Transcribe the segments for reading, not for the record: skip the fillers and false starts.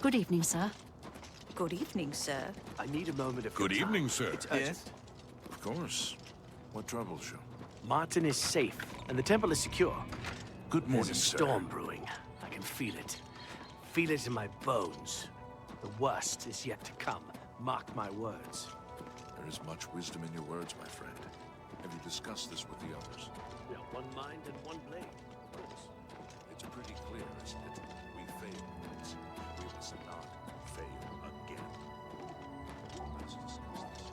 Good evening, sir. Good evening, sir. I need a moment of Good your time. evening, sir. It's urgent. Yes? Of course. What troubles you? Martin is safe, and the temple is secure. Good morning, There's a sir. storm brewing. I can feel it. Feel it in my bones. The worst is yet to come. Mark my words. There is much wisdom in your words, my friend. Have you discussed this with the others? We are one mind and one blade, of course. It's pretty clear, isn't it? We failed once. We must not fail again. Let's discuss this.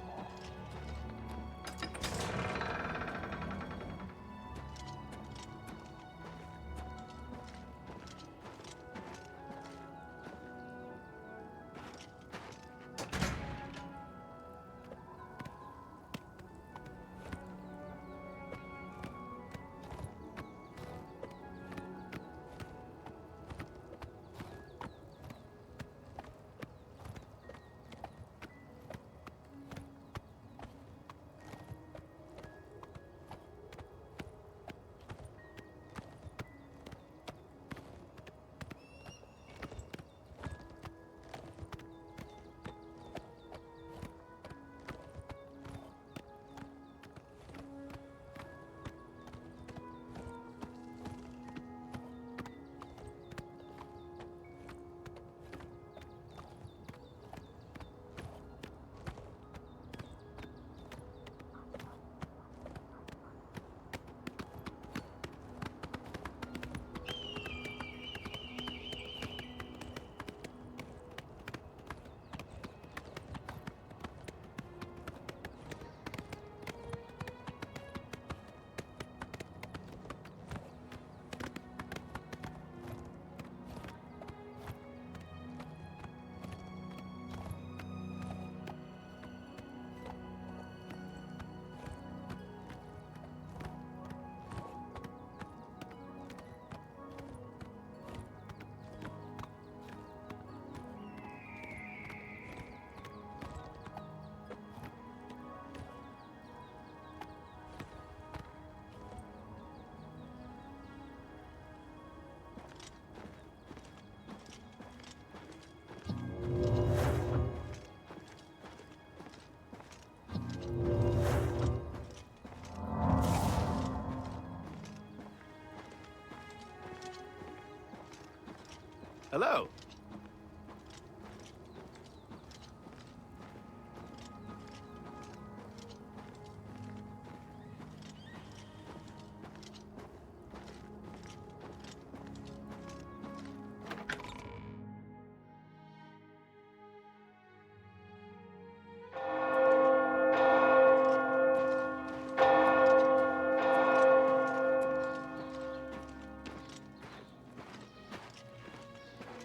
Hello.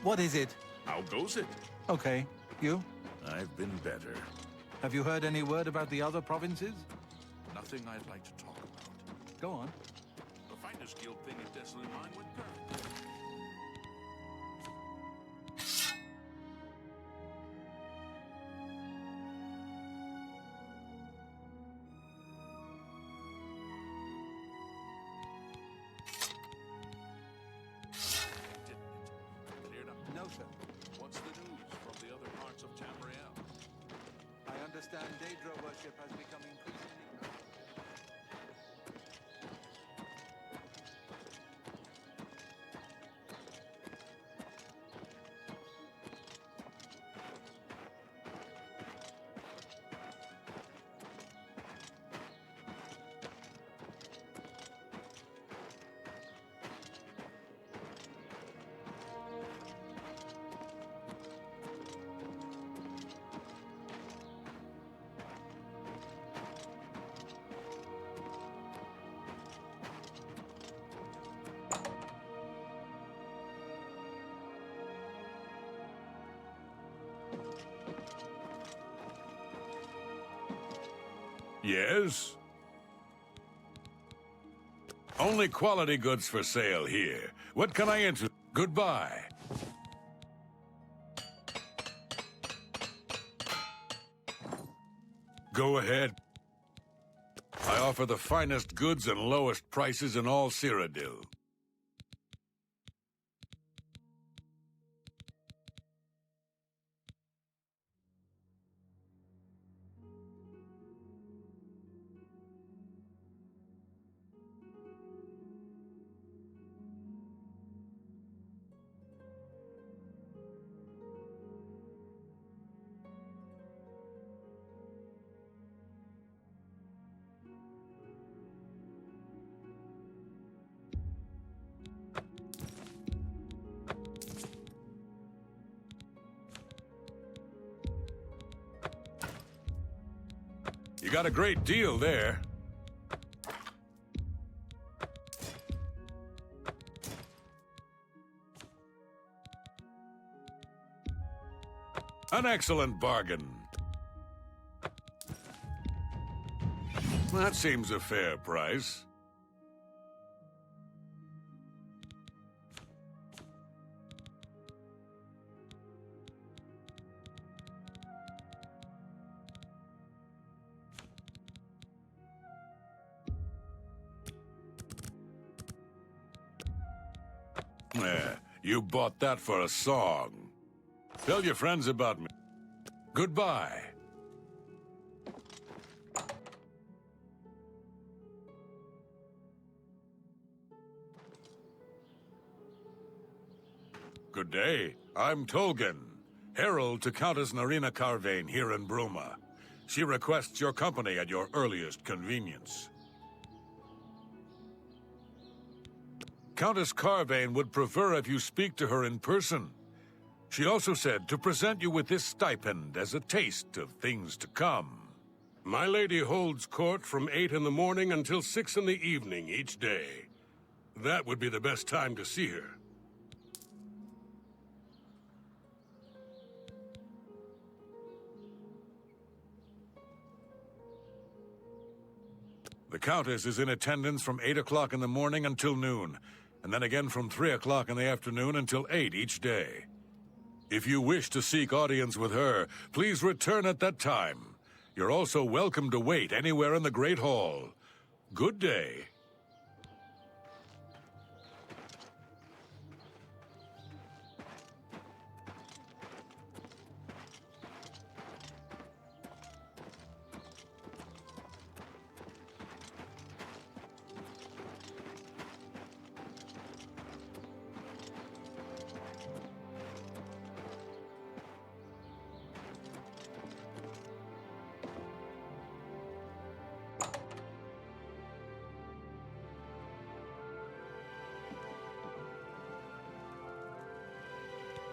What is it? How goes it? Okay. You? I've been better. Have you heard any word about the other provinces? Nothing I'd like to talk about. Go on. The finest guild thing in Desolate Mine went current. No, sir. What's the news from the other parts of Tamriel? I understand Daedra worship has become increasingly... Yes? Only quality goods for sale here. What can I interest? Goodbye. Go ahead. I offer the finest goods and lowest prices in all Cyrodiil. You got a great deal there. An excellent bargain. That seems a fair price. You bought that for a song. Tell your friends about me. Goodbye. Good day. I'm Tolgan, herald to Countess Narina Carvane here in Bruma. She requests your company at your earliest convenience. Countess Carvane would prefer if you speak to her in person. She also said to present you with this stipend as a taste of things to come. My lady holds court from 8 in the morning until 6 in the evening each day. That would be the best time to see her. The Countess is in attendance from 8 o'clock in the morning until noon, and then again from 3 o'clock in the afternoon until 8 each day. If you wish to seek audience with her, please return at that time. You're also welcome to wait anywhere in the Great Hall. Good day.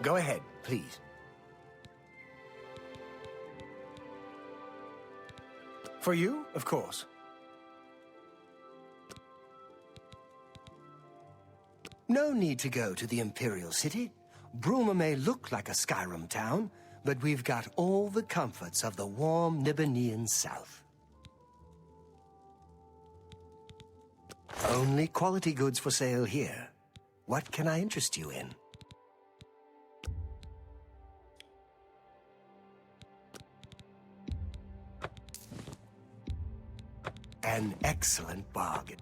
Go ahead, please. For you, of course. No need to go to the Imperial City. Bruma may look like a Skyrim town, but we've got all the comforts of the warm Nibbanean South. Only quality goods for sale here. What can I interest you in? An excellent bargain.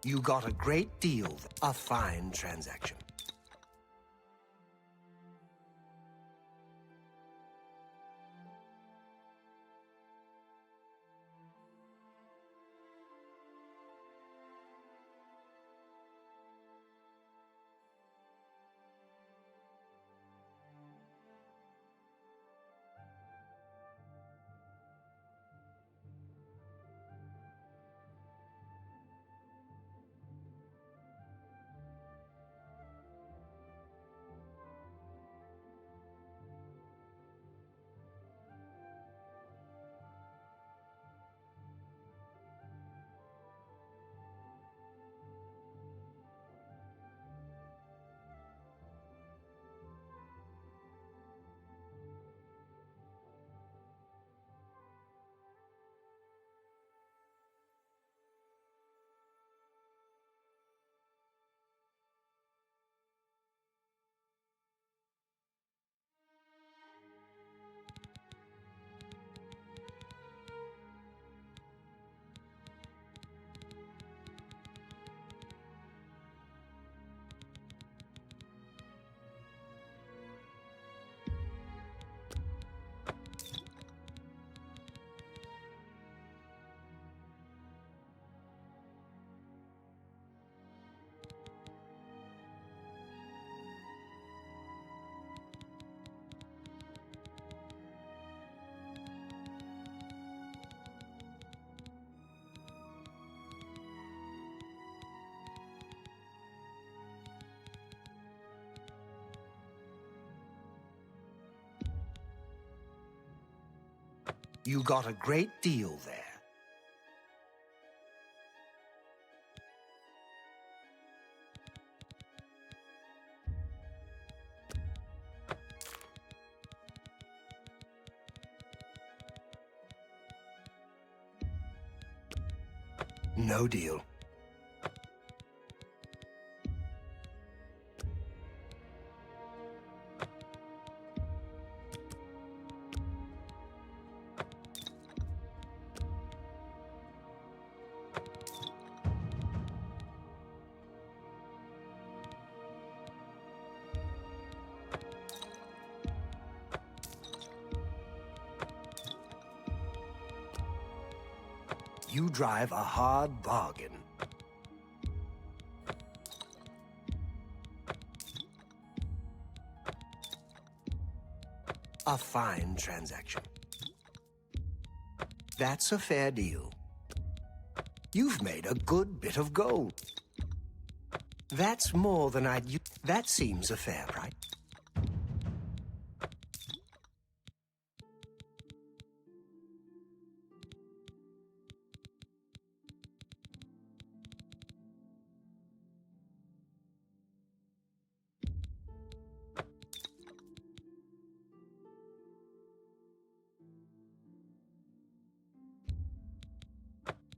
You got a great deal, a fine transaction. You got a great deal there. No deal. You drive a hard bargain. A fine transaction. That's a fair deal. You've made a good bit of gold. That's more than I'd... That seems a fair price.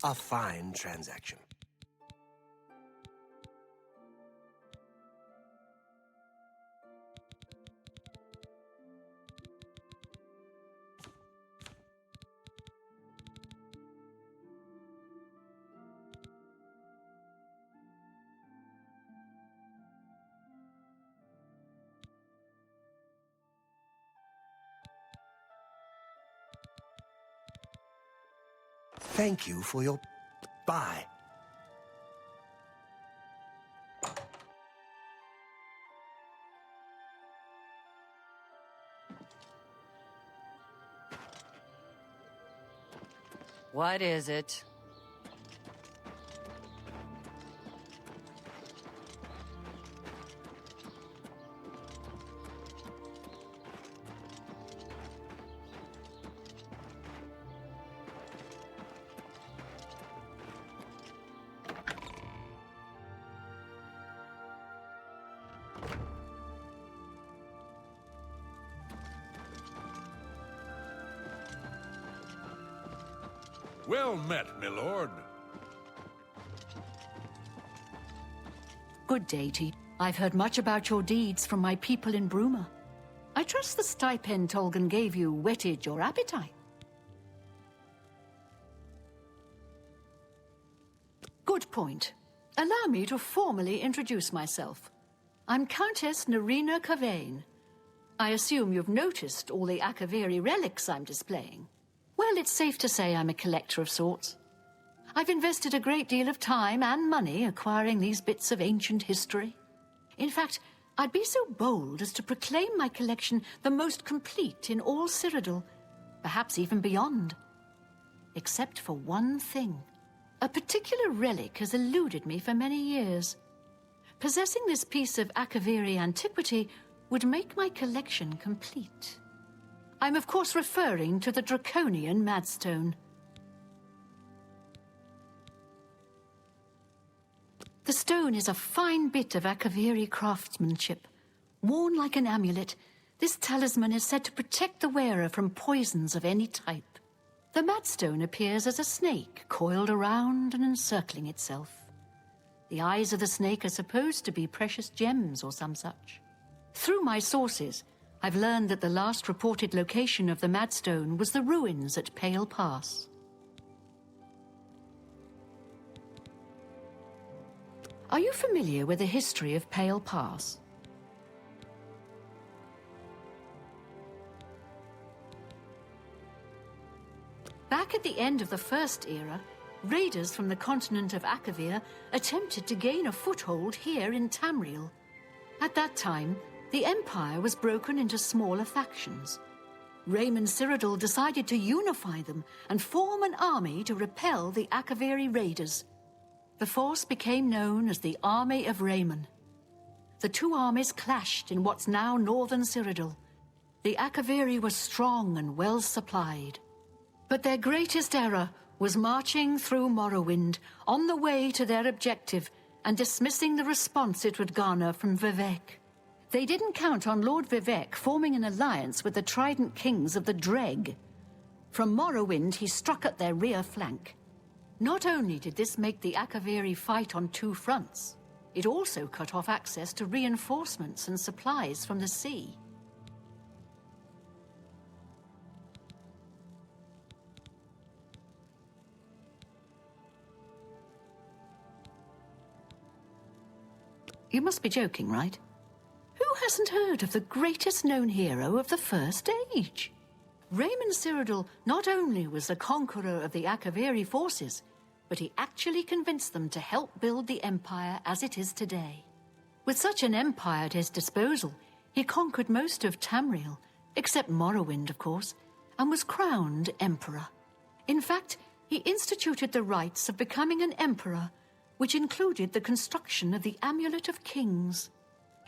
A fine transaction. Thank you for your... Bye. What is it? Well met, my lord. Good day to you. I've heard much about your deeds from my people in Bruma. I trust the stipend Tolgan gave you whetted your appetite. Good point. Allow me to formally introduce myself. I'm Countess Nerina Cavane. I assume you've noticed all the Akaviri relics I'm displaying. Well, it's safe to say I'm a collector of sorts. I've invested a great deal of time and money acquiring these bits of ancient history. In fact, I'd be so bold as to proclaim my collection the most complete in all Cyrodiil, perhaps even beyond. Except for one thing. A particular relic has eluded me for many years. Possessing this piece of Akaviri antiquity would make my collection complete. I'm of course referring to the draconian Madstone. The stone is a fine bit of Akaviri craftsmanship. Worn like an amulet, this talisman is said to protect the wearer from poisons of any type. The Madstone appears as a snake coiled around and encircling itself. The eyes of the snake are supposed to be precious gems or some such. Through my sources, I've learned that the last reported location of the Madstone was the ruins at Pale Pass. Are you familiar with the history of Pale Pass? Back at the end of the First Era, raiders from the continent of Akavir attempted to gain a foothold here in Tamriel. At that time, the Empire was broken into smaller factions. Raymond Cyrodiil decided to unify them and form an army to repel the Akaviri raiders. The force became known as the Army of Raymond. The two armies clashed in what's now northern Cyrodiil. The Akaviri were strong and well supplied. But their greatest error was marching through Morrowind on the way to their objective and dismissing the response it would garner from Vivek. They didn't count on Lord Vivek forming an alliance with the Trident Kings of the Dreg. From Morrowind, he struck at their rear flank. Not only did this make the Akaviri fight on two fronts, it also cut off access to reinforcements and supplies from the sea. You must be joking, right? Who hasn't heard of the greatest known hero of the First Age? Raymond Cyrodiil not only was the conqueror of the Akaviri forces, but he actually convinced them to help build the Empire as it is today. With such an empire at his disposal, he conquered most of Tamriel, except Morrowind, of course, and was crowned Emperor. In fact, he instituted the rites of becoming an Emperor, which included the construction of the Amulet of Kings.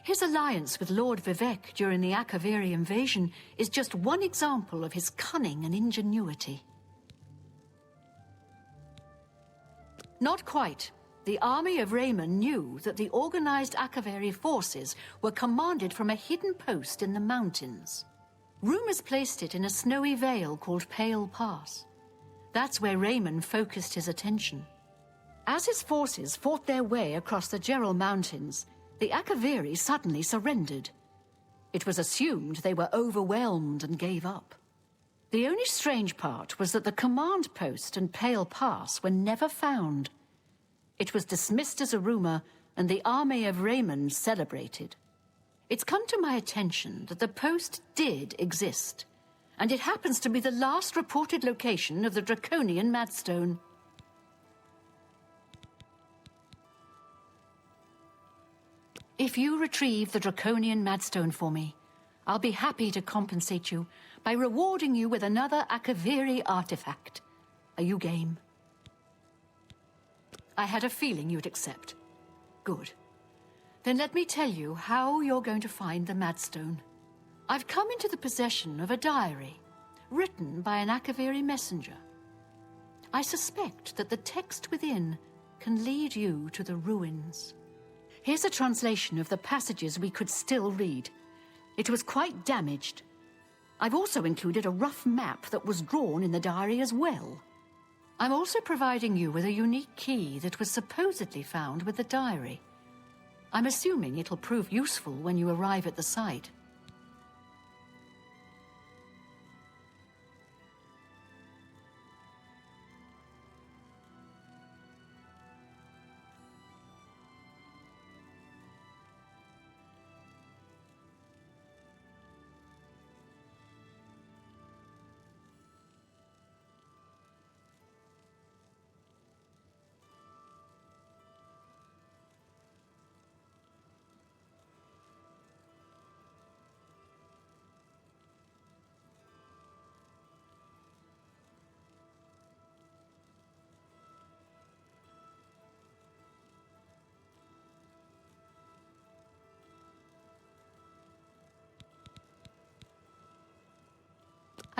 His alliance with Lord Vivek during the Akaviri invasion is just one example of his cunning and ingenuity. Not quite. The army of Raymond knew that the organized Akaviri forces were commanded from a hidden post in the mountains. Rumors placed it in a snowy vale called Pale Pass. That's where Raymond focused his attention. As his forces fought their way across the Gerald Mountains, the Akaviri suddenly surrendered. It was assumed they were overwhelmed and gave up. The only strange part was that the command post and Pale Pass were never found. It was dismissed as a rumor, and the army of Raymond celebrated. It's come to my attention that the post did exist, and it happens to be the last reported location of the Draconian Madstone. If you retrieve the Draconian Madstone for me, I'll be happy to compensate you by rewarding you with another Akaviri artifact. Are you game? I had a feeling you'd accept. Good. Then let me tell you how you're going to find the Madstone. I've come into the possession of a diary, written by an Akaviri messenger. I suspect that the text within can lead you to the ruins. Here's a translation of the passages we could still read. It was quite damaged. I've also included a rough map that was drawn in the diary as well. I'm also providing you with a unique key that was supposedly found with the diary. I'm assuming it'll prove useful when you arrive at the site.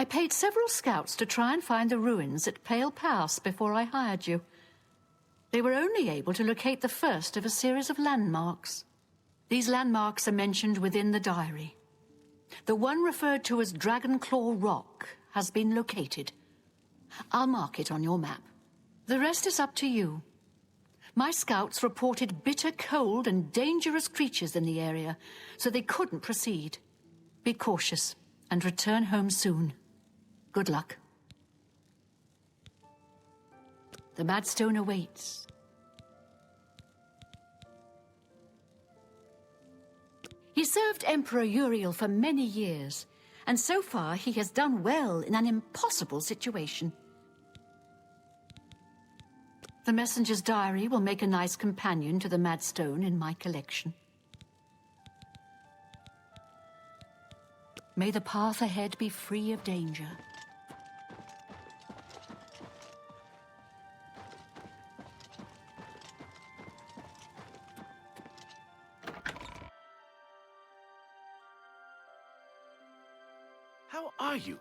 I paid several scouts to try and find the ruins at Pale Pass before I hired you. They were only able to locate the first of a series of landmarks. These landmarks are mentioned within the diary. The one referred to as Dragonclaw Rock has been located. I'll mark it on your map. The rest is up to you. My scouts reported bitter cold and dangerous creatures in the area, so they couldn't proceed. Be cautious and return home soon. Good luck. The Madstone awaits. He served Emperor Uriel for many years, and so far he has done well in an impossible situation. The messenger's diary will make a nice companion to the Madstone in my collection. May the path ahead be free of danger. How are you?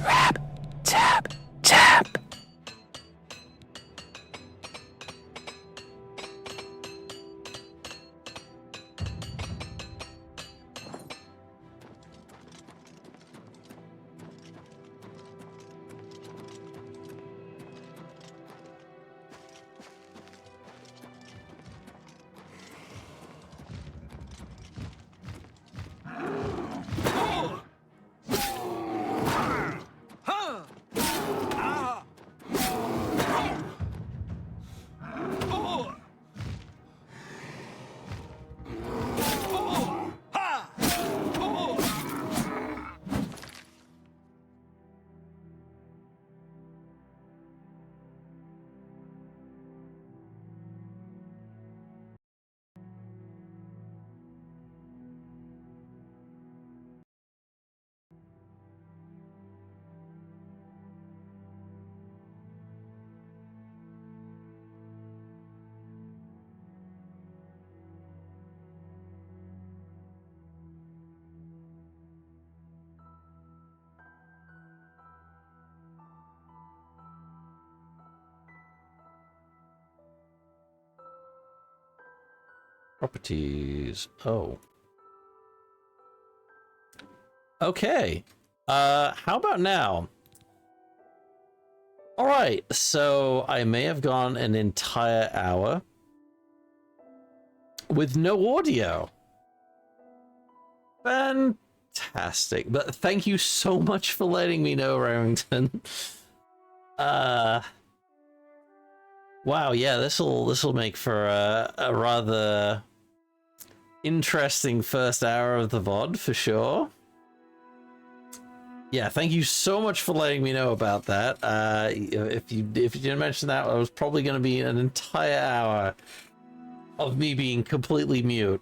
Rap, tap, tap. Properties. Oh. Okay. How about now? All right. So I may have gone an entire hour with no audio. Fantastic. But thank you so much for letting me know, Remington. Wow, yeah, this'll make for a rather interesting first hour of the VOD for sure. Yeah, thank you so much for letting me know about that. If you didn't mention that, I was probably going to be an entire hour of me being completely mute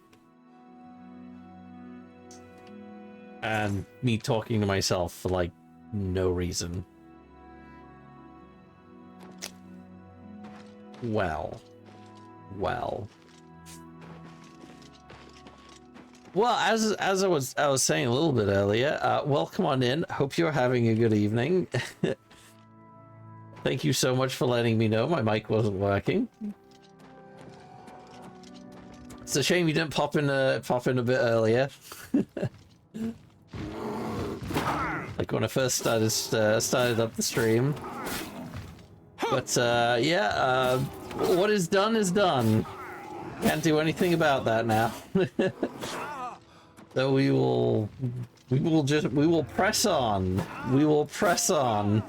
and me talking to myself for like no reason. Well. Well, as I was saying a little bit earlier, welcome on in. Hope you're having a good evening. Thank you so much for letting me know my mic wasn't working. It's a shame you didn't pop in a bit earlier. Like when I first started up the stream. But yeah, what is done is done. Can't do anything about that now. So we will press on. We will press on.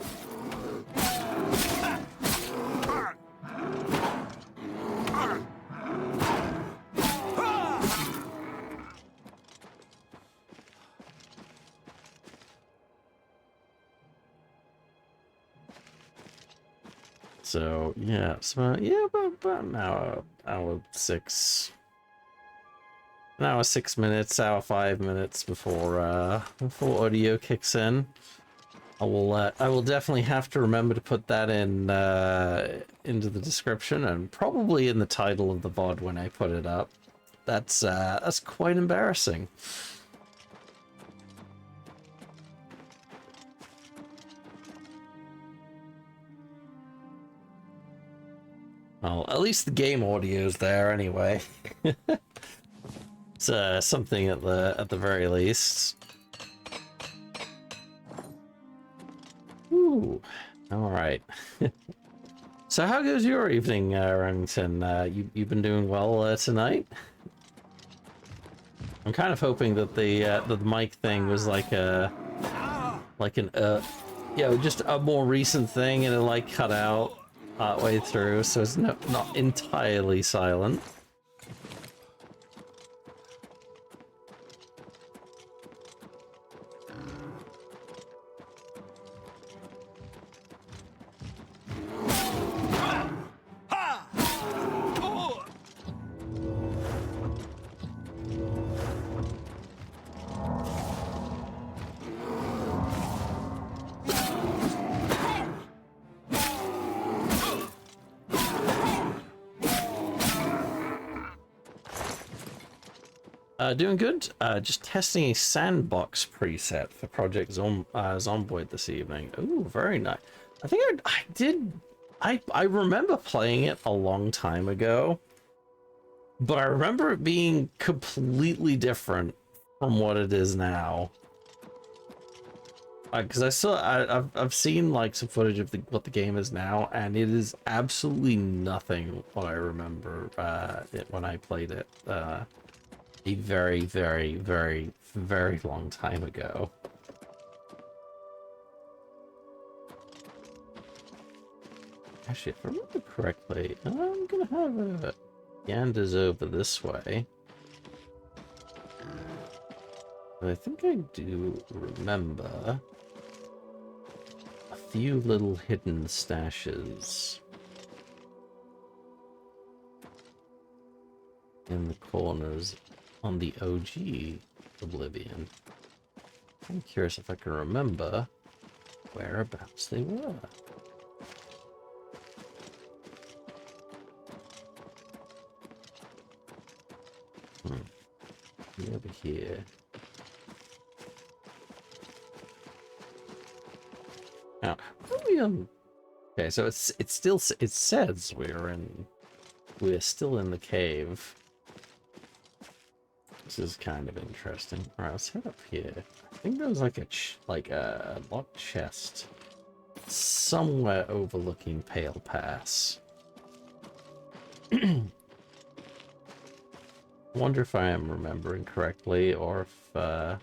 So yeah, about an hour 6. An hour 6 minutes, hour 5 minutes before audio kicks in. I will definitely have to remember to put that in into the description and probably in the title of the VOD when I put it up. That's quite embarrassing. Well, at least the game audio's there anyway. It's something at the very least. Ooh, all right. So how goes your evening, Remington? You've been doing well tonight? I'm kind of hoping that the mic thing was like an just a more recent thing, and it like cut out partway through, so it's not entirely silent. Doing good. Just testing a sandbox preset for Project Zomboid this evening. Ooh, very nice. I think I did. I remember playing it a long time ago, but I remember it being completely different from what it is now. Because I've seen like some footage of what the game is now, and it is absolutely nothing what I remember when I played it. A very, very, very, very long time ago. Actually, if I remember correctly, I'm gonna have a Yanders over this way. But I think I do remember a few little hidden stashes in the corners on the OG Oblivion. I'm curious if I can remember whereabouts they were. Over here. Now, okay, so it says we're still in the cave. This is kind of interesting. All right, let's head up here. I think there was like a locked chest somewhere overlooking Pale Pass. I wonder if I am remembering correctly, or if I've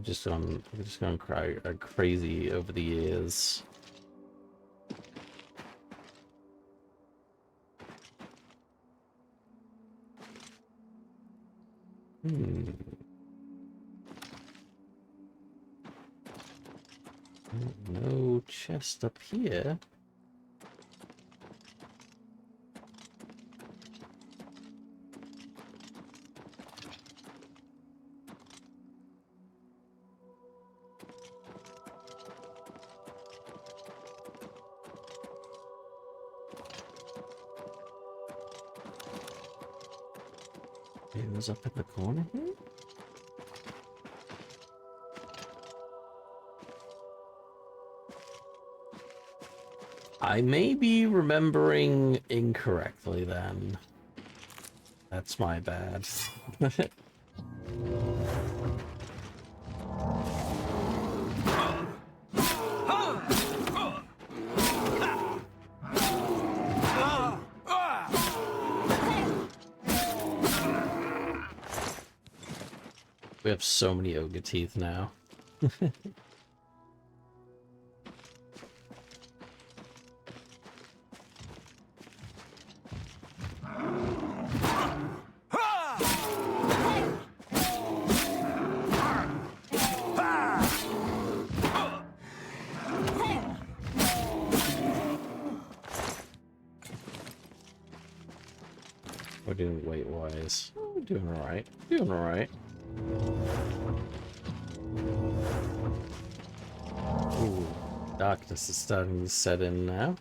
just gone crazy over the years. No chest up here. It was up in the corner here? I may be remembering incorrectly then. That's my bad. We have so many ogre teeth now. We're doing weight-wise. We're doing alright. Doing alright. Ooh, darkness is starting to set in now.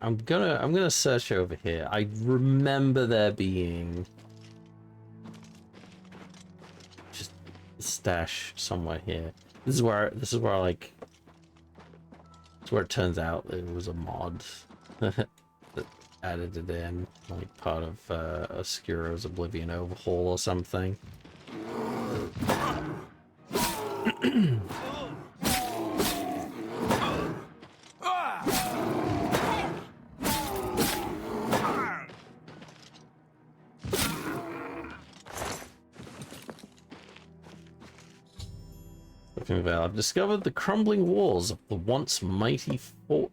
I'm gonna search over here. I remember there being just a stash somewhere here. This is where like it's where it turns out it was a mod that added it in, like part of Oscuro's Oblivion overhaul or something. I've discovered the crumbling walls of the once mighty Fort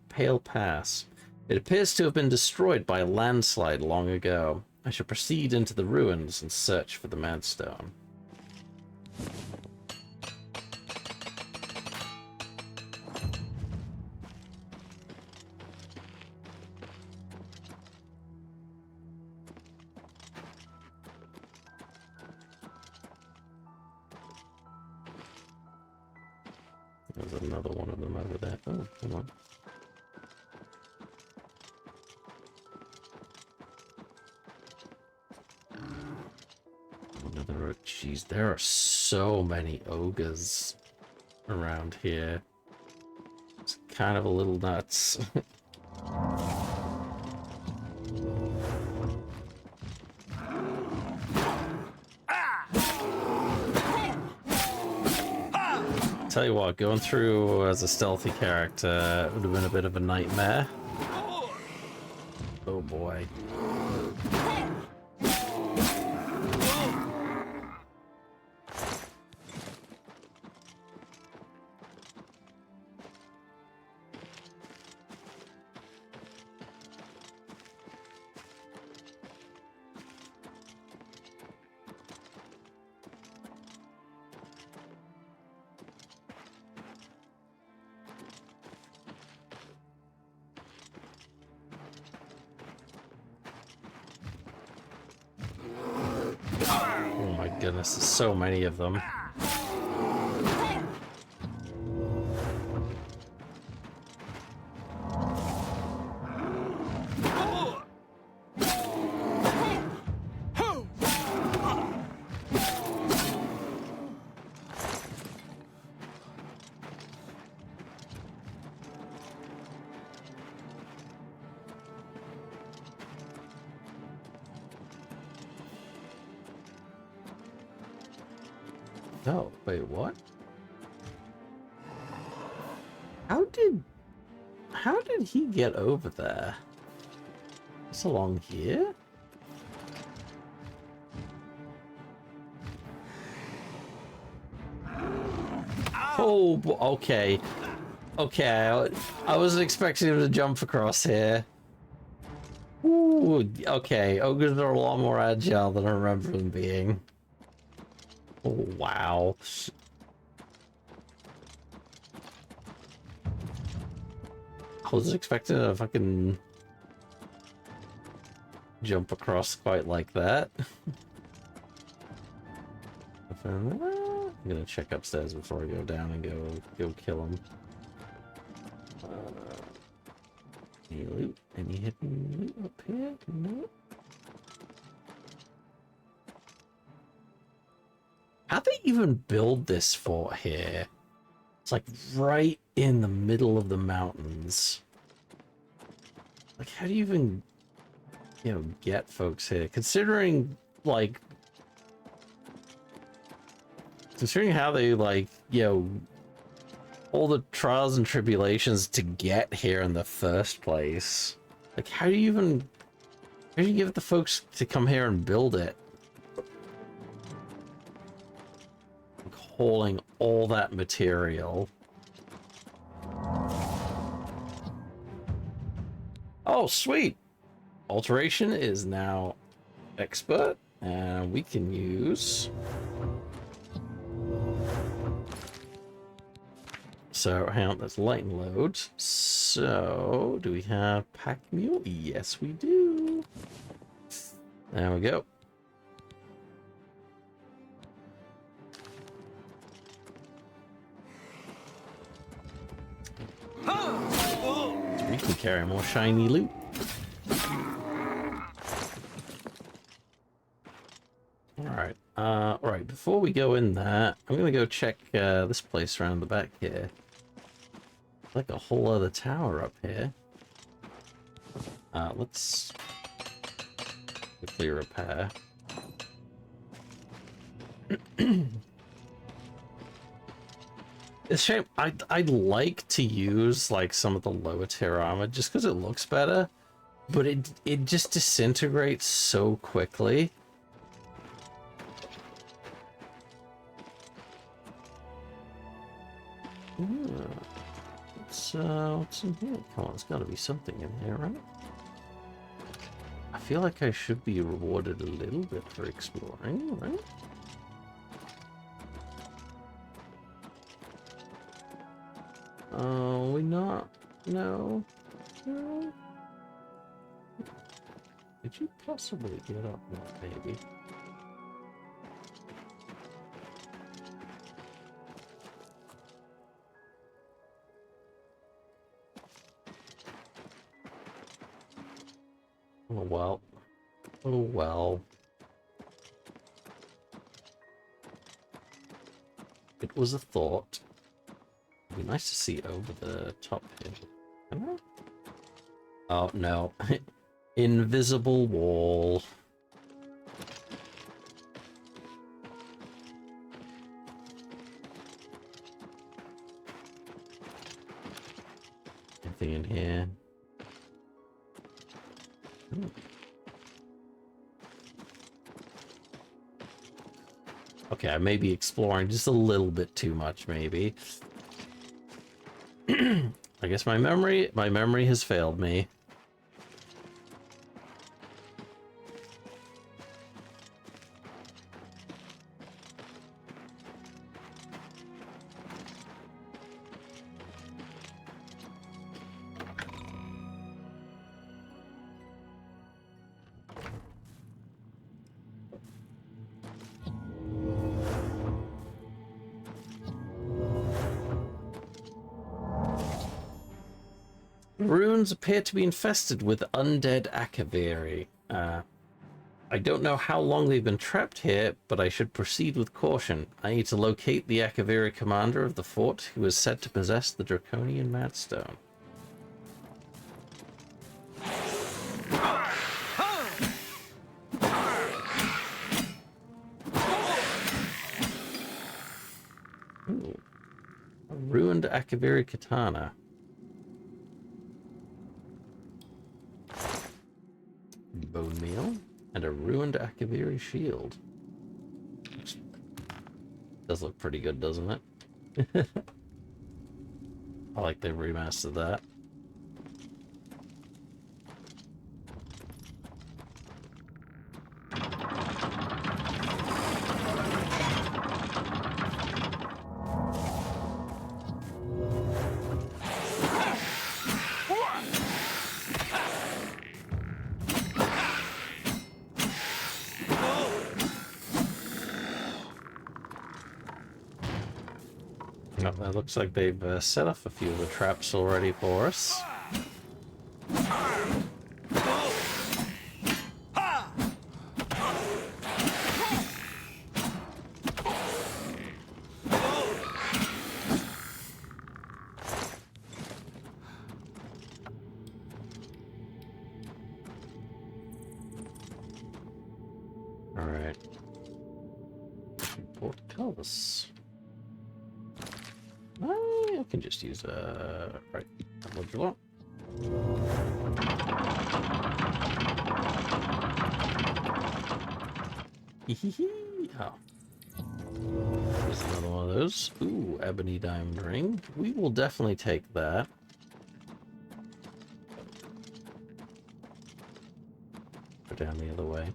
Pale Pass. It appears to have been destroyed by a landslide long ago. I shall proceed into the ruins and search for the Madstone. There's another one of them over there. Oh, come on. Jeez, there are so many ogres around here. It's kind of a little nuts. Tell you what, going through as a stealthy character would have been a bit of a nightmare. Oh boy. Oh my goodness, there's so many of them. Oh, wait, what? How did he get over there? It's along here? Oh, okay. Okay, I wasn't expecting him to jump across here. Ooh, okay, ogres are a lot more agile than I remember them being. Oh, wow. I was expecting to fucking jump across quite like that. I'm gonna check upstairs before I go down and go kill him. Any loot? Any hidden loot up here? No. How'd they even build this fort here? It's like right in the middle of the mountains. Like, how do you even, get folks here? Considering how they, all the trials and tribulations to get here in the first place. Like, how do you get the folks to come here and build it? Like, hauling all that material. Oh, sweet! Alteration is now expert, and we can use... So, hang on, that's light and load. So, do we have pack mule? Yes, we do. There we go. So we can carry more shiny loot. Alright, alright, before we go in there, I'm gonna go check this place around the back here. Like a whole other tower up here. Let's quickly repair. It's a shame. I'd like to use like some of the lower tier armor just because it looks better, but it just disintegrates so quickly. What's in here? Come on, there's got to be something in here, right? I feel like I should be rewarded a little bit for exploring, right? Oh, we not? No. No. Did you possibly get up that, baby? Oh well. Oh well. It was a thought. It'd be nice to see over the top here. Can I? Oh, no. Invisible wall. Anything in here? Ooh. Okay, I may be exploring just a little bit too much, maybe. I guess my memory has failed me. Ruins appear to be infested with undead Akaviri. I don't know how long they've been trapped here, but I should proceed with caution. I need to locate the Akaviri commander of the fort, who is said to possess the Draconian Madstone. Ooh. A ruined Akaviri katana. Bone meal, and a ruined Akaviri shield. Does look pretty good, doesn't it? I like they remastered that. Oh, that looks like they've set off a few of the traps already for us. Alright. Portcullis. I can just use right modular. Oh. There's another one of those. Ooh, ebony diamond ring. We will definitely take that. Go down the other way.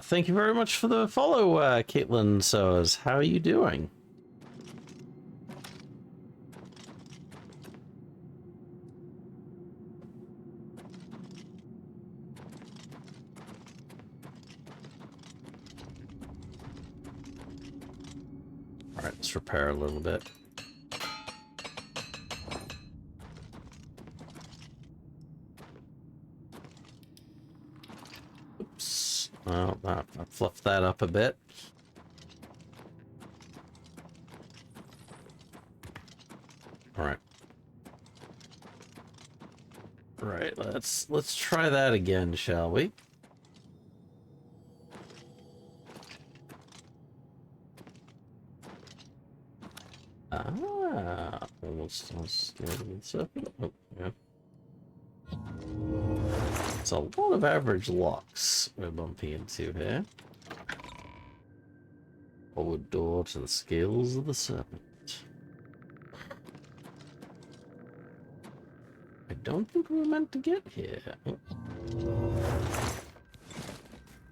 Thank you very much for the follow, Caitlin Soas. How are you doing? Alright, let's repair a little bit. Well, I fluffed that up a bit. All right. Right, let's try that again, shall we? Let's do this up. Oh, yeah. It's a lot of average locks we're bumping into here. Forward door to the scales of the serpent. I don't think we were meant to get here. Oh.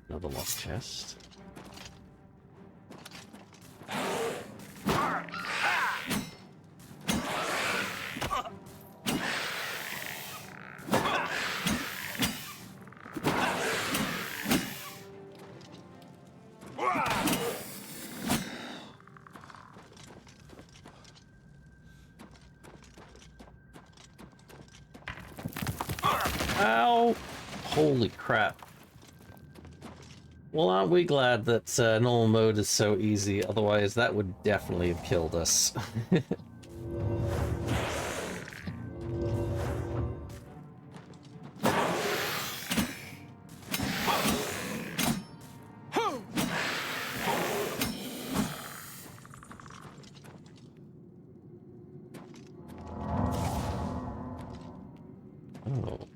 Another lock chest. Ow! Holy crap. Well, aren't we glad that normal mode is so easy, otherwise that would definitely have killed us. Oh.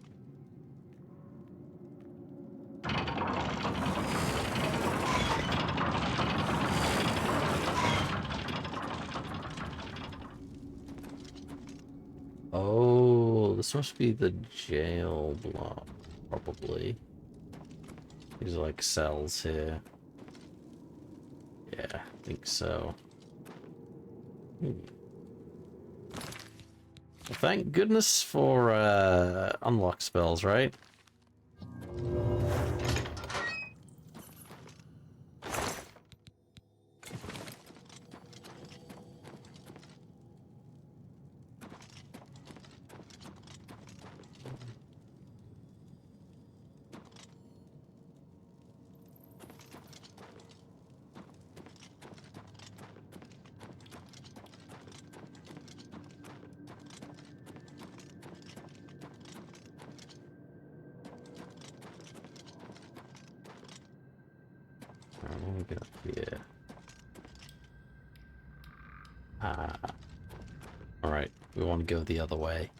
Oh, this must be the jail block, probably. These are like cells here. Yeah, I think so. Well, thank goodness for unlock spells, right? What we got here? Ah. Alright, we want to go the other way.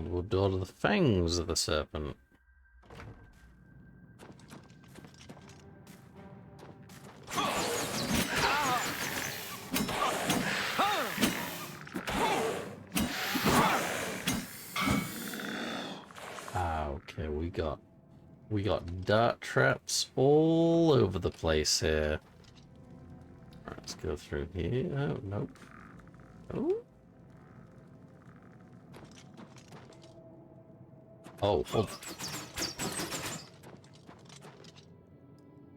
We'll door to the fangs of the serpent. Ah, okay, we got dart traps all over the place here. Alright, let's go through here. Oh, nope. Oh. Oh, hold.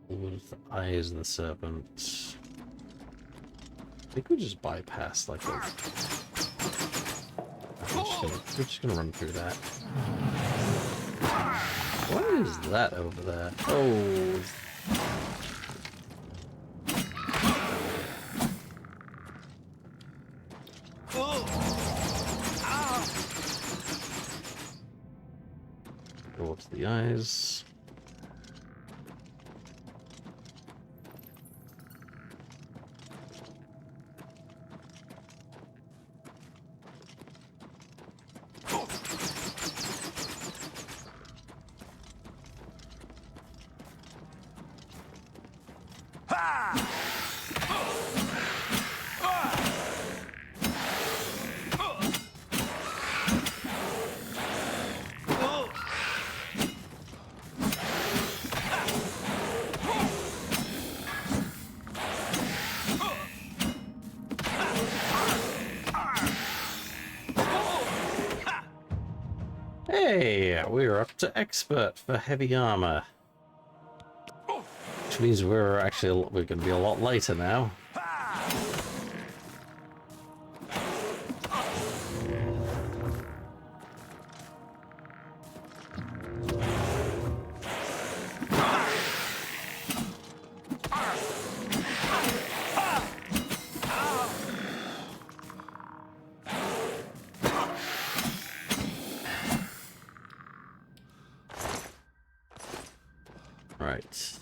With the eyes of the serpent. I think we just bypassed like a... We're just gonna run through that. What is that over there? Oh. Go up to the eyes. Hey, we're up to expert for heavy armor. Which means we're going to be a lot lighter now. Right.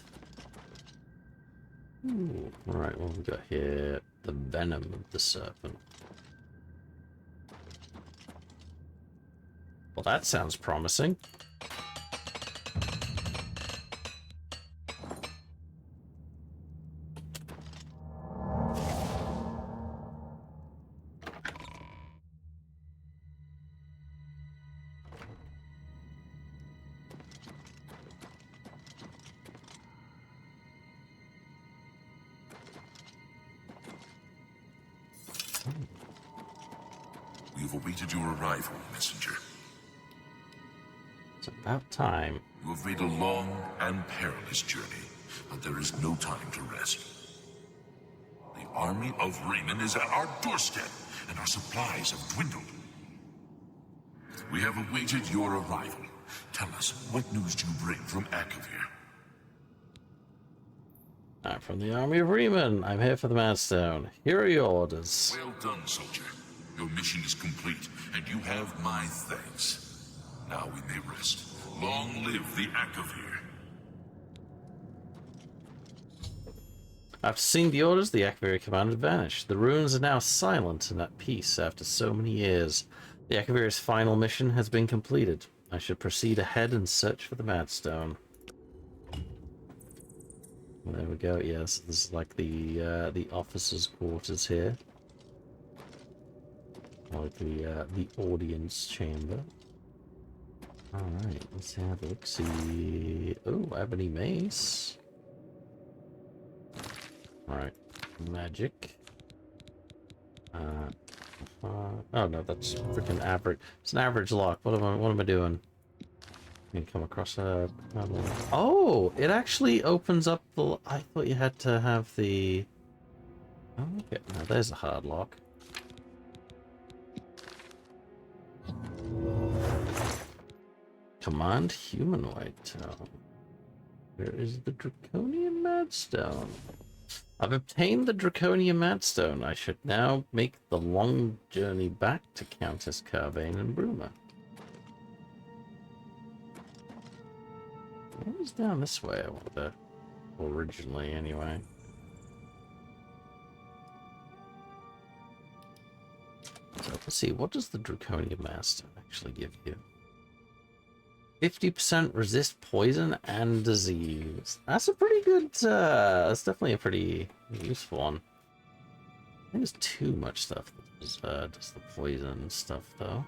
Ooh, alright, what have we got here? The venom of the serpent. Well, that sounds promising. awaited your arrival, messenger. It's about time. You have made a long and perilous journey, but there is no time to rest. The army of Raymond is at our doorstep, and our supplies have dwindled. We have awaited your arrival. Tell us, what news do you bring from Akavir? I'm from the army of Riemann. I'm here for the Madstone. Here are your orders. Well done, soldier. Your mission is complete, and you have my thanks. Now we may rest. Long live the Akavir. After seeing the orders, the Akaviri commander vanished. The ruins are now silent and at peace after so many years. The Akaviri's final mission has been completed. I should proceed ahead and search for the Madstone. There we go. Yes, this is like the officers' quarters here, or the audience chamber. All right, let's have a look. See, oh, ebony mace. All right, magic. Oh no, that's freaking average. It's an average lock. What am I doing? You come across a... Oh, it actually opens up the... I thought you had to have the... Oh, okay, now there's a hard lock. Command humanoid tome. Where is the Draconian Madstone? I've obtained the Draconian Madstone. I should now make the long journey back to Countess Carvane and Bruma. What was down this way, I wonder? Originally, anyway. So, let's see. What does the Draconian Madstone actually give you? 50% resist poison and disease. That's a pretty good, that's definitely a pretty useful one. I think there's too much stuff that does the poison stuff, though.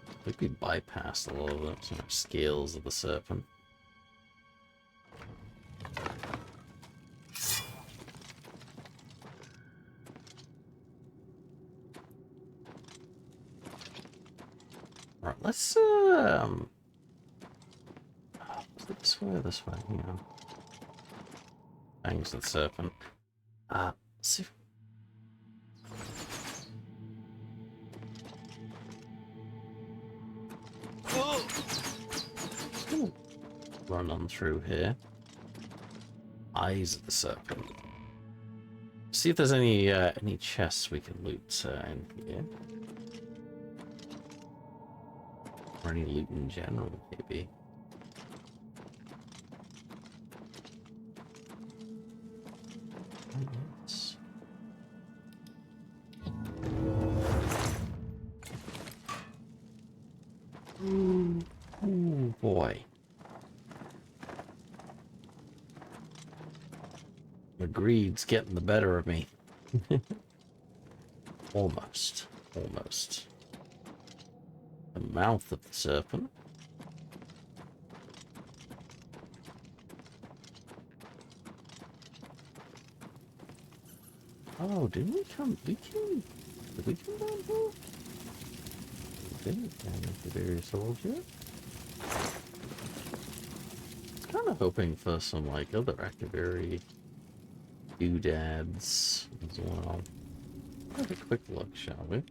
I think we bypassed a lot of the scales of the serpent. Alright, let's this way or this way? Hang on. Bangs the serpent. Let's see. Run on through here. Eyes of the serpent. See if there's any chests we can loot in here. Or any loot in general, maybe. Yes. Ooh, boy. The greed's getting the better of me. Almost. Almost. The mouth of the serpent. Oh, didn't we come? Did we come down here? We didn't down into the various holes yet. I was kind of hoping for some, like, other Activary doodads as well. Have a quick look, shall we?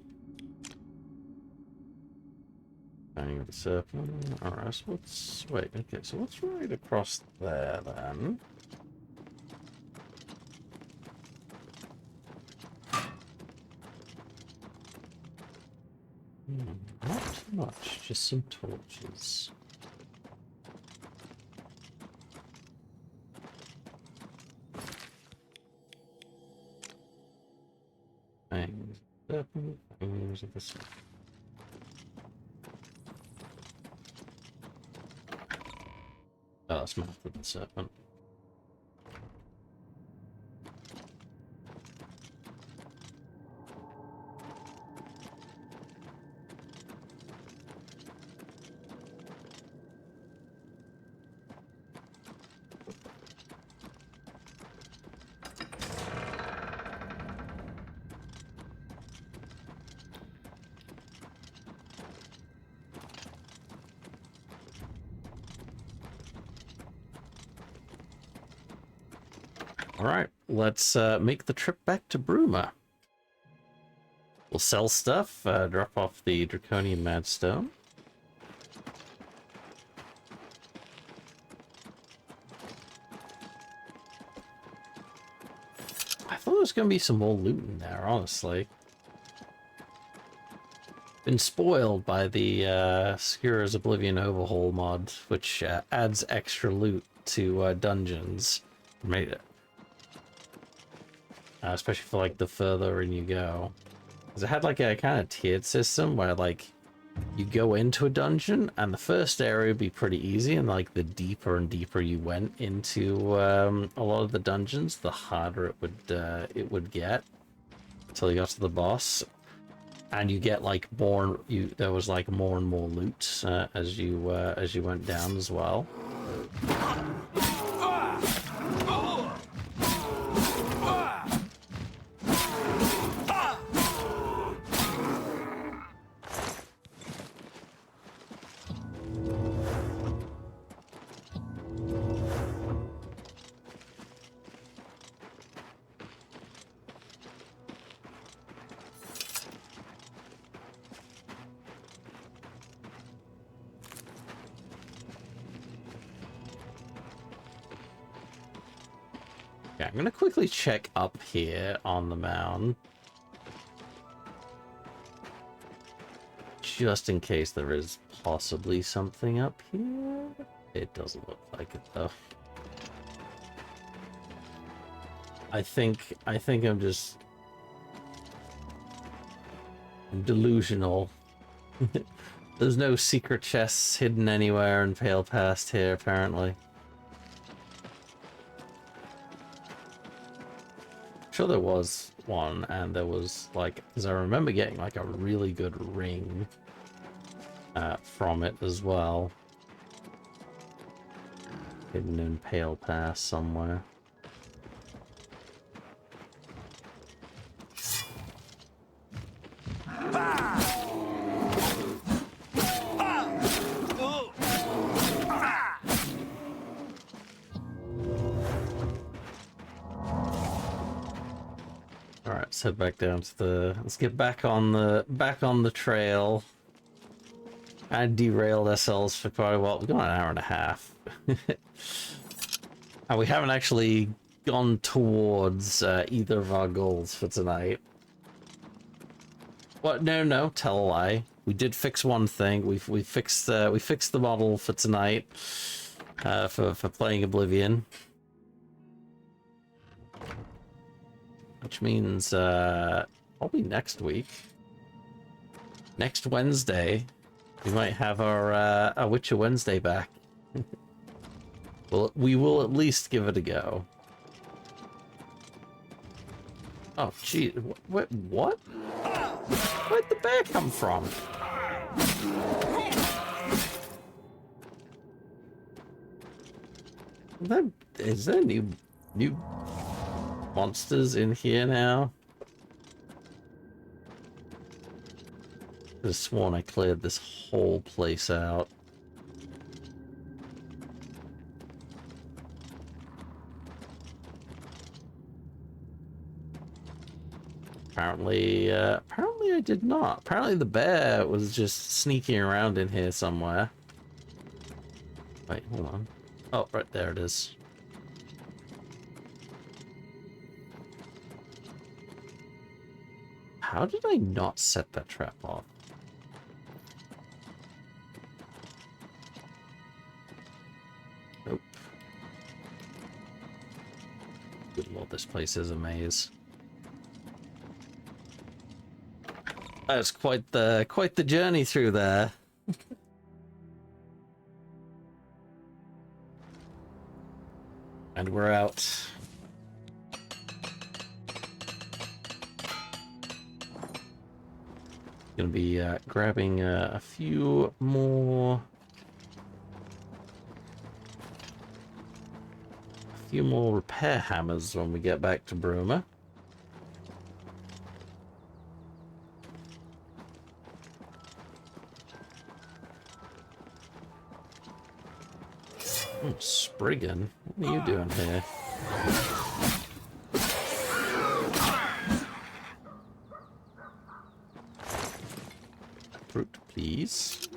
Bang of the serpent. Alright, so what's... Wait, okay, so what's right across there, then? Not too much, just some torches. Bangs, serpent, bangs of the serpent. Oh, that's mouth of the serpent. Alright, let's make the trip back to Bruma. We'll sell stuff, drop off the Draconian Madstone. I thought there was going to be some more loot in there, honestly. Been spoiled by the Skira's Oblivion Overhaul mod, which adds extra loot to dungeons. Made it. Especially for like the further in you go. Because it had like a kind of tiered system where like you go into a dungeon and the first area would be pretty easy, and like the deeper and deeper you went into a lot of the dungeons, the harder it would get until you got to the boss. And you get like more, there was like more and more loot as you went down as well. I'm gonna quickly check up here on the mound. Just in case there is possibly something up here. It doesn't look like it though. I think I'm just delusional. There's no secret chests hidden anywhere in Pale Past here, apparently. Sure there was one, and there was like, because I remember getting like a really good ring from it as well, hidden in Pale Pass somewhere. Let's head back down to the. Let's get back on the trail. I derailed ourselves for quite a while. We've gone an hour and a half, and we haven't actually gone towards either of our goals for tonight. What? No, tell a lie. We did fix one thing. We fixed the model for tonight for playing Oblivion. Which means probably next week, next Wednesday, we might have our Witcher Wednesday back. Well, we will at least give it a go. Oh, gee, what? Where'd the bear come from? Is there new monsters in here now? I could have sworn I cleared this whole place out. Apparently I did not. Apparently the bear was just sneaking around in here somewhere. Wait, hold on. Oh, right there it is. How did I not set that trap off? Nope. Good lord, this place is a maze. That's quite the journey through there. And we're out. Gonna be grabbing a few more repair hammers when we get back to Bruma. Spriggan, what are you doing here? please.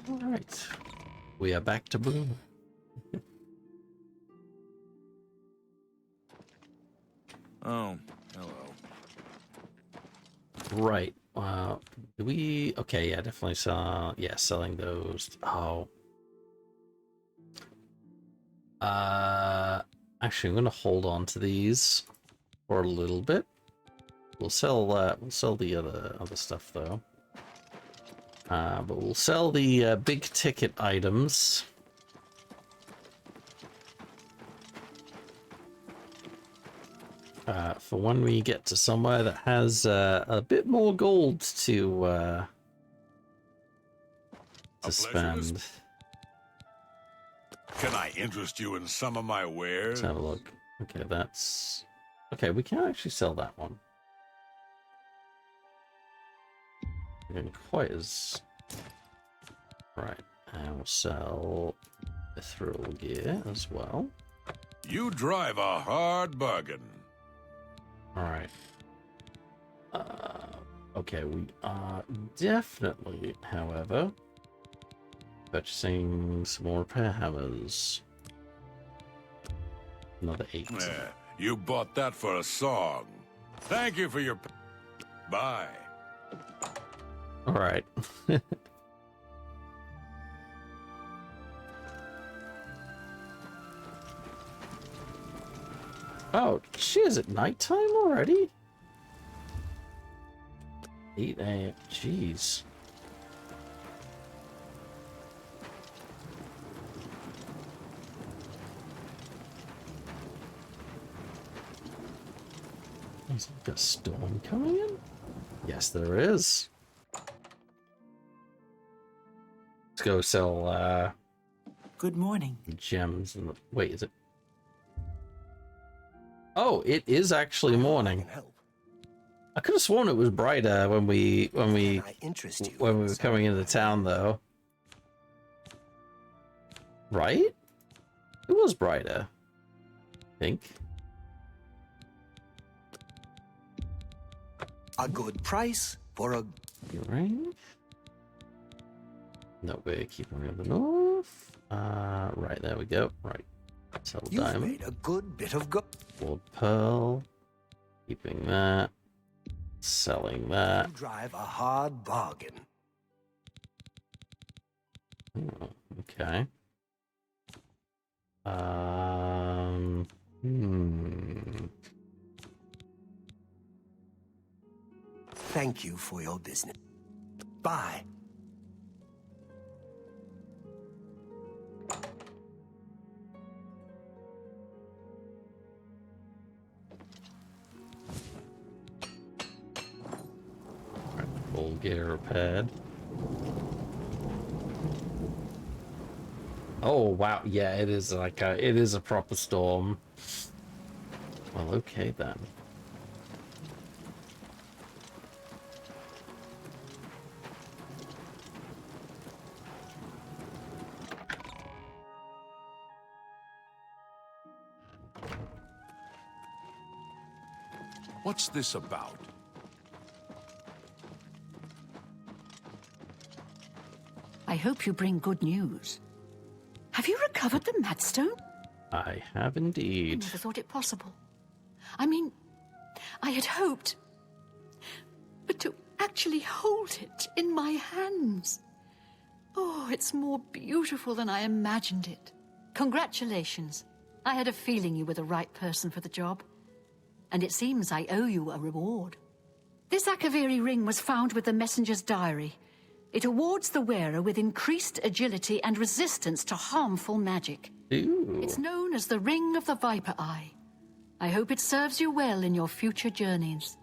All right, we are back to Bloom. Oh, hello. Right. Do we? Okay, yeah, definitely saw. Yeah, selling those. Oh. Actually, I'm gonna hold on to these for a little bit. We'll sell that. We'll sell the other stuff though. But we'll sell the big ticket items. For when we get to somewhere that has a bit more gold to spend. Can I interest you in some of my wares? Let's have a look. Okay, that's... Okay, we can actually sell that one. Not quite as... Right, and we'll sell the thrill gear as well. You drive a hard bargain. Alright. Okay, we are definitely, however, purchasing some more repair hammers. Another 8. Yeah, you bought that for a song. Thank you for your... Bye. Alright. Oh, shit, is it nighttime already? 8 a.m. Jeez. Is like a storm coming in? Yes, there is. Let's go sell, Good morning. gems and... Wait, is it? Oh, it is actually morning. I could have sworn it was brighter when we were coming into town, though. Right? It was brighter, I think. A good price for a... Ring? No, we're keeping it in the north. Right, there we go. Right. Sell You've diamond. made a good bit of gold. Gold pearl. Keeping that. Selling that. You drive a hard bargain. Oh, okay. Thank you for your business. Bye. Full gear repaired. Oh wow, yeah, it is like it is a proper storm. Well, okay then. What's this about? I hope you bring good news. Have you recovered the Madstone? I have I indeed. never thought it possible. I mean, I had hoped. But to actually hold it in my hands. Oh, it's more beautiful than I imagined it. Congratulations. I had a feeling you were the right person for the job. And it seems I owe you a reward. This Akaviri ring was found with the messenger's diary. It awards the wearer with increased agility and resistance to harmful magic. Ooh. It's known as the Ring of the Viper Eye. I hope it serves you well in your future journeys.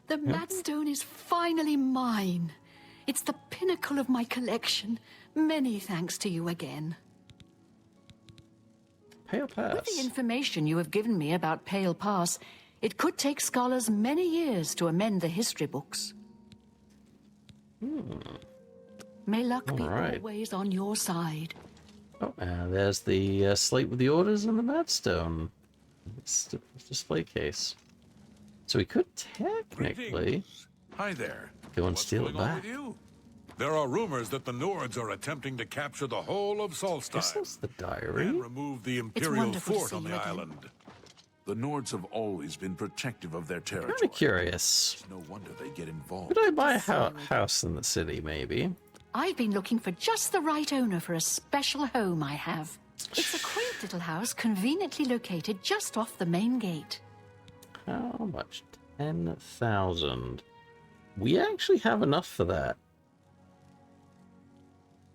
The Madstone is finally mine. It's the pinnacle of my collection. Many thanks to you again. Pale Pass. With the information you have given me about Pale Pass, it could take scholars many years to amend the history books. May luck be always on your side. Oh, there's the slate with the orders and the Madstone. It's the display case. So we could technically Greetings. Hi there. go and What's steal it going on back. with you? There are rumors that the Nords are attempting to capture the whole of Guess Solstice that's the diary. and remove the Imperial wonderful to fort see on the you again. island. The Nords have always been protective of their territory. Kind of curious. It's no wonder they get involved. Could I buy a house in the city, maybe? I've been looking for just the right owner for a special home I have. It's a quaint little house conveniently located just off the main gate. How much? 10,000. We actually have enough for that.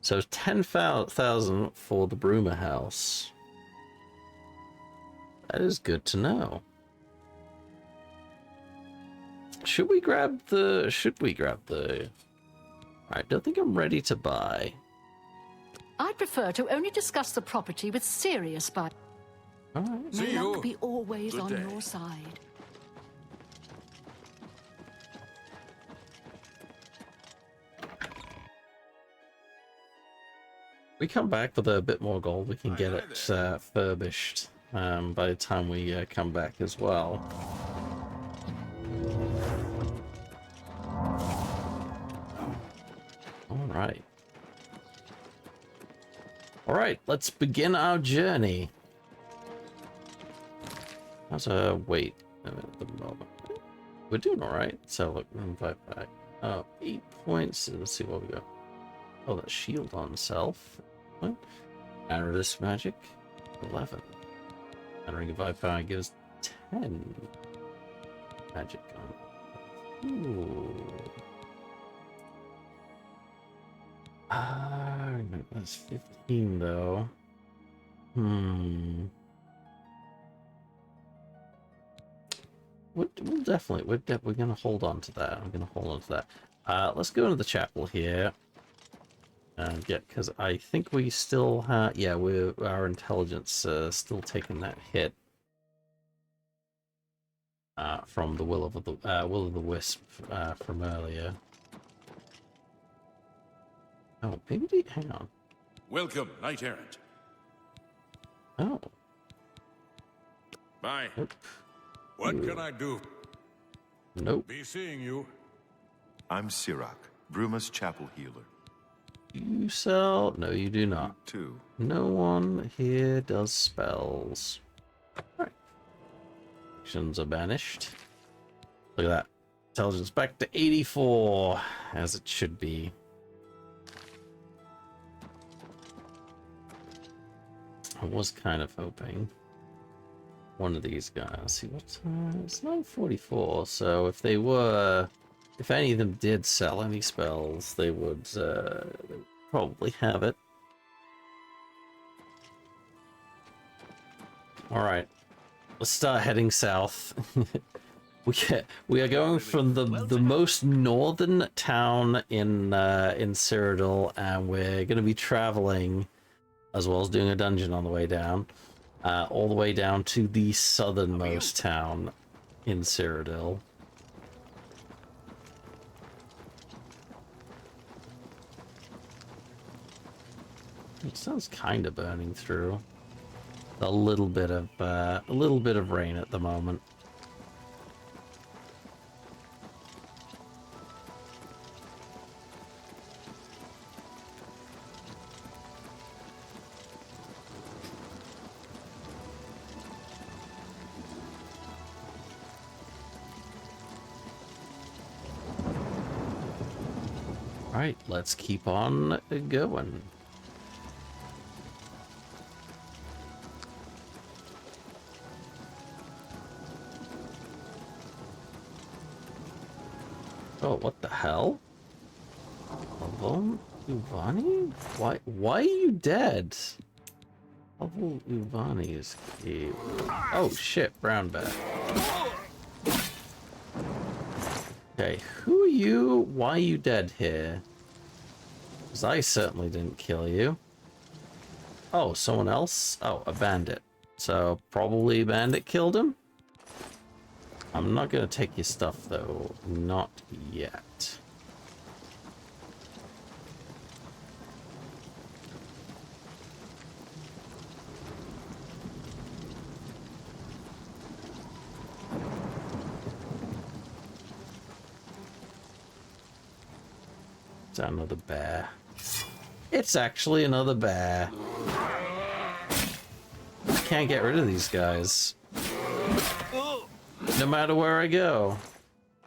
So 10,000 for the Broomer house. That is good to know. Should we grab the... I don't think I'm ready to buy. I'd prefer to only discuss the property with serious buyers. Alright. May See luck you. be always Good on day. your side. We come back with a bit more gold, we can get it furbished by the time we come back as well. Alright. Alright, let's begin our journey. How's wait at the moment? We're doing alright. So look, invite back. 8 points. Let's see what we got. Oh, that shield on self. What? And resist magic. 11. And ring of Viper gives 10 magic on. Ooh. That's 15 though. We're gonna hold on to that. I'm gonna hold on to that. Let's go into the chapel here. And because I think we still have, yeah, our intelligence still taking that hit from the will of the wisp from earlier. Oh, maybe hang on. Welcome, Knight Errant. Oh, Bye. nope, What can I do? nope. Be seeing you. I'm Sirach, Bruma's chapel healer. You sell? No, you do not. Too. No one here does spells. Alright. Actions are banished. Look at that. Intelligence back to 84, as it should be. I was kind of hoping one of these guys. See what it's 9:44. So if any of them did sell any spells, they would probably have it. All right, let's start heading south. We are going from the most northern town in Cyrodiil, and we're going to be traveling, as well as doing a dungeon on the way down, all the way down to the southernmost town in Cyrodiil. It sounds kind of burning through. A little bit of rain at the moment. Alright, let's keep on going. Oh, what the hell? Avon Uvani? Why are you dead? Avon Uvani is cave. Oh shit, brown bear. Okay, who are you? Why are you dead here? Because I certainly didn't kill you. Oh, someone else? Oh, a bandit. So, probably a bandit killed him? I'm not gonna take your stuff, though. Not yet. Is that another bear? It's actually another bear. I can't get rid of these guys. No matter where I go,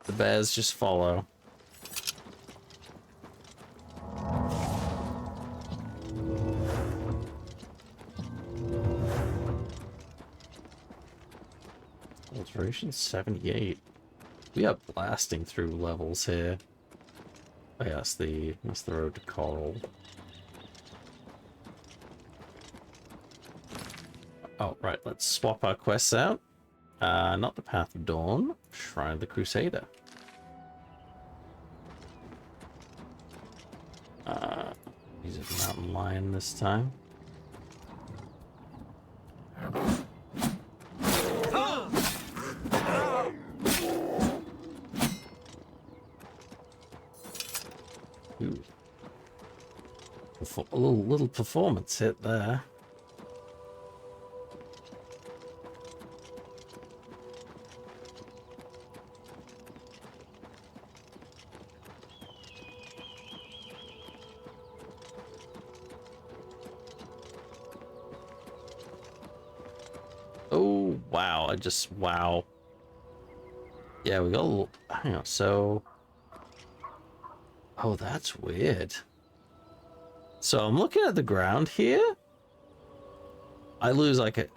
the bears just follow. Alteration 78. We are blasting through levels here. Oh yeah, that's the road to Coral. Oh, right, let's swap our quests out. Not the Path of Dawn, Shrine of the Crusader. Use a mountain lion this time. Ooh. A little performance hit there. Oh, wow. Wow. Yeah, we got a little... Hang on, so... Oh, that's weird. So I'm looking at the ground here. I lose like a...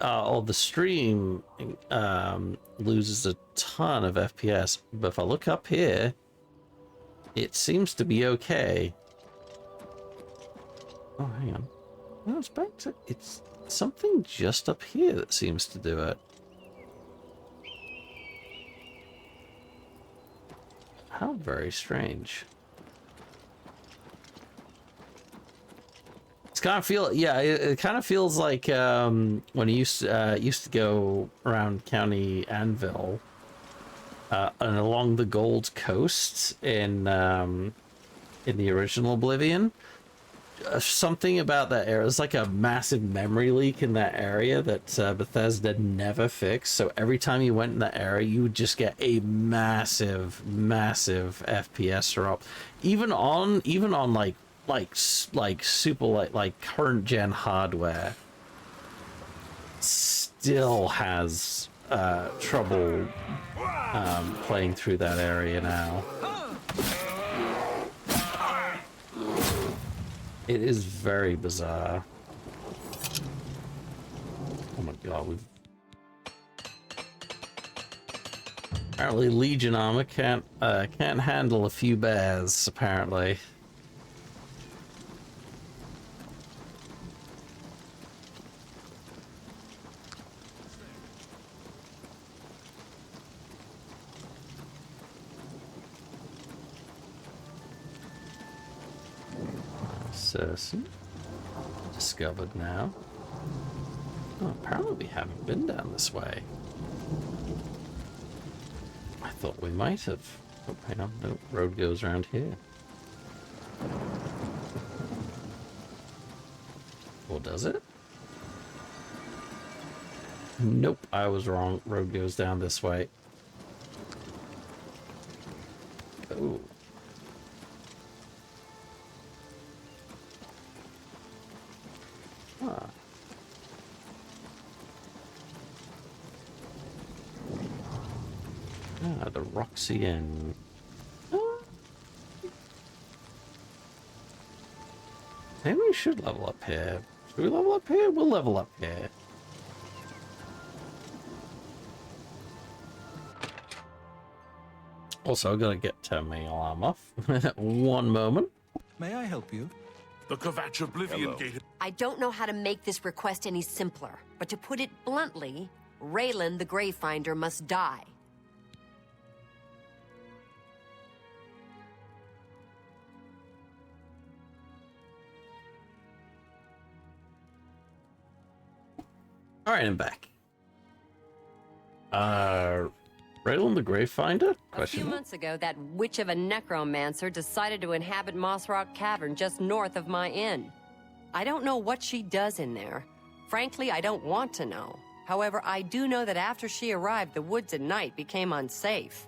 the stream loses a ton of FPS. But if I look up here, it seems to be okay. Oh, hang on. No, it's back to... It's something just up here that seems to do it. How very strange. It's kind of it kind of feels like when you used to go around County Anvil and along the Gold Coast in the original Oblivion. Something about that area. It's like a massive memory leak in that area that Bethesda never fixed. So every time you went in that area, you would just get a massive FPS drop. Even on like super like current gen hardware, still has trouble playing through that area now. It is very bizarre. Oh my god, we've... Apparently Legion armor can't handle a few bears, apparently. Certain. Discovered now. Oh, apparently we haven't been down this way. I thought we might have. Oh, hang on. No, road goes around here. Or does it? Nope, I was wrong. Road goes down this way. Oh. Ah. Ah, the Roxy Inn. Maybe we should level up here. Should we level up here? We'll level up here. Also, I gotta get my alarm off. One moment. May I help you? The Kvatch Oblivion Gate. I don't know how to make this request any simpler, but to put it bluntly, Raylan the Greyfinder must die. All right, I'm back. Raylan the Greyfinder? A few months ago, that witch of a necromancer decided to inhabit Moss Rock Cavern just north of my inn. I don't know what she does in there. Frankly, I don't want to know. However, I do know that after she arrived, the woods at night became unsafe.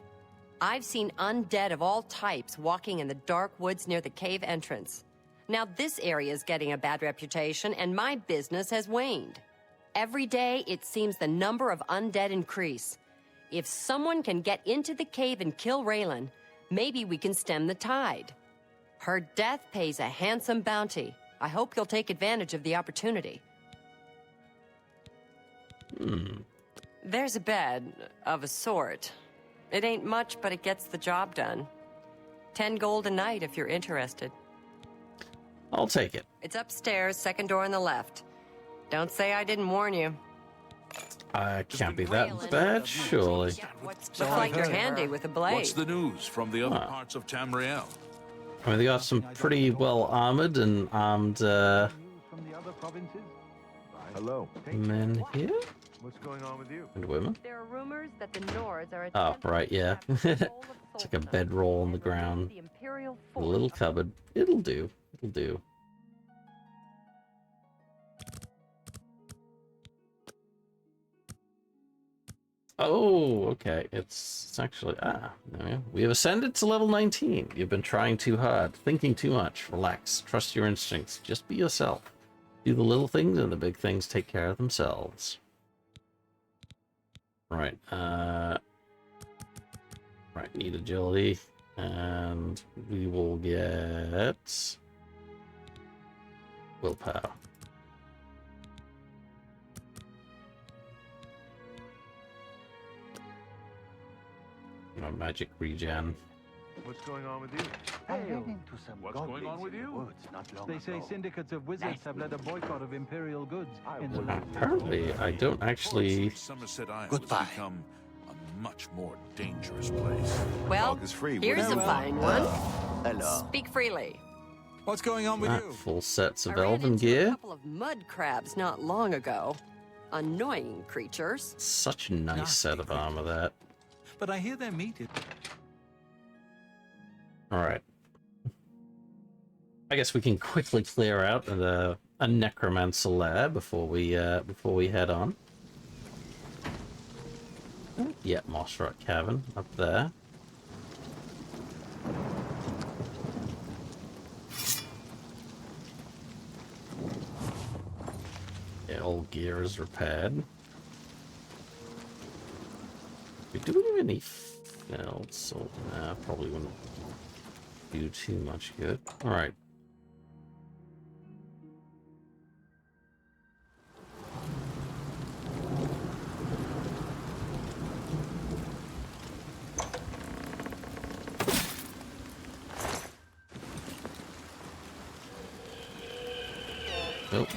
I've seen undead of all types walking in the dark woods near the cave entrance. Now, this area is getting a bad reputation, and my business has waned. Every day, it seems the number of undead increase. If someone can get into the cave and kill Raylan, maybe we can stem the tide. Her death pays a handsome bounty. I hope you'll take advantage of the opportunity. There's a bed, of a sort. It ain't much, but it gets the job done. 10 gold a night if you're interested. I'll take it. It's upstairs, second door on the left. Don't say I didn't warn you. I can't be that bad, surely. Looks like you're handy with a blade. What's the news from the other parts of Tamriel? I mean, they got some pretty well armored and armed From the other provinces? Hello. men here What's going on with you? and women. There are rumors that the Nords are Oh, right, yeah. It's like a bedroll on the ground. A little cupboard. It'll do. It'll do. Oh, okay. It's actually there we go. We have ascended to level 19. You've been trying too hard, thinking too much. Relax. Trust your instincts. Just be yourself. Do the little things and the big things take care of themselves. Right. Right, need agility. And we will get willpower. No magic regen. What's going on with you? What's going on with you? They say syndicates of wizards have led a boycott of imperial goods. Apparently, I don't actually. Somerset Island Goodbye. has become a much more dangerous place. Well, Dog is free. here's a fine one. Hello. Speak freely. What's going on with you? Full sets of I ran elven into a gear. couple of mud crabs not long ago. Annoying creatures. Such a nice set of armor, that. But I hear they're meated. Alright. I guess we can quickly clear out a necromancer lair before we head on. Yeah, Moss Rock Cavern up there. Yeah, all gear is repaired. Do we have any failed salt? Nah, probably wouldn't do too much good. Alright. Nope.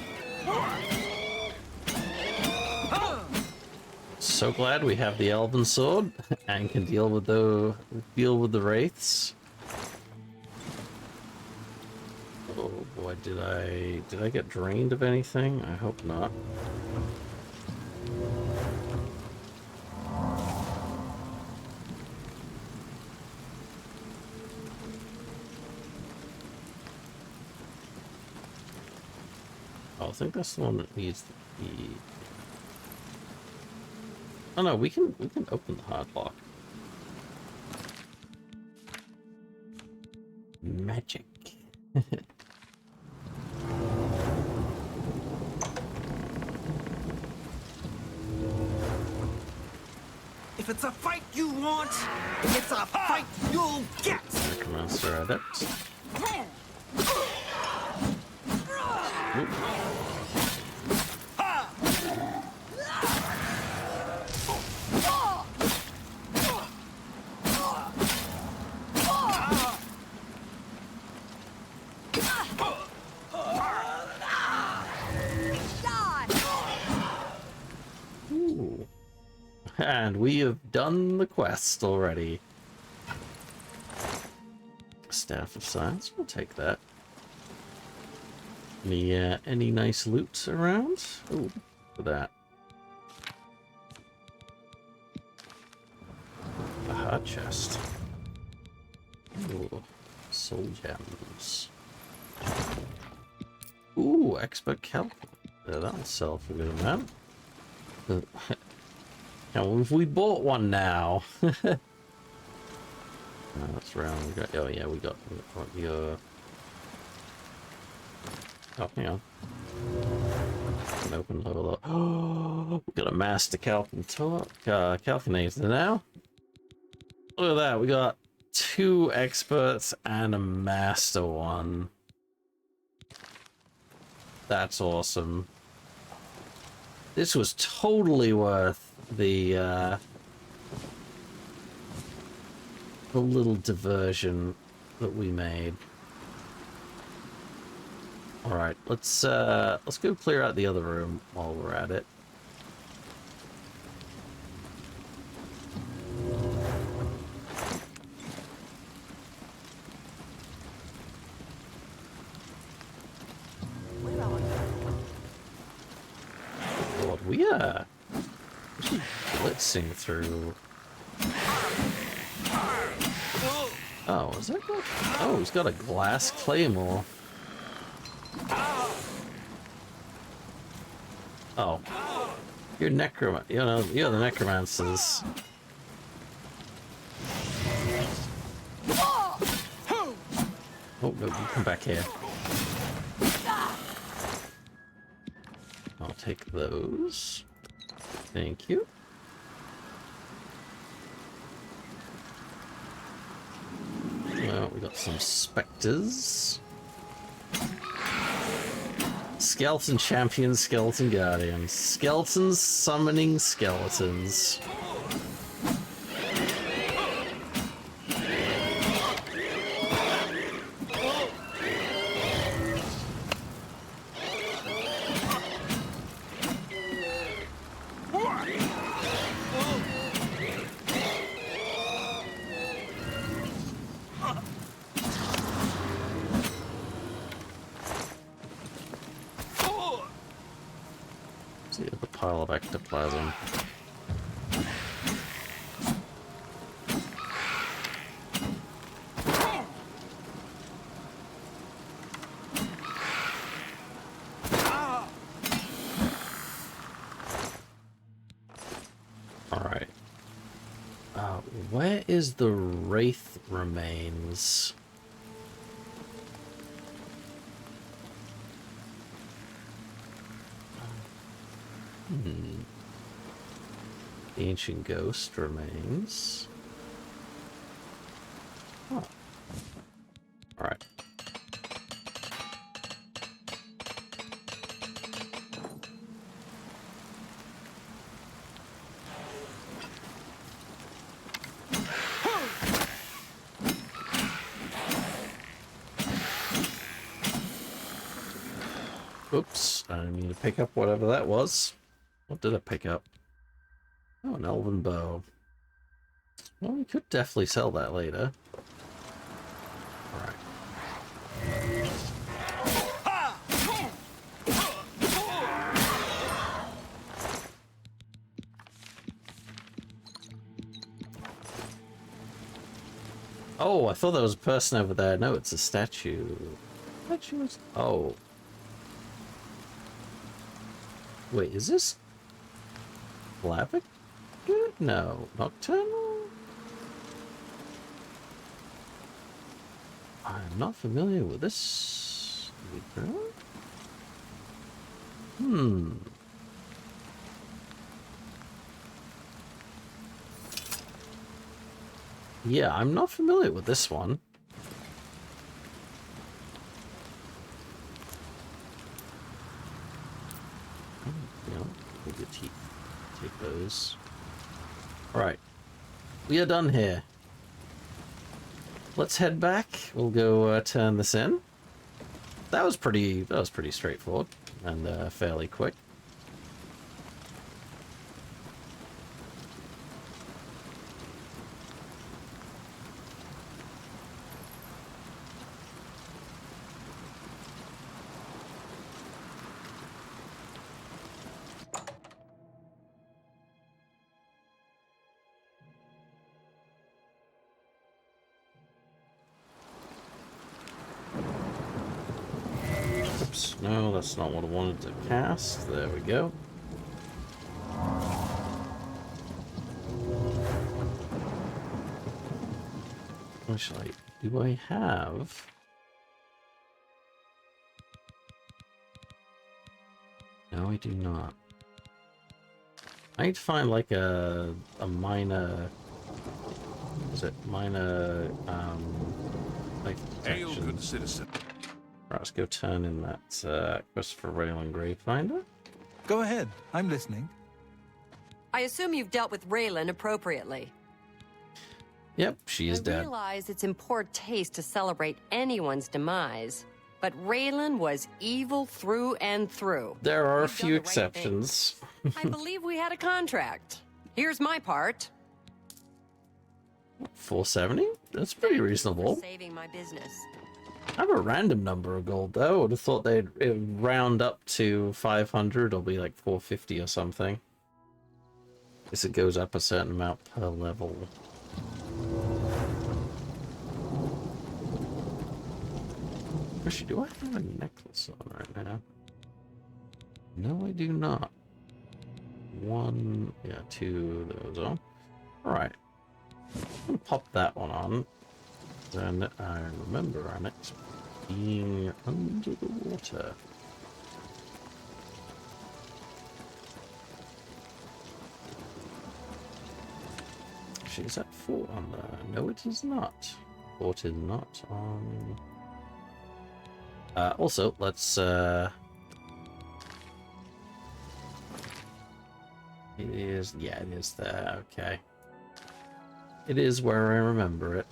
So glad we have the elven sword and can deal with the wraiths. Oh boy, did I get drained of anything? I hope not. Oh, I think that's the one that needs the key. Oh no, we can open the hard lock. Magic. If it's a fight you want, it's a fight you'll get! Necromancer adept. Ooh. And we have done the quest already. Staff of Science, we'll take that. Any nice loot around? Ooh, for that. A hot chest. Ooh, soul gems. Ooh, expert kelp. Yeah, that'll sell for a good amount. Now, if we bought one now. That's round. Oh yeah, we got your. Oh, hang on. An open level up. Oh, we got a master calculator now. Look at that. We got 2 experts and a master one. That's awesome. This was totally worth the little diversion that we made. All right, let's go clear out the other room while we're at it. Lord, we are blitzing through. Oh, is that good? Oh, he's got a glass claymore. Oh, you're you're the necromancers. Oh no, you come back here. I'll take those. Thank you. Well, we got some specters. Skeleton champions, skeleton guardians. Skeletons summoning skeletons. Pile of ectoplasm. All right. Where is the Wraith remains? The ancient ghost remains. Oh. Alright. Oops, I didn't mean to pick up whatever that was. What did I pick up? Oh, an elven bow. Well, we could definitely sell that later. Alright. Oh, I thought there was a person over there. No, it's a statue. Oh. Wait, is this Slavic? No. Nocturnal? I'm not familiar with this. Yeah, I'm not familiar with this one. We could take those. Alright. We are done here. Let's head back. We'll go turn this in. That was pretty straightforward and fairly quick. Oops, no, that's not what I wanted to cast. There we go. Actually, do I have... No, I do not. I need to find like a minor... Is it minor, like Hail, protection? good citizen. Right, let's go turn in that quest for Raylan Gravefinder. Go ahead. I'm listening. I assume you've dealt with Raylan appropriately. Yep, she is I dead. realize it's in poor taste to celebrate anyone's demise, but Raylan was evil through and through. There are a You've few done the right exceptions. thing. I believe we had a contract. Here's my part. 470? That's pretty reasonable. For saving my business. I have a random number of gold though. I would have thought they'd round up to 500 or be like 450 or something. Guess it goes up a certain amount per level. Actually, do I have a necklace on right now? No, I do not. One, yeah, two of those on. Alright. I'll pop that one on. Then I remember our next being under the water. Actually, is that 4 on there? No, it is not. 4 is not on. Also, let's it is, yeah, it is there, okay. It is where I remember it.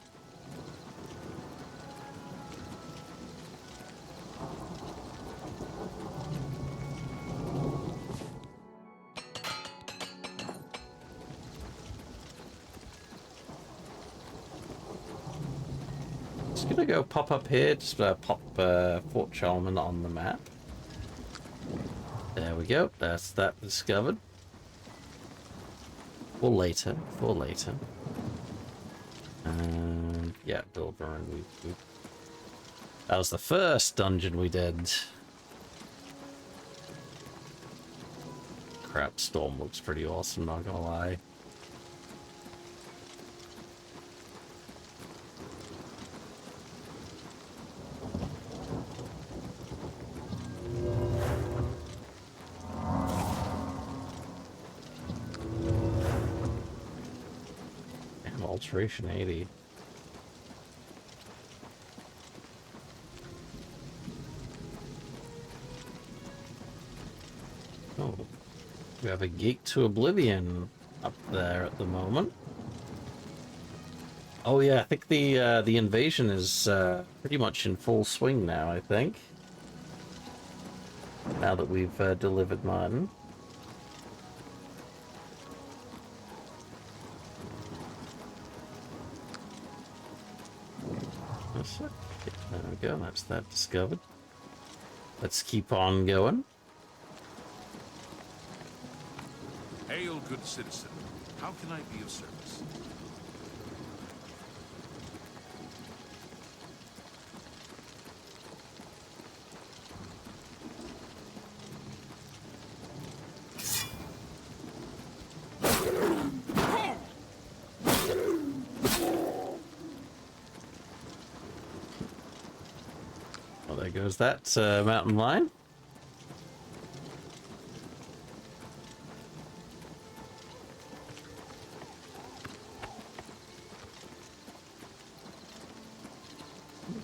Just gonna go pop up here, just pop Fort Chalmers on the map. There we go, that's that discovered. For later, for later. And yeah, Bilber and we that was the first dungeon we did. Crap, Storm looks pretty awesome, not gonna lie. Alteration 80. Oh, we have a gate to Oblivion up there at the moment. Oh yeah, I think the invasion is pretty much in full swing now, I think. Now that we've delivered Martin. There we go, that's that discovered. Let's keep on going. Hail, good citizen. How can I be of service? Well, there goes that mountain line.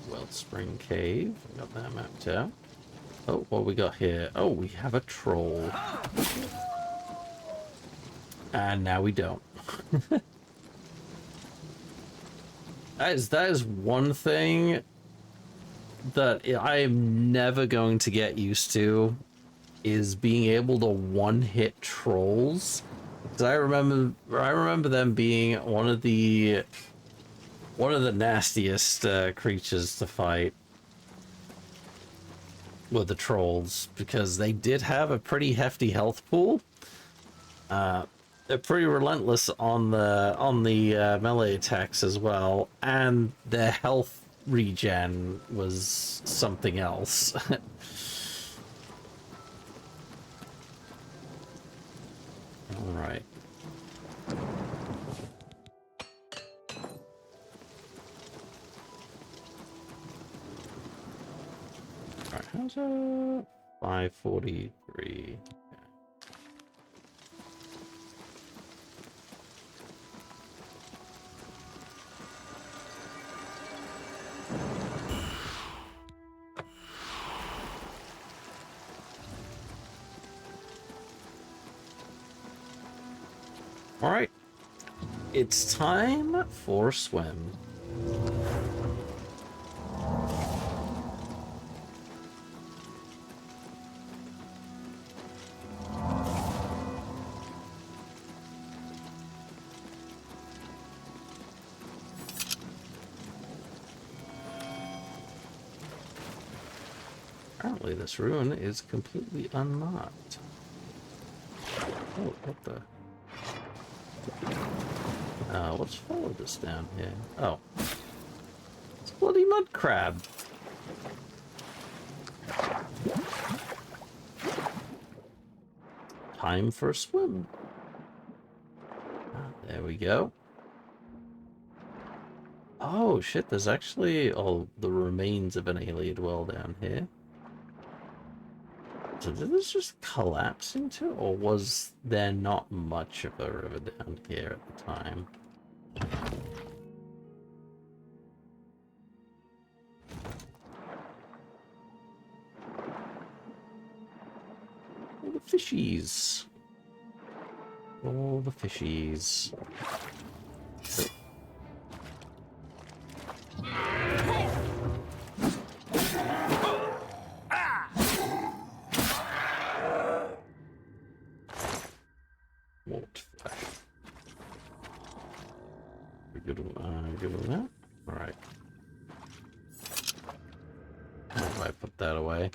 Wellspring Cave, got that mapped out. Oh, what we got here? Oh, we have a troll. And now we don't. That is one thing that I am never going to get used to, is being able to one-hit trolls. Because I remember them being one of the nastiest creatures to fight with the trolls, because they did have a pretty hefty health pool. They're pretty relentless on the melee attacks as well, and their health regen was something else. All right. All right, how's 543? All right, it's time for a swim. Apparently this ruin is completely unmarked. Oh, what the... what's followed us down here? Oh. It's a bloody mud crab. Time for a swim. There we go. Oh shit, there's actually the remains of an alien well down here. So did this just collapse into, or was there not much of a river down here at the time? All the fishies. All the fishies. Good on that. All right. How do I put that away?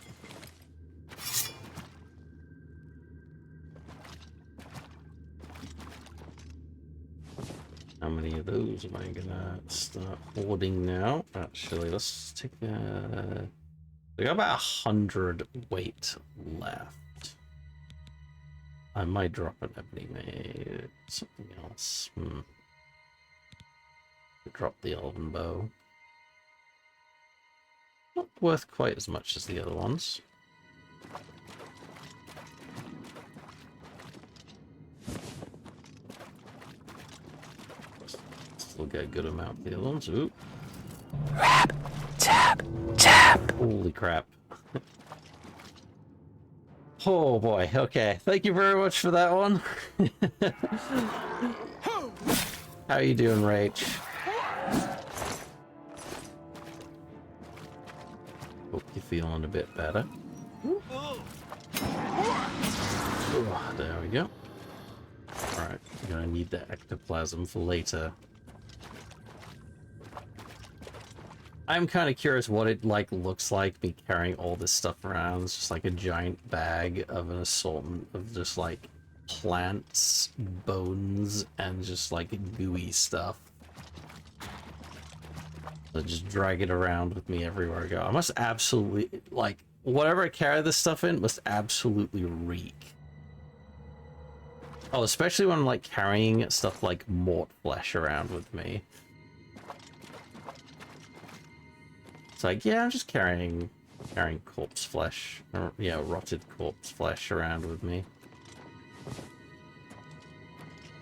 How many of those am I gonna start hoarding now? Actually, let's take we got about 100 weight left. I might drop an ebony made something else. Drop the elven bow. Not worth quite as much as the other ones. Still get a good amount for the other ones. Ooh. Rap, tap, tap. Holy crap. Oh boy, okay. Thank you very much for that one. How you doing, Rach? Hope you're feeling a bit better. Oh, there we go. Alright, I'm gonna need the ectoplasm for later. I'm kind of curious what it looks like me carrying all this stuff around. It's just like a giant bag of an assortment of just like plants, bones, and just like gooey stuff. So just drag it around with me everywhere I go. I must absolutely, like, whatever I carry this stuff in must absolutely reek. Oh, especially when I'm like carrying stuff like mort flesh around with me. It's like, yeah, I'm just carrying corpse flesh, or yeah, rotted corpse flesh around with me.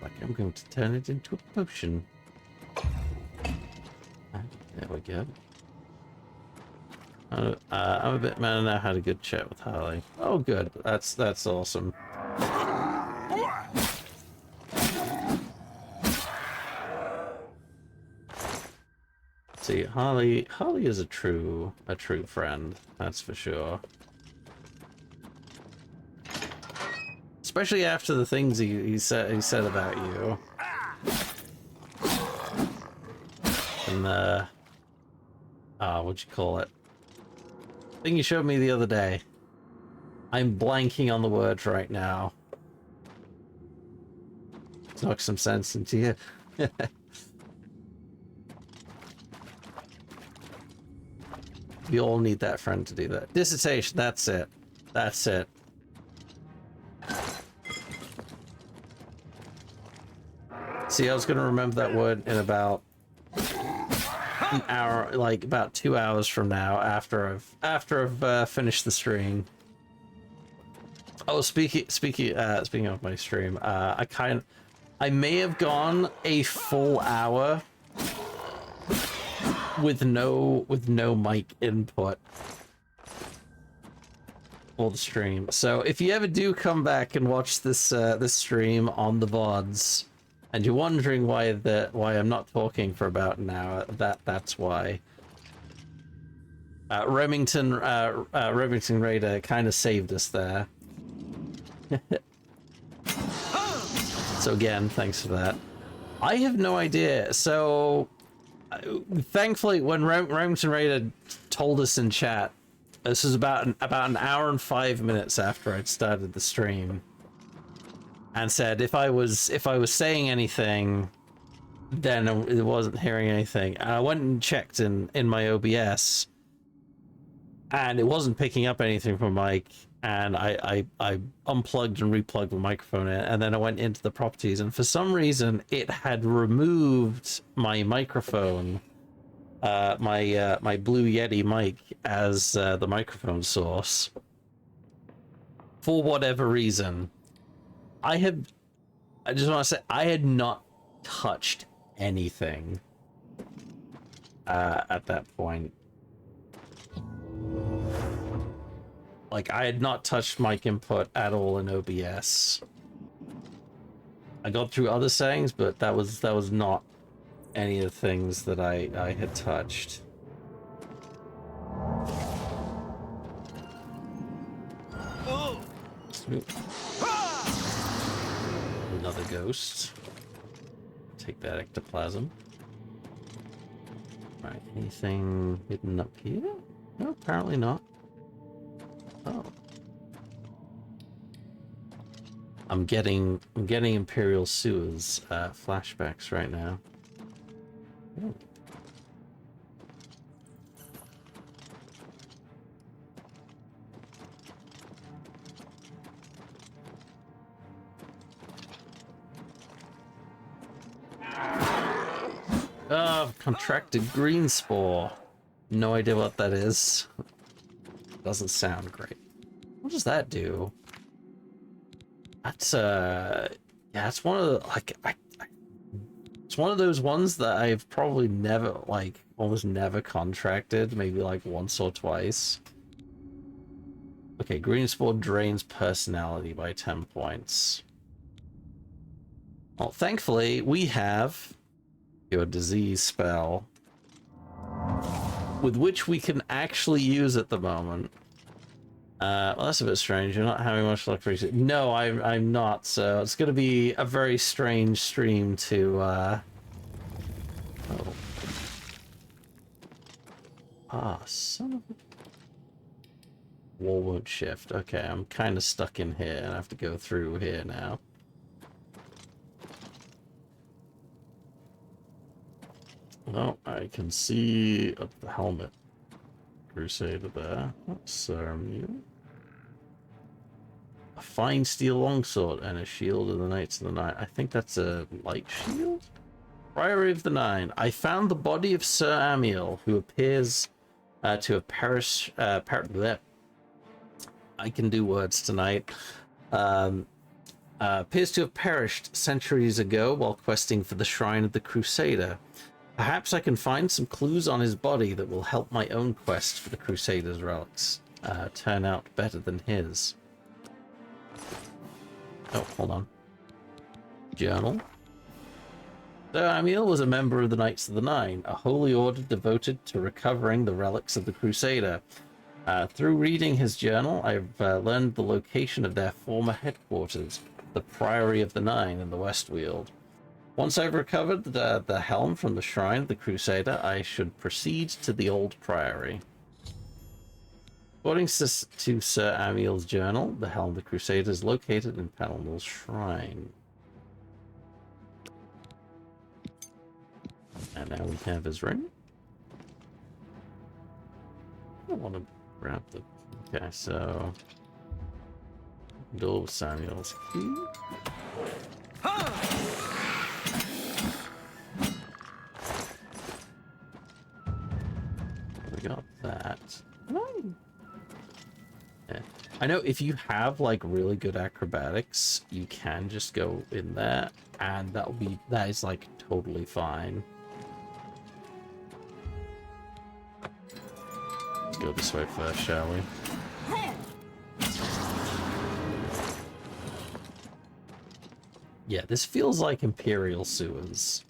Like I'm going to turn it into a potion. There we go. I'm a bit mad now. Had a good chat with Harley. Oh, good. That's awesome. See, Harley is a true friend, that's for sure. Especially after the things he said about you. And the what'd you call it? Thing you showed me the other day. I'm blanking on the words right now. Knock some sense into you. We all need that friend to do that. Dissertation, that's it. That's it. See, I was gonna remember that word in about an hour, like about 2 hours from now, after I've finished the stream. Oh, speaking of my stream, I may have gone a full hour with no mic input for the stream. So if you ever do come back and watch this this stream on the VODs, and you're wondering why I'm not talking for about an hour, that's why. Remington Raider kind of saved us there. So again, thanks for that. I have no idea. So thankfully, when Remington Raider told us in chat, this was about an hour and 5 minutes after I'd started the stream, and said if I was saying anything, then it wasn't hearing anything. And I went and checked in my OBS, and it wasn't picking up anything from mic. And I unplugged and replugged the microphone in, and then I went into the properties, and for some reason it had removed my microphone, my Blue Yeti mic as the microphone source. For whatever reason, I just want to say I had not touched anything at that point. Like, I had not touched mic input at all in OBS. I got through other settings, but that was not any of the things that I had touched. Another ghost. Take that ectoplasm. Right, anything hidden up here? No, apparently not. Oh. I'm getting Imperial Sewers flashbacks right now. Oh. Contracted green spore. No idea what that is. Doesn't sound great. What does that do? That's yeah, it's one of the it's one of those ones that I've probably never, like, almost never contracted, maybe like once or twice. Okay, green spore drains personality by 10 points. Well, thankfully we have your disease spell, with which we can actually use at the moment. Well, that's a bit strange. You're not having much luck recently. No, I'm not. So it's going to be a very strange stream to. Oh. Ah, son of a. Wall won't shift. Okay, I'm kind of stuck in here, and I have to go through here now. Oh, I can see the helmet. Crusader there. That's you. A fine steel longsword and a shield of the Knights of the Night. I think that's a light shield? Priory of the Nine. I found the body of Sir Amiel, who appears to have perished. I can do words tonight. Appears to have perished centuries ago while questing for the Shrine of the Crusader. Perhaps I can find some clues on his body that will help my own quest for the Crusader's relics turn out better than his. Oh, hold on. Journal. So Amiel was a member of the Knights of the Nine, a holy order devoted to recovering the relics of the Crusader. Through reading his journal, I've learned the location of their former headquarters, the Priory of the Nine in the Westweald. Once I've recovered the helm from the Shrine of the Crusader, I should proceed to the old Priory. According to Sir Amiel's journal, the helm of the Crusader is located in Penelmal's Shrine. And now we have his ring. I don't want to grab the... Okay, so... Duel with Samuel's key. We got that. Yeah. I know if you have like really good acrobatics, you can just go in there, and that is like totally fine. Let's go this way first, shall we? Yeah, this feels like Imperial sewers.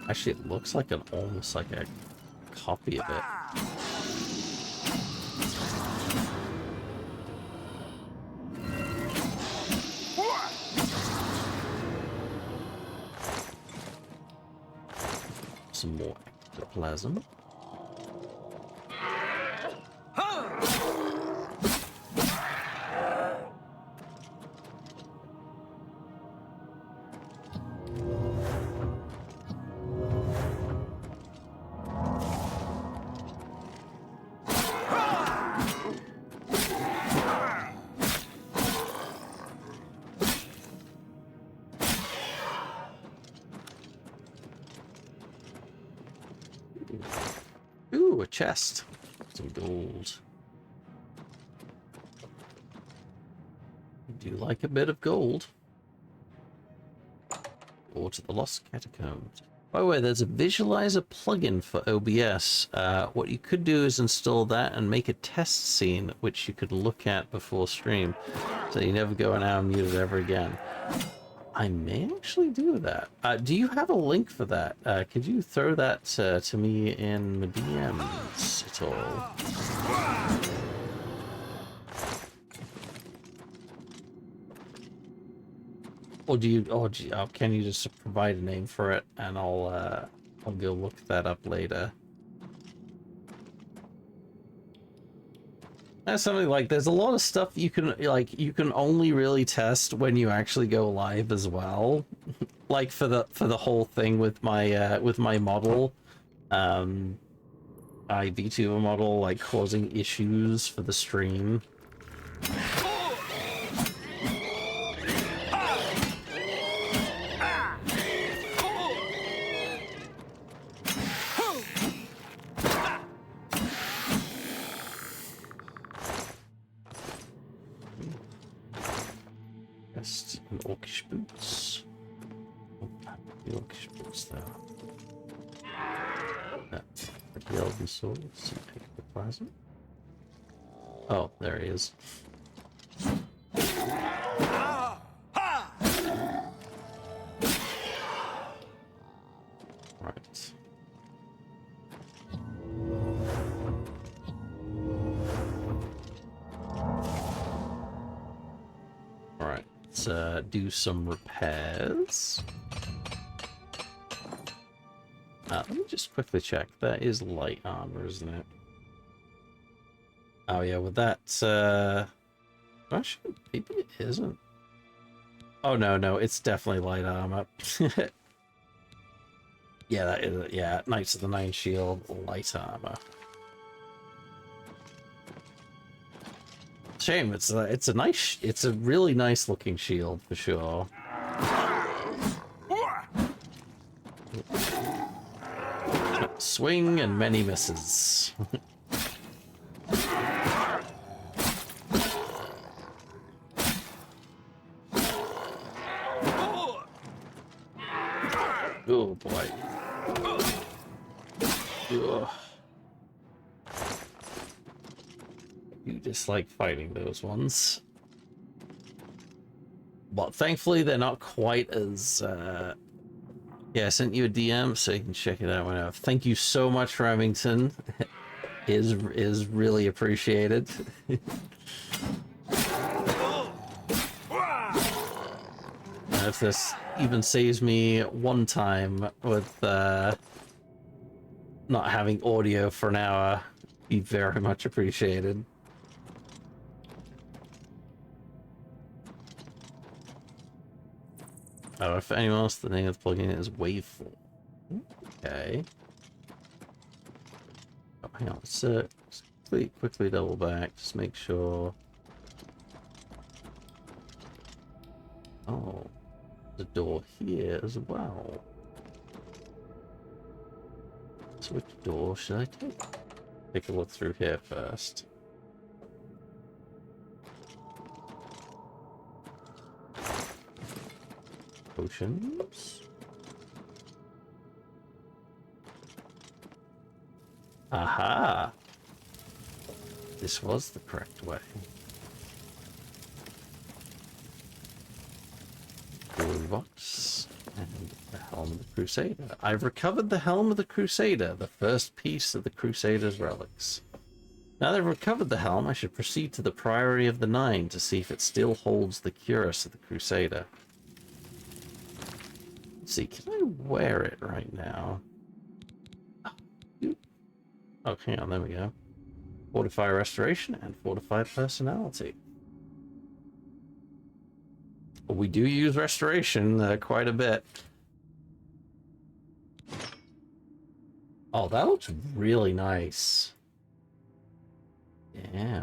Actually, it looks like almost like a copy of it. Some more ectoplasm. Ooh, a chest. Some gold. I do like a bit of gold. Or to the Lost Catacombs. By the way, there's a visualizer plugin for OBS. What you could do is install that and make a test scene, which you could look at before stream, so you never go now muted ever again. I may actually do that. Do you have a link for that? Could you throw that to me in my DMs at all? Or can you just provide a name for it, and I'll go look that up later. That's something like, there's a lot of stuff you can only really test when you actually go live as well. Like for the whole thing with my model, VTuber model, like causing issues for the stream. Orcish boots. Oh, the orcish boots there. The elven sword. Some ectoplasm. Oh, there he is. Right. Alright, let's do some repairs. Let me just quickly check. That is light armor, isn't it? Oh yeah, with that, actually, maybe it isn't. Oh no, it's definitely light armor. Yeah, that is it. Yeah, Knights of the Nine shield, light armor. Shame, it's a really nice looking shield for sure. Swing and many misses. Oh boy. Ugh. You dislike fighting those ones. But thankfully, they're not quite as... Yeah, I sent you a DM so you can check it out whenever. Thank you so much, Remington. is really appreciated. If this even saves me one time with not having audio for an hour, be very much appreciated. Oh, if anyone else, the name of the plugin is Waveform. Okay. Oh, hang on, so quickly double back, just make sure. Oh, the door here as well. So which door should I take? Take a look through here first. Potions. Aha! This was the correct way. Jewelry box and the Helm of the Crusader. I've recovered the Helm of the Crusader, the first piece of the Crusader's relics. Now that I've recovered the helm, I should proceed to the Priory of the Nine to see if it still holds the cuirass of the Crusader. Let's see, can I wear it right now? Oh, hang on, there we go. Fortify Restoration and Fortify Personality. We do use Restoration quite a bit. Oh, that looks really nice. Yeah.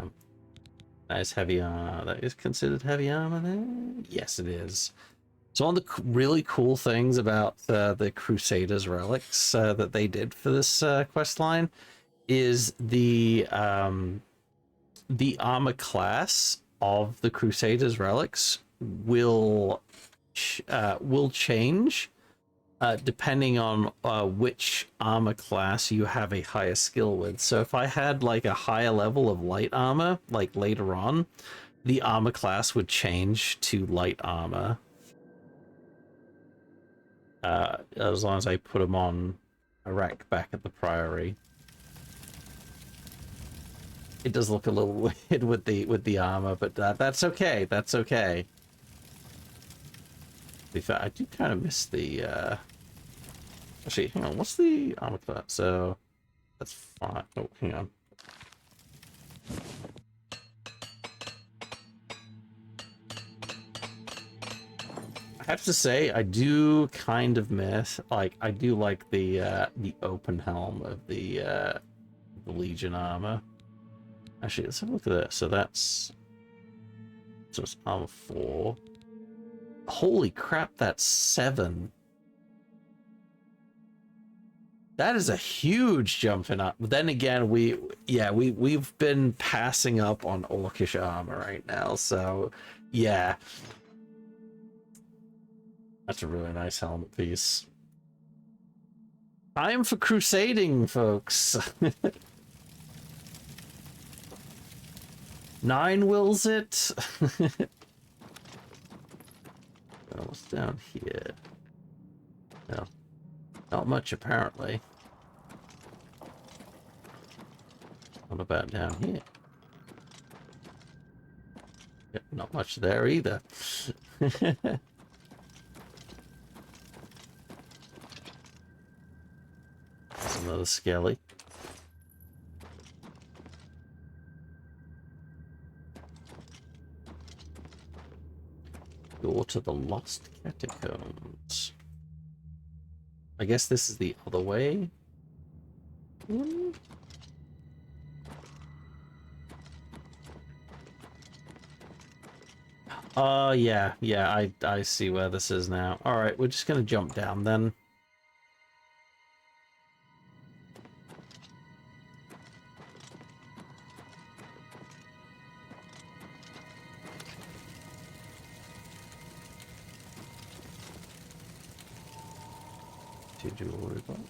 Nice heavy armor. That is considered heavy armor there? Yes, it is. So one of the really cool things about the Crusaders relics that they did for this quest line is the armor class of the Crusaders relics will change depending on which armor class you have a higher skill with. So if I had like a higher level of light armor, like later on, the armor class would change to light armor. As long as I put them on a rack back at the Priory. It does look a little weird with the armor, but that's okay. That's okay. In fact, I do kind of miss the. Actually, hang on. What's the armor class? So that's fine. Oh, hang on. I have to say, I do kind of miss. I do like the open helm of the Legion armor. Actually, let's have a look at this. So it's armor 4. Holy crap, that's 7. That is a huge jump in up. Then again, we've been passing up on Orcish armor right now, so yeah. That's a really nice helmet piece. Time for crusading, folks. 9 wills it. What's down here? No, not much apparently. What about down here? Yeah, not much there either. There's another skelly. Door to the Lost Catacombs. I guess this is the other way. Yeah, I see where this is now. Alright, we're just gonna jump down then. Jewelry box.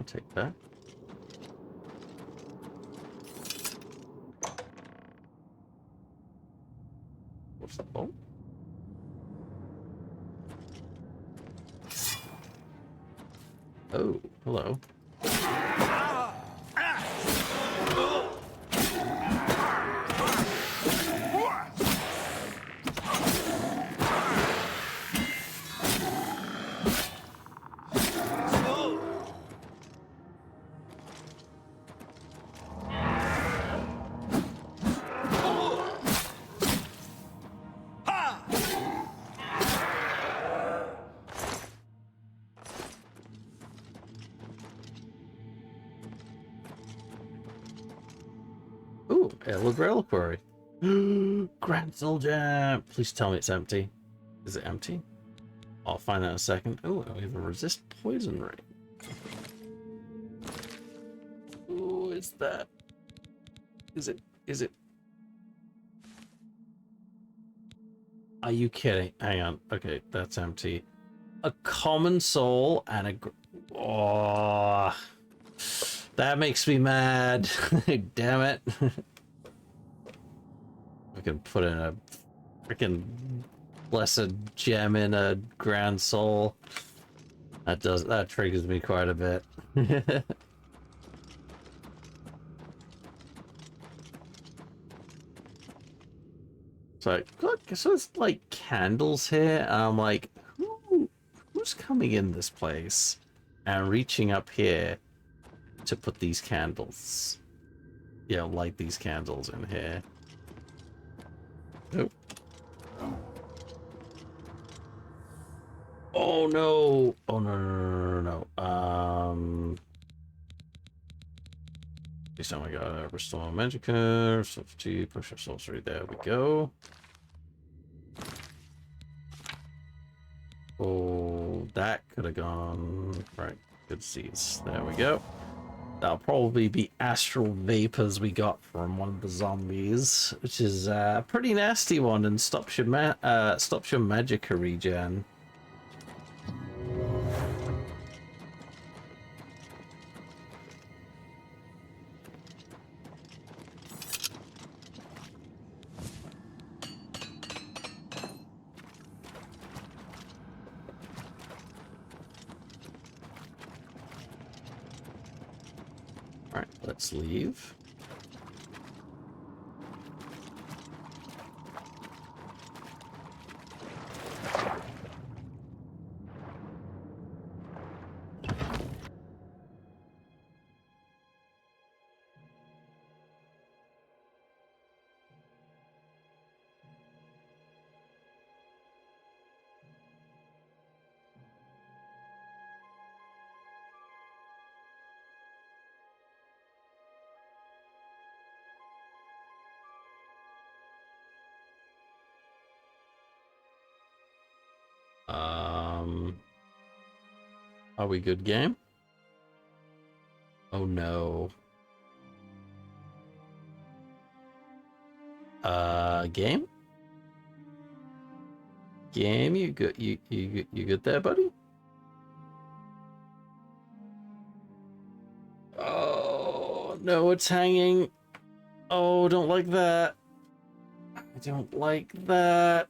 take that. What's the bolt? Oh, hello. Ooh, Airwood Reliquary. Grand Soul Gem! Please tell me it's empty. Is it empty? I'll find out in a second. Oh, we have a resist poison ring. Ooh, is that? Is it? Are you kidding? Hang on. Okay, that's empty. A common soul and a... Oh... That makes me mad. Damn it. I can put in a freaking blessed gem in a grand soul. That triggers me quite a bit. So, look, so it's like candles here, and I'm like, who's coming in this place and reaching up here to put these candles? Yeah, light these candles in here. Nope. Oh no! Oh no! Please tell me, God, restore magicka, substitute, push your sorcery. There we go. Oh, that could have gone right. Good seeds. There we go. That'll probably be astral vapors we got from one of the zombies, which is a pretty nasty one and stops your magicka regen. Alright, let's leave. Are we good, game? Oh no. Game? Game, you good? You good there, buddy? Oh no, it's hanging. Oh, don't like that. I don't like that.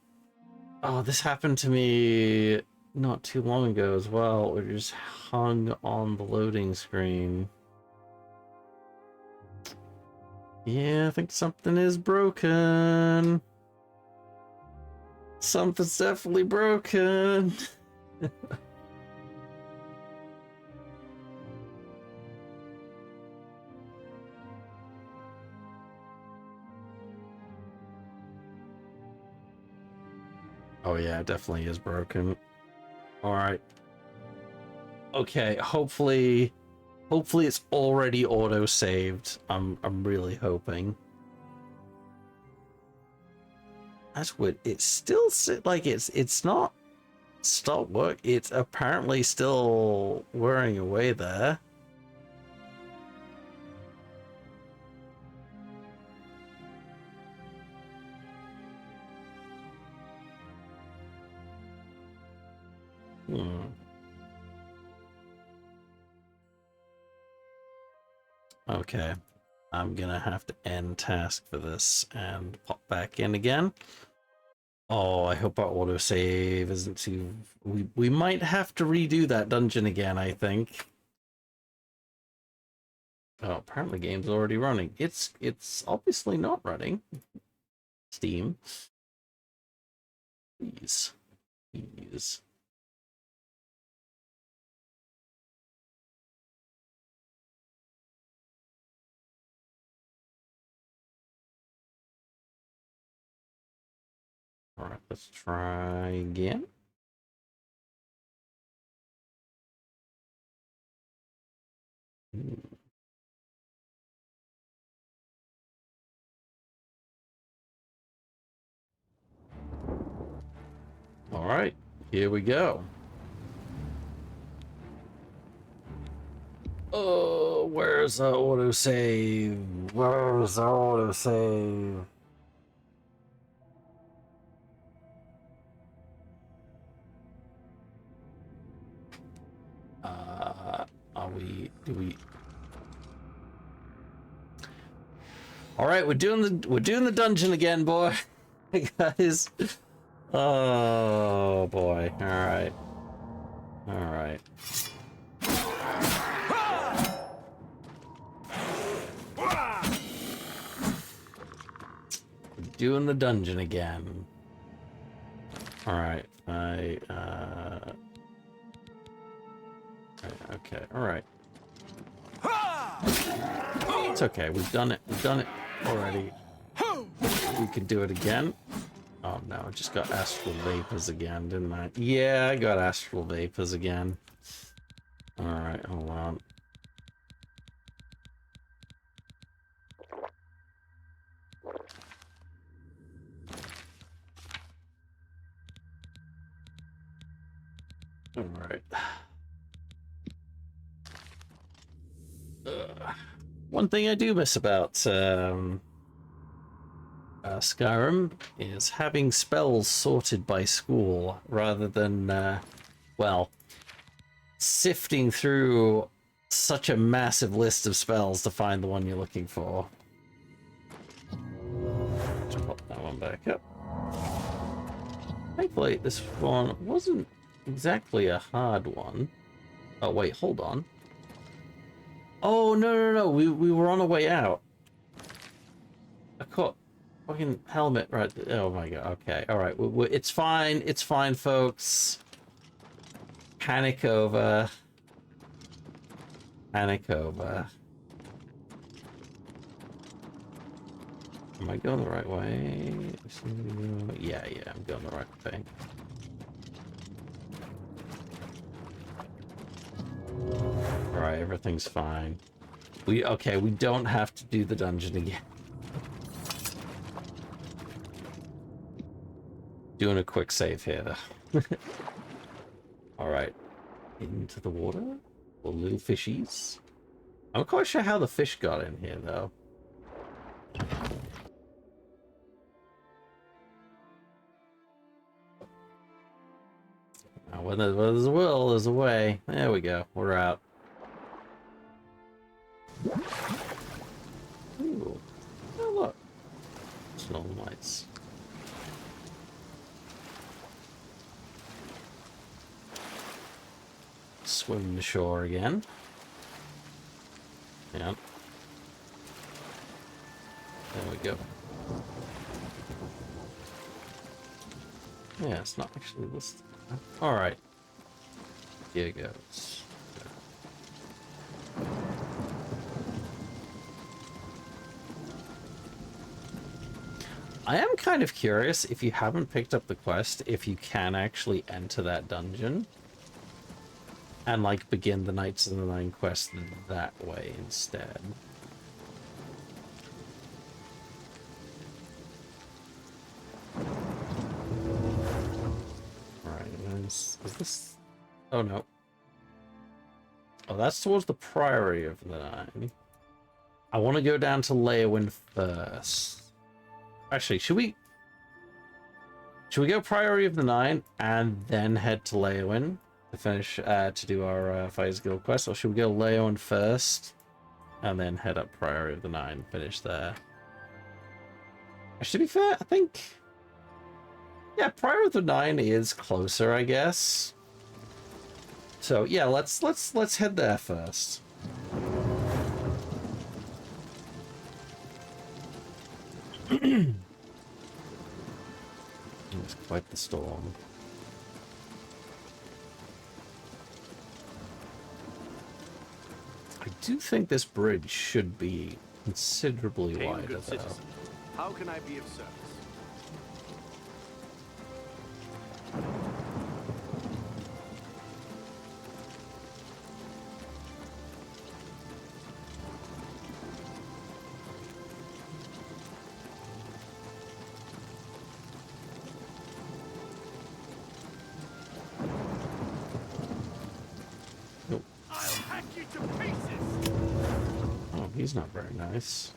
Oh, this happened to me not too long ago as well. It just hung on the loading screen. Yeah, I think something is broken. Something's definitely broken. Oh yeah, it definitely is broken. All right. Okay, hopefully it's already auto saved. I'm really hoping. That's weird. It's still like it's not stopped work. It's apparently still whirring away there. Okay. I'm gonna have to end task for this and pop back in again. Oh, I hope our autosave isn't too... We might have to redo that dungeon again, I think. Oh, apparently game's already running. It's obviously not running. Steam. Please. Please. Alright, let's try again. Alright, here we go. Oh, where's the autosave? Where's the autosave? Do we? All right, we're doing the dungeon again, boy. Guys. Oh boy. All right. All right. Doing the dungeon again. All right. Okay. All right. It's okay. We've done it. We've done it already. We could do it again. Oh no, I just got astral vapors again, didn't I? Yeah, I got astral vapors again. All right, hold on. All right. One thing I do miss about Skyrim is having spells sorted by school rather than, well, sifting through such a massive list of spells to find the one you're looking for. Let's pop that one back up. Thankfully, this one wasn't exactly a hard one. Oh, wait, hold on. Oh, no. We were on our way out. I caught fucking helmet right there. Oh my god. Okay. All right. It's fine. It's fine, folks. Panic over. Panic over. Am I going the right way? Yeah, I'm going the right way. Alright, everything's fine. We don't have to do the dungeon again. Doing a quick save here, though. Alright. Into the water? Or little fishies? I'm not quite sure how the fish got in here, though. Now, when there's a will, there's a way. There we go. We're out. Ooh. Oh, look. Snow lights. Swim to shore again. Yeah. There we go. Yeah, it's not actually listed. Alright. Here goes. I am kind of curious, if you haven't picked up the quest, if you can actually enter that dungeon and, like, begin the Knights of the Nine quest that way instead. Alright, is this... Oh, no. Oh, that's towards the Priory of the Nine. I want to go down to Leowyn first. Actually, should we go Priory of the Nine and then head to Leowyn to finish to do our Fighters Guild quest, or should we go Leowyn first and then head up Priory of the Nine, finish there. To be fair, I think, yeah, Priory of the Nine is closer, I guess. So yeah, let's head there first. It's quite the storm. I do think this bridge should be considerably wider, Good though. citizen. How can I be of service? Nope. I'll hack you to pieces. Oh, he's not very nice.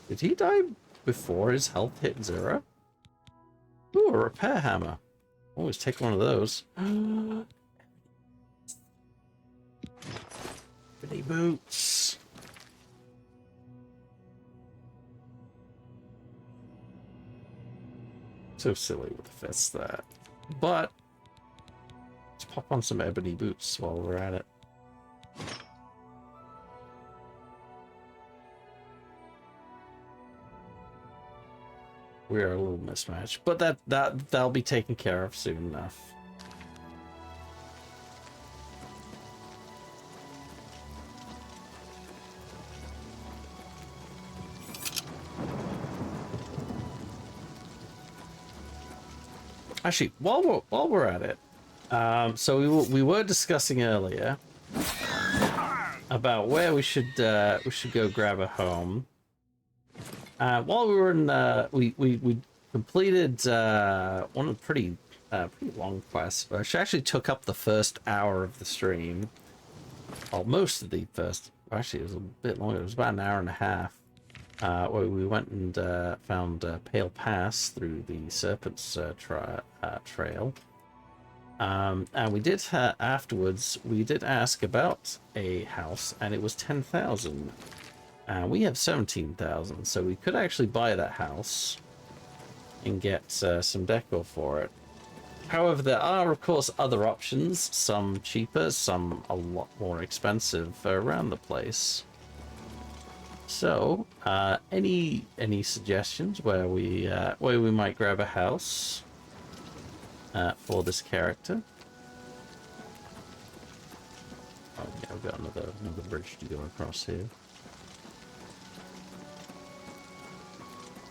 Did he die before his health hit 0? Ooh, a repair hammer. Always take one of those. Ebony boots. So silly with the fists there. But let's pop on some ebony boots while we're at it. We are a little mismatched, but that'll be taken care of soon enough. Actually, while we're at it, so we were discussing earlier about where we should go grab a home. While we were in, we completed one of the pretty long quests, which actually took up the first hour of the stream. Well, most of the first. Actually, it was a bit longer. It was about an hour and a half. Where we went and found Pale Pass through the Serpent's Trail. And we did, afterwards, we did ask about a house, and it was 10,000. We have 17,000, so we could actually buy that house and get some decor for it. However, there are, of course, other options, some cheaper, some a lot more expensive around the place. So, any suggestions where we might grab a house for this character? Oh yeah, we've got another bridge to go across here.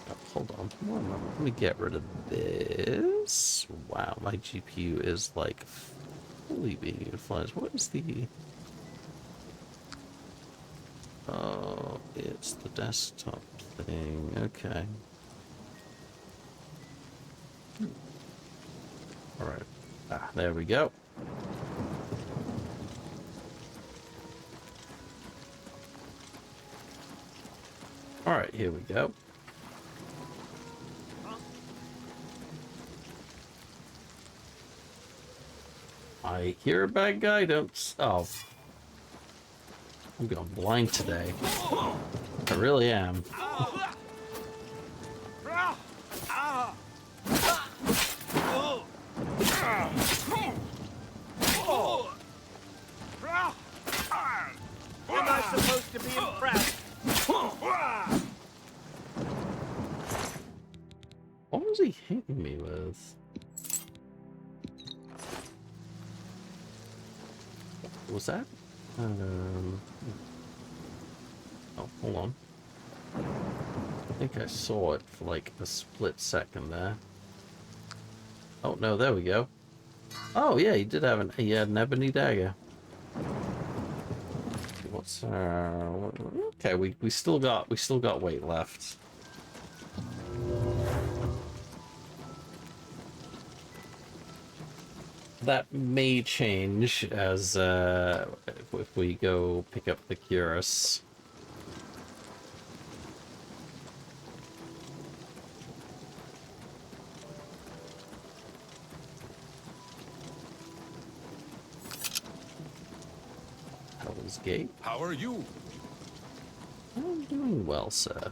Oh, hold on, let me get rid of this. Wow, my GPU is like fully being utilized. What is the? Oh, it's the desktop thing. Okay. All right. Ah, there we go. All right, here we go. I hear a bad guy. Don't. Oh. I'm going blind today. I really am. Am I supposed to be impressed? What was he hitting me with? What was that? Oh, hold on. I think I saw it for like a split second there. Oh no, there we go. Oh yeah, he did have he had an ebony dagger. What's okay? We still got weight left. That may change as if we go pick up the Curus. Baldur's Gate. How are you? I'm doing well, sir.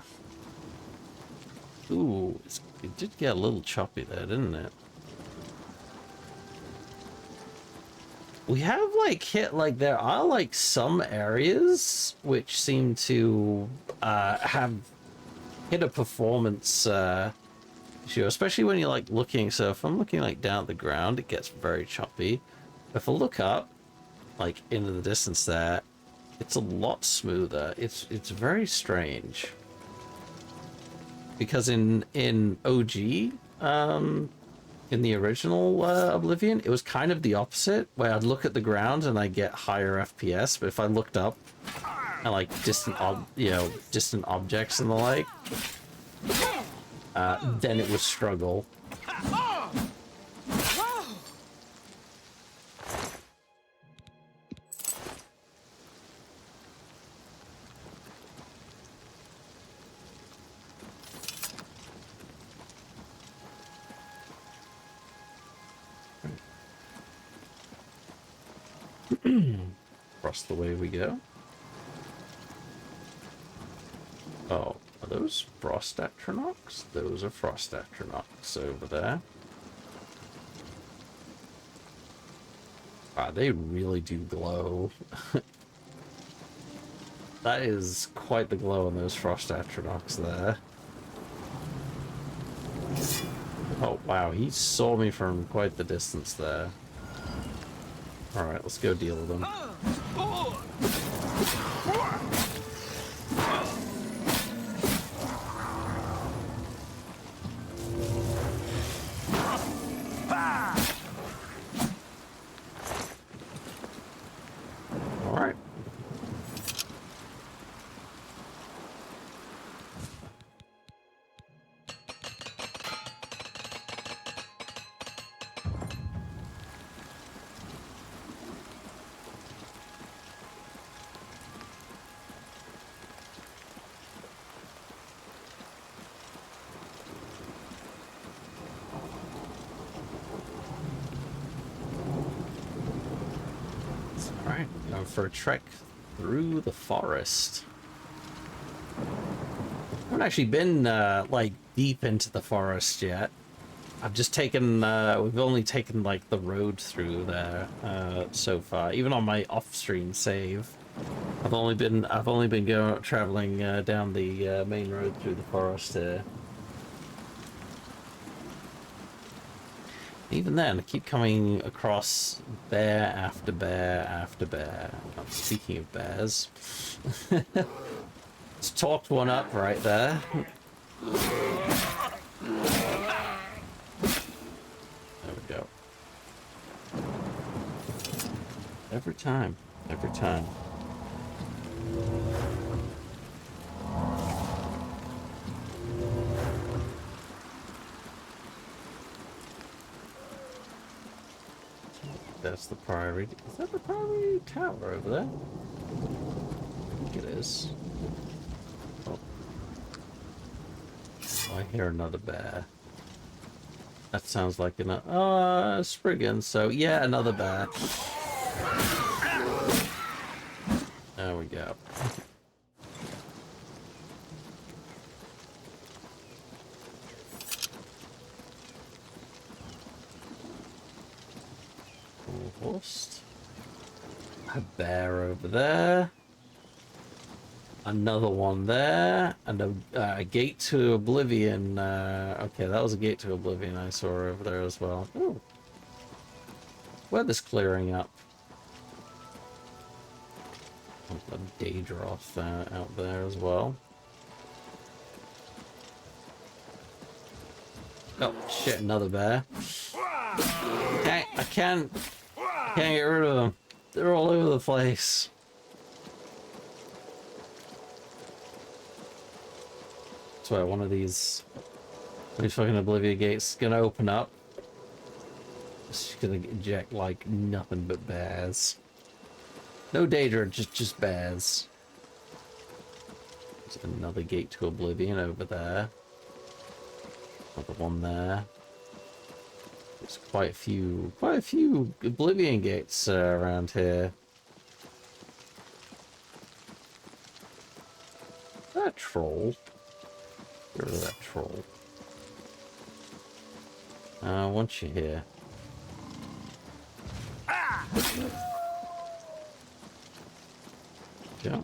Ooh, it did get a little choppy there, didn't it? We have, like, there are, like, some areas which seem to have hit a performance issue, especially when you're, like, looking. So if I'm looking, like, down at the ground, it gets very choppy. If I look up, like, into the distance there, it's a lot smoother. It's very strange. Because in OG, in the original Oblivion, it was kind of the opposite, where I'd look at the ground and I get higher FPS, but if I looked up at like distant objects and the like, then it would struggle. Across the way we go. Oh, are those frost atronachs? Those are frost atronachs over there. Ah, they really do glow. That is quite the glow on those frost atronachs there. Oh wow, he saw me from quite the distance there. Alright, let's go deal with them. Alright. Alright, going for a trek through the forest. I haven't actually been, like, deep into the forest yet. I've just taken, we've only taken, like, the road through there, so far. Even on my off-stream save, I've only been traveling, down the, main road through the forest here. Even then, I keep coming across bear after bear after bear. Oh, speaking of bears, let's talk one up right there. There we go. Every time, every time. That's the Priory. Is that the Priory Tower over there? I think it is. Oh. Oh, I hear another bear. That sounds like an Spriggan, so yeah, another bear. There we go. A bear over there. Another one there. And a gate to Oblivion. Okay, that was a gate to Oblivion I saw over there as well. Ooh. Weather's clearing up. A Daedroth out there as well. Oh shit, another bear. I can't get rid of them. They're all over the place. That's why one of these fucking Oblivion gates is gonna open up. It's gonna inject like nothing but bears. No Daedra, just bears. There's another gate to Oblivion over there. Another one there. There's quite a few Oblivion gates around here. troll. Get rid of that troll. Once you're here. Yeah.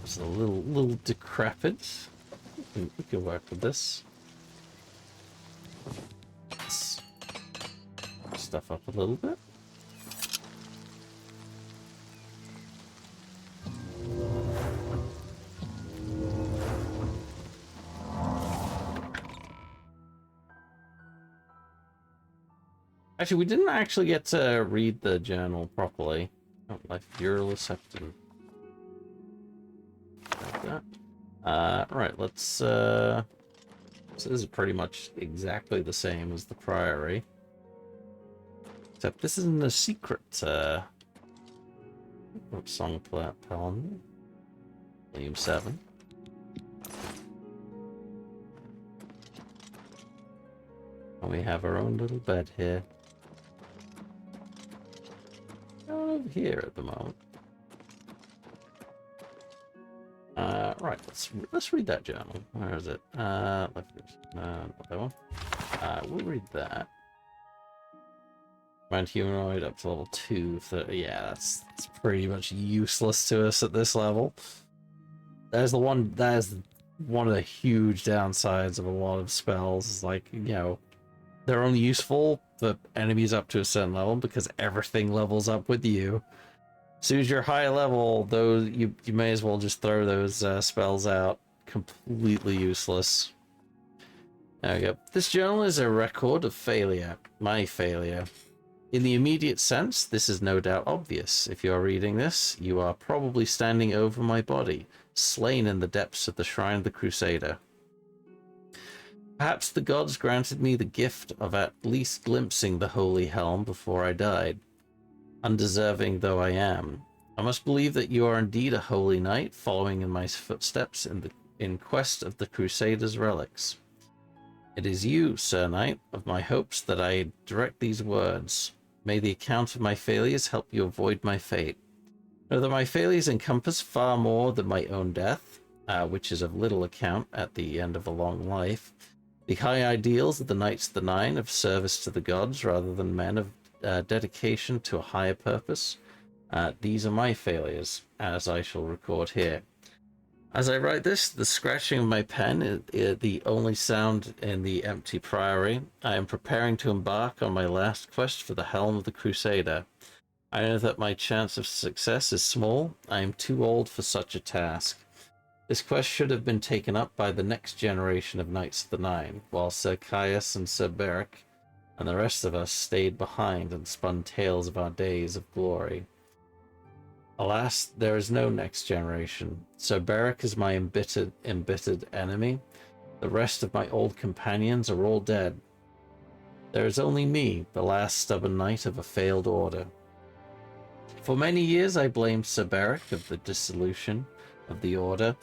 It's a little decrepit. We can work with this. Let's stuff up a little bit. Actually, we didn't actually get to read the journal properly. Oh, life Furulous Hepton. Like that. Right, let's, so this is pretty much exactly the same as the Priory. Except this isn't a secret, song Pelham. Volume 7. And we have our own little bed here. Over here at the moment. Right, let's read that journal. Where is it? Not that one. We'll read that. Command humanoid up to level 2. Yeah, that's pretty much useless to us at this level. That is one of the huge downsides of a lot of spells. Is like, you know, they're only useful for enemies up to a certain level because everything levels up with you. As soon as you're high level, those you may as well just throw those spells out. Completely useless. There we go. This journal is a record of failure. My failure. In the immediate sense, this is no doubt obvious. If you are reading this, you are probably standing over my body, slain in the depths of the Shrine of the Crusader. Perhaps the gods granted me the gift of at least glimpsing the holy helm before I died. Undeserving though I am, I must believe that you are indeed a holy knight, following in my footsteps in quest of the Crusader's relics. It is you, Sir Knight, of my hopes that I direct these words. May the account of my failures help you avoid my fate. Know that my failures encompass far more than my own death, which is of little account at the end of a long life. The high ideals of the Knights of the Nine of service to the gods rather than men of dedication to a higher purpose. These are my failures, as I shall record here. As I write this, the scratching of my pen is the only sound in the empty priory. I am preparing to embark on my last quest for the helm of the Crusader. I know that my chance of success is small. I am too old for such a task. This quest should have been taken up by the next generation of Knights of the Nine, while Sir Caius and Sir Beric and the rest of us stayed behind and spun tales of our days of glory. Alas, there is no next generation. Sir Beric is my embittered enemy. The rest of my old companions are all dead. There is only me, the last stubborn knight of a failed order. For many years I blamed Sir Beric of the dissolution of the order,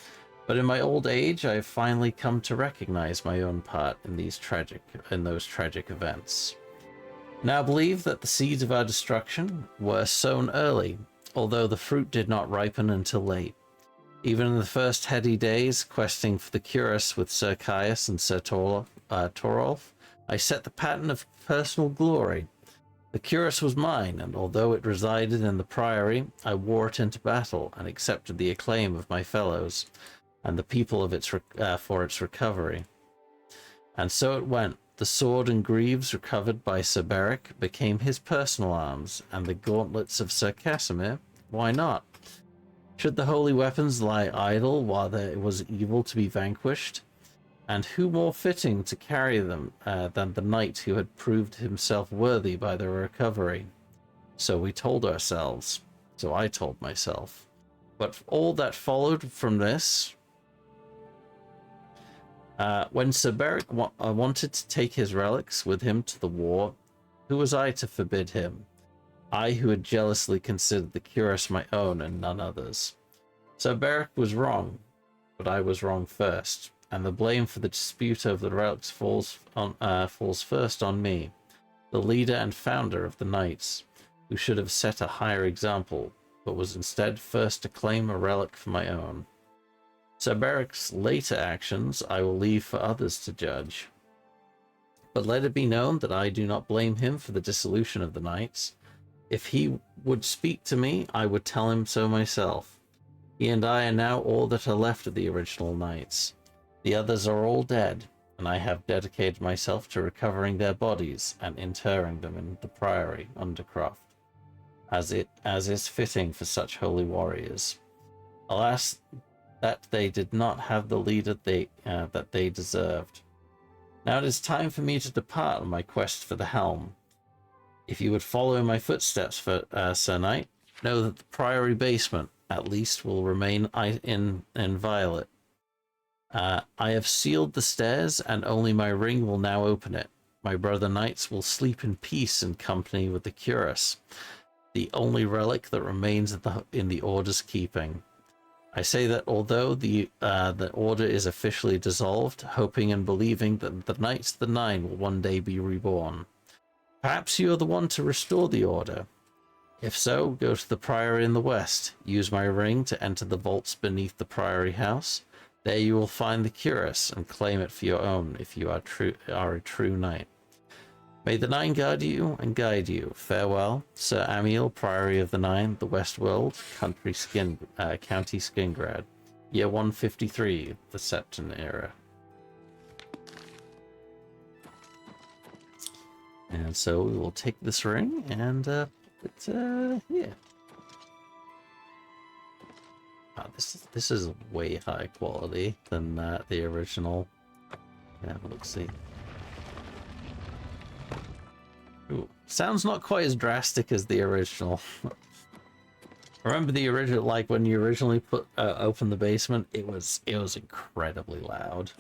but in my old age I have finally come to recognize my own part in those tragic events. Now believe that the seeds of our destruction were sown early, although the fruit did not ripen until late. Even in the first heady days, questing for the cuirass with Sir Caius and Sir Torolf, I set the pattern of personal glory. The cuirass was mine, and although it resided in the priory, I wore it into battle and accepted the acclaim of my fellows and the people of for its recovery. And so it went. The sword and greaves recovered by Sir Beric became his personal arms, and the gauntlets of Sir Casimir, why not? Should the holy weapons lie idle while there was evil to be vanquished? And who more fitting to carry them than the knight who had proved himself worthy by their recovery? So we told ourselves. So I told myself. But all that followed from this... when Sir Beric wanted to take his relics with him to the war, who was I to forbid him? I who had jealously considered the cuirass my own and none others. Sir Beric was wrong, but I was wrong first, and the blame for the dispute over the relics falls first on me, the leader and founder of the Knights. who should have set a higher example, but was instead first to claim a relic for my own. Sir Beric's later actions I will leave for others to judge. But let it be known that I do not blame him for the dissolution of the Knights. If he would speak to me, I would tell him so myself. He and I are now all that are left of the original Knights. The others are all dead, and I have dedicated myself to recovering their bodies and interring them in the Priory, Undercroft, as is fitting for such holy warriors. Alas, that they did not have the leader that they deserved. Now it is time for me to depart on my quest for the helm. If you would follow in my footsteps, Sir Knight, know that the Priory basement, at least, will remain inviolate. I have sealed the stairs, and only my ring will now open it. My brother knights will sleep in peace in company with the cuirass, the only relic that remains in the Order's keeping. I say that although the Order is officially dissolved, hoping and believing that the Knights of the Nine will one day be reborn. Perhaps you are the one to restore the Order. If so, go to the Priory in the west, use my ring to enter the vaults beneath the Priory House. There you will find the cuirass and claim it for your own if you are a true knight. May the Nine guard you and guide you. Farewell, Sir Amiel, Priory of the Nine, the West World, County Skingrad, year 153, the Septon era. And so we will take this ring and yeah. This is way high quality than the original. Yeah, let's see. Ooh, sounds not quite as drastic as the original. Remember the original, like when you originally opened the basement, it was incredibly loud.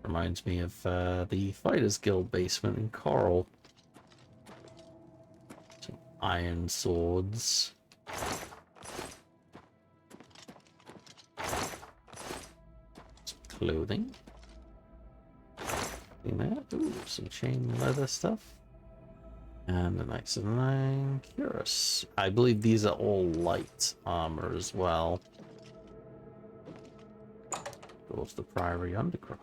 Reminds me of the Fighters Guild basement in Coral. Some iron swords. Some clothing. Ooh, some chain leather stuff. And the Knights of the Nine cuirass. I believe these are all light armor as well. Go to the Priory Undercroft.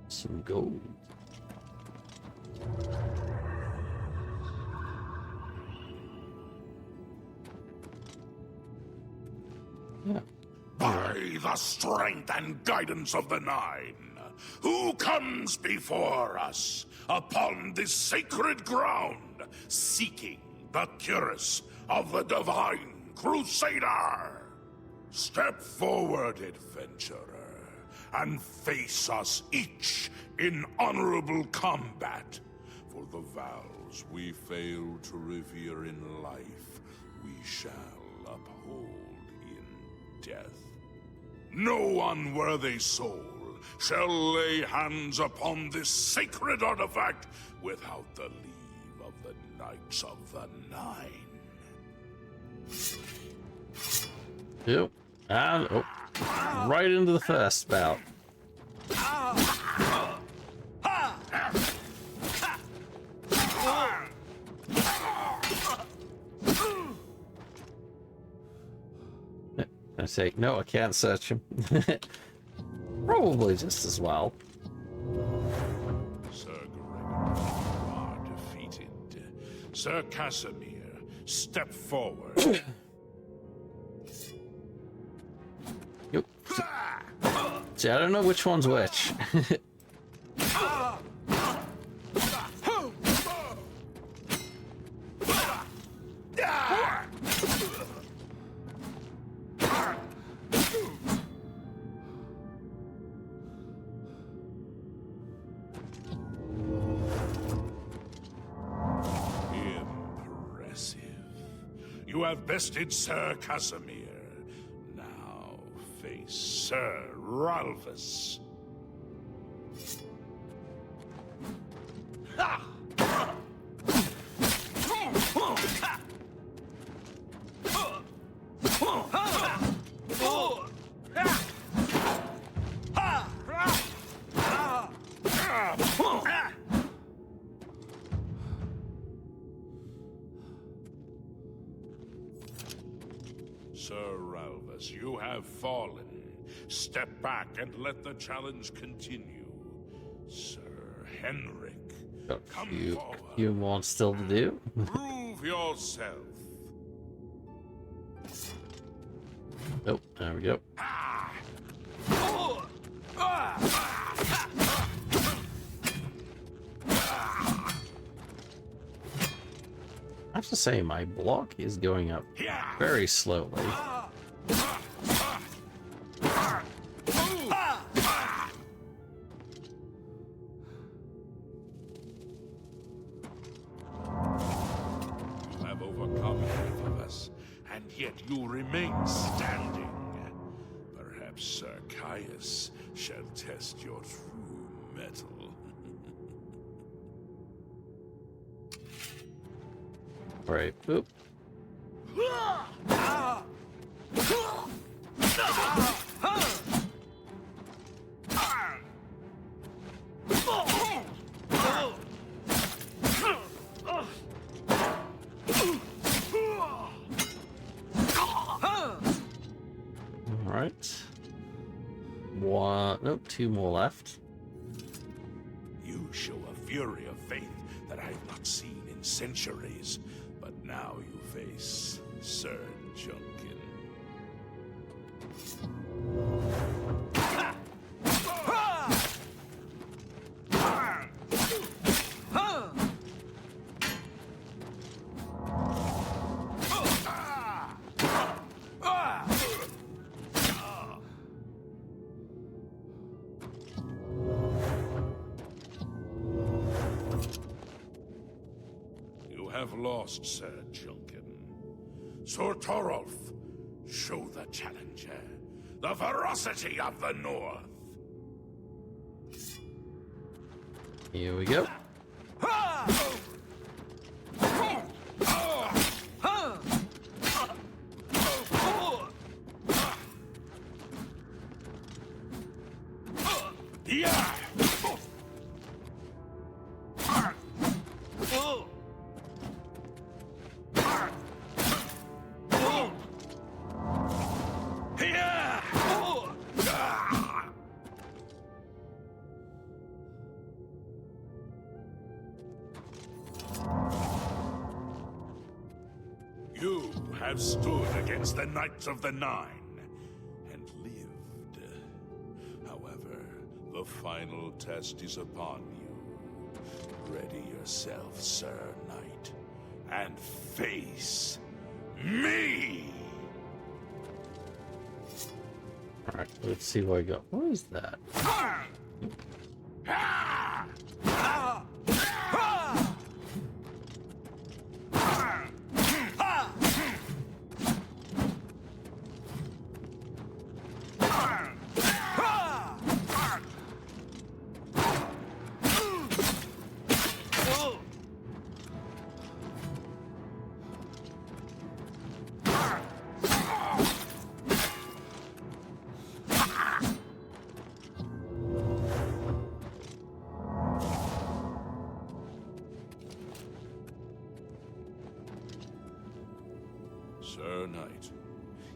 Some gold. Yeah. By the strength and guidance of the Nine, who comes before us upon this sacred ground, seeking the cuirass of the Divine Crusader? Step forward, adventurer, and face us each in honorable combat. For the vows we fail to revere in life, we shall uphold in death. No unworthy soul shall lay hands upon this sacred artifact without the leave of the Knights of the Nine. Yep. And right into the first bout. I say, no, I can't search him. Probably just as well. Sir Gregory, you are defeated. Sir Casimir, step forward. Yep. See, I don't know which one's which. Impressive. You have bested Sir Casimir. Now face Sir Ralphus. Sir Ralvus, you have fallen. Step back and let the challenge continue. Sir Henrik, come forward. You want still to do? Prove yourself. Nope, there we go. I have to say, my block is going up very slowly. You have overcome half of us, and yet you remain standing. Perhaps Sir Caius shall test your true mettle. Alright, boop. Alright. One, nope, two more left. You show a fury of faith that I have not seen in centuries. But now you face Sir Junkin. You have lost, Sir Junkin. Sir Torolf, show the challenger the ferocity of the North. Here we go. Yeah! You have stood against the Knights of the Nine and lived. However, the final test is upon you. Ready yourself, Sir Knight, and face me! Alright, let's see what I got. What is that? Sir Knight,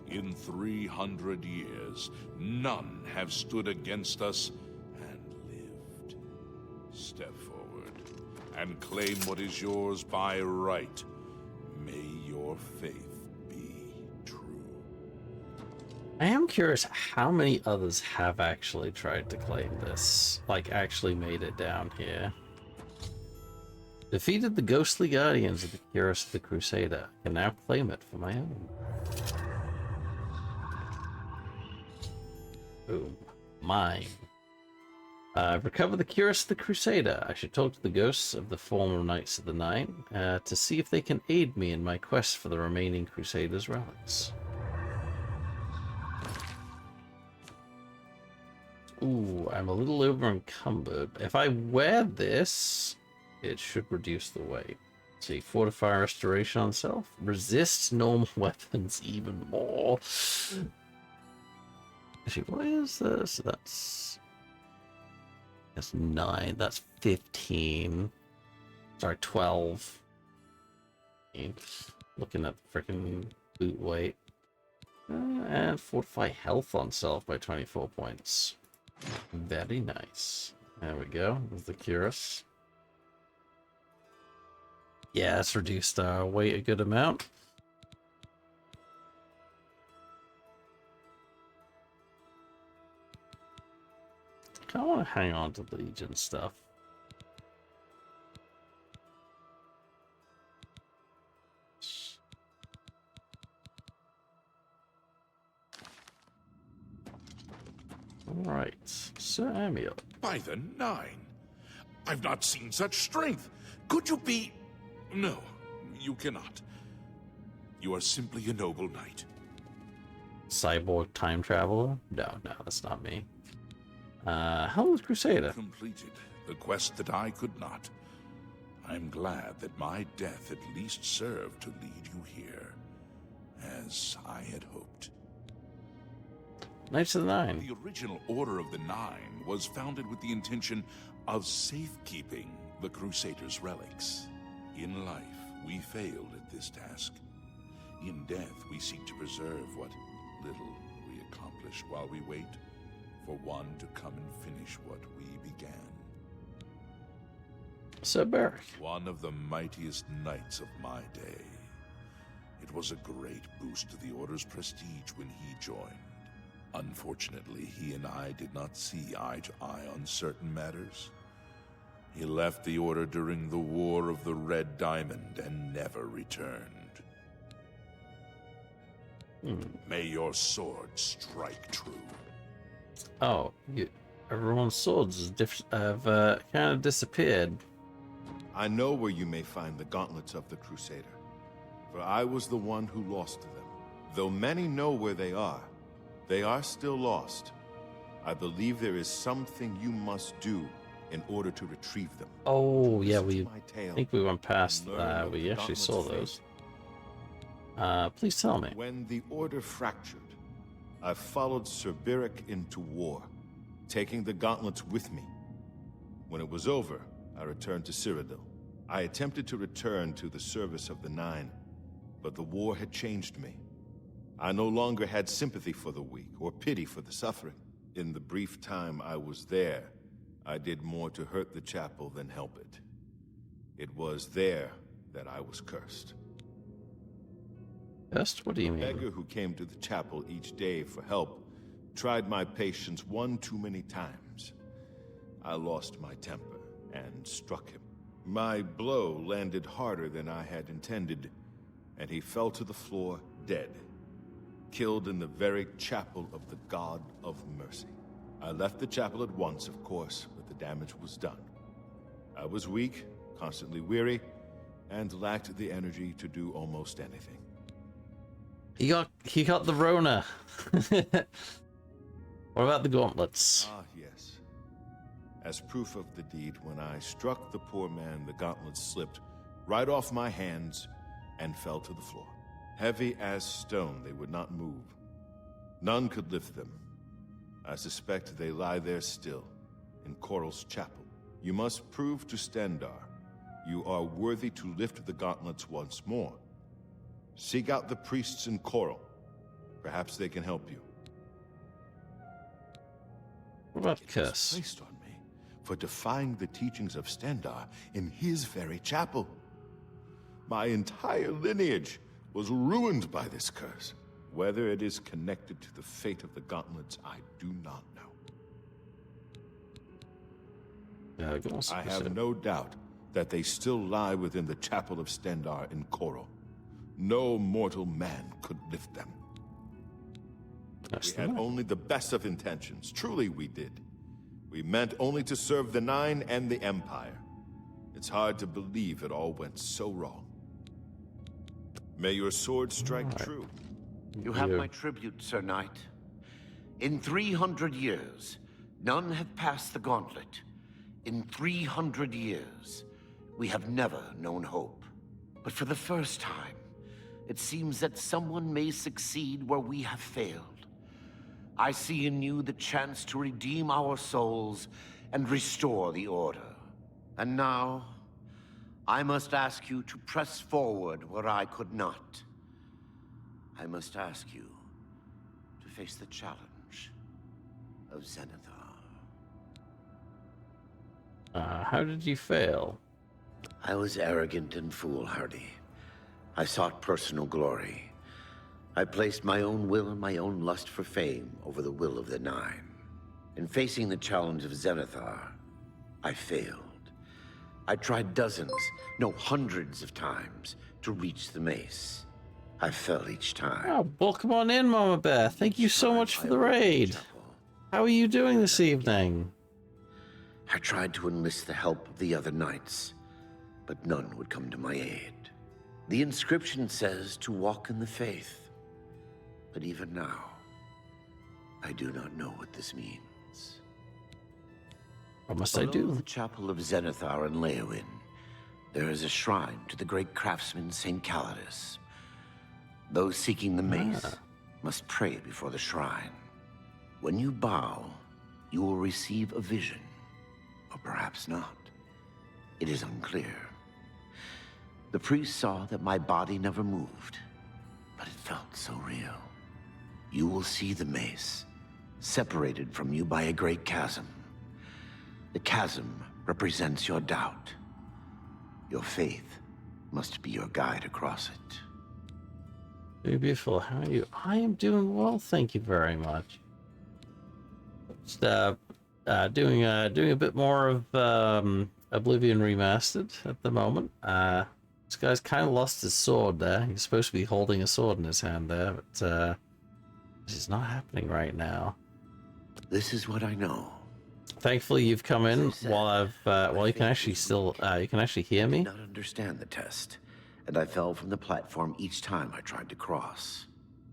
in 300 years, none have stood against us and lived. Step forward and claim what is yours by right. May your faith be true. I am curious how many others have actually tried to claim this. Like, actually made it down here. Defeated the ghostly guardians of the Curus of the Crusader. I can now claim it for my own. Boom. Mine. I've recovered the Curus of the Crusader. I should talk to the ghosts of the former Knights of the Nine to see if they can aid me in my quest for the remaining Crusaders' relics. Ooh, I'm a little over encumbered. If I wear this, it should reduce the weight. Let's see, fortify restoration on self. Resist normal weapons even more. Actually, what is this? That's 9. That's 15. Sorry, 12. Looking at the freaking boot weight. And fortify health on self by 24 points. Very nice. There we go. With the Curus. Yeah, it's reduced our weight a good amount. I want to hang on to the Legion stuff. Alright, Sir Amiel. By the Nine! I've not seen such strength! Could you be... No, you cannot. You are simply a noble knight. Cyborg time traveler? No, that's not me. Helmut Crusader. Completed the quest that I could not. I'm glad that my death at least served to lead you here, as I had hoped. Knights of the Nine. The original Order of the Nine was founded with the intention of safekeeping the Crusaders' relics. In life, we failed at this task. In death, we seek to preserve what little we accomplish while we wait for one to come and finish what we began. Sir Beric. One of the mightiest knights of my day. It was a great boost to the Order's prestige when he joined. Unfortunately, he and I did not see eye to eye on certain matters. He left the Order during the War of the Red Diamond and never returned. May your sword strike true. Oh, everyone's swords have kind of disappeared. I know where you may find the gauntlets of the Crusader, for I was the one who lost them. Though many know where they are still lost. I believe there is something you must do in order to retrieve them. Oh, yeah, I think we went past that. We actually saw those. Please tell me. When the Order fractured, I followed Sir Beric into war, taking the gauntlets with me. When it was over, I returned to Cyrodiil. I attempted to return to the service of the Nine, but the war had changed me. I no longer had sympathy for the weak or pity for the suffering. In the brief time I was there, I did more to hurt the chapel than help it. It was there that I was cursed. Cursed? What do you mean? The beggar who came to the chapel each day for help tried my patience one too many times. I lost my temper and struck him. My blow landed harder than I had intended, and he fell to the floor dead, killed in the very chapel of the God of Mercy. I left the chapel at once, of course, but the damage was done. I was weak, constantly weary, and lacked the energy to do almost anything. He got the Rona. What about the gauntlets? Ah, yes. As proof of the deed, when I struck the poor man, the gauntlets slipped right off my hands and fell to the floor. Heavy as stone, they would not move. None could lift them. I suspect they lie there still, in Coral's chapel. You must prove to Stendarr you are worthy to lift the gauntlets once more. Seek out the priests in Coral. Perhaps they can help you. What about It was curse? placed on me for defying the teachings of Stendarr in his very chapel. My entire lineage was ruined by this curse. Whether it is connected to the fate of the gauntlets, I do not know. I have no doubt that they still lie within the chapel of Stendarr in Coral. No mortal man could lift them. We had only the best of intentions. Truly we did. We meant only to serve the Nine and the Empire. It's hard to believe it all went so wrong. May your sword strike true. You have my tribute, Sir Knight. In 300 years, none have passed the gauntlet. In 300 years, we have never known hope. But for the first time, it seems that someone may succeed where we have failed. I see in you the chance to redeem our souls and restore the Order. And now, I must ask you to press forward where I could not. I must ask you face the challenge of Zenithar. How did you fail? I was arrogant and foolhardy. I sought personal glory. I placed my own will and my own lust for fame over the will of the Nine. In facing the challenge of Zenithar, I failed. I tried dozens, no, hundreds of times to reach the mace. I fell each time. Oh, well, come on in, Mama Bear. Thank you so much for the raid. How are you doing this evening? I tried to enlist the help of the other knights, but none would come to my aid. The inscription says to walk in the faith, but even now, I do not know what this means. What must I Below do? the chapel of Zenithar in Leowyn, there is a shrine to the great craftsman St. Calidus. Those seeking the mace must pray before the shrine. When you bow, you will receive a vision, or perhaps not. It is unclear. The priest saw that my body never moved, but it felt so real. You will see the mace, separated from you by a great chasm. The chasm represents your doubt. Your faith must be your guide across it. Very beautiful. How are you? I am doing well, thank you very much. Just doing a bit more of Oblivion Remastered at the moment. This guy's kind of lost his sword there. He's supposed to be holding a sword in his hand there, but this is not happening right now. This is what I know. Thankfully, you've come in while you can actually still you can actually hear me. I did not understand the test, and I fell from the platform each time I tried to cross.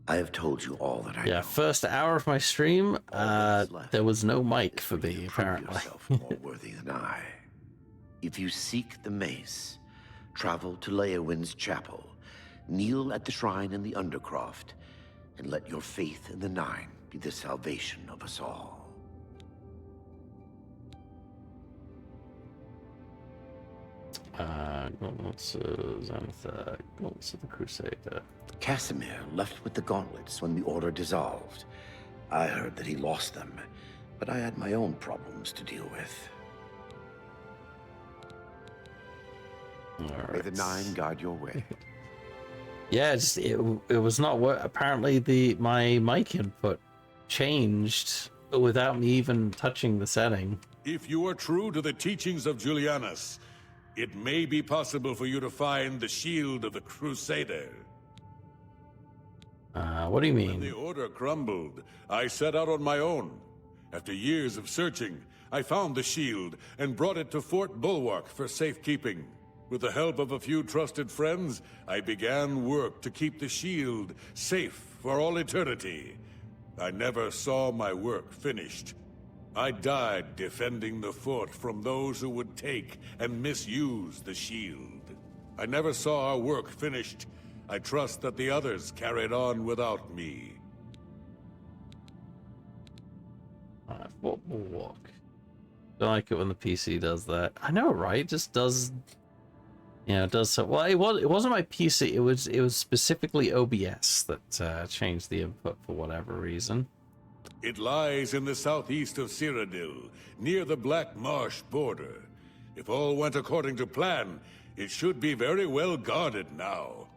I have told you all that I know. First hour of my stream, there was no mic for me, apparently. Yourself more worthy than I. If you seek the mace, travel to Leowyn's chapel, kneel at the shrine in the Undercroft, and let your faith in the Nine be the salvation of us all. Gauntlets of Zenithar, Gauntlets of the Crusader. Casimir left with the gauntlets when the Order dissolved. I heard that he lost them, but I had my own problems to deal with. May the Nine guide your way. Yeah, it was not what apparently my mic input changed without me even touching the setting. If you are true to the teachings of Julianus, it may be possible for you to find the shield of the Crusader. What do you mean? When the Order crumbled, I set out on my own. After years of searching, I found the shield and brought it to Fort Bulwark for safekeeping. With the help of a few trusted friends, I began work to keep the shield safe for all eternity. I never saw my work finished. I died defending the fort from those who would take and misuse the shield. I never saw our work finished. I trust that the others carried on without me. Fort Bulwark. Don't like it when the PC does that. I know, right? It just does. Yeah, it does so. Well, it wasn't my PC. It was specifically OBS that changed the input for whatever reason. It lies in the southeast of Cyrodiil, near the Black Marsh border. If all went according to plan, it should be very well guarded now.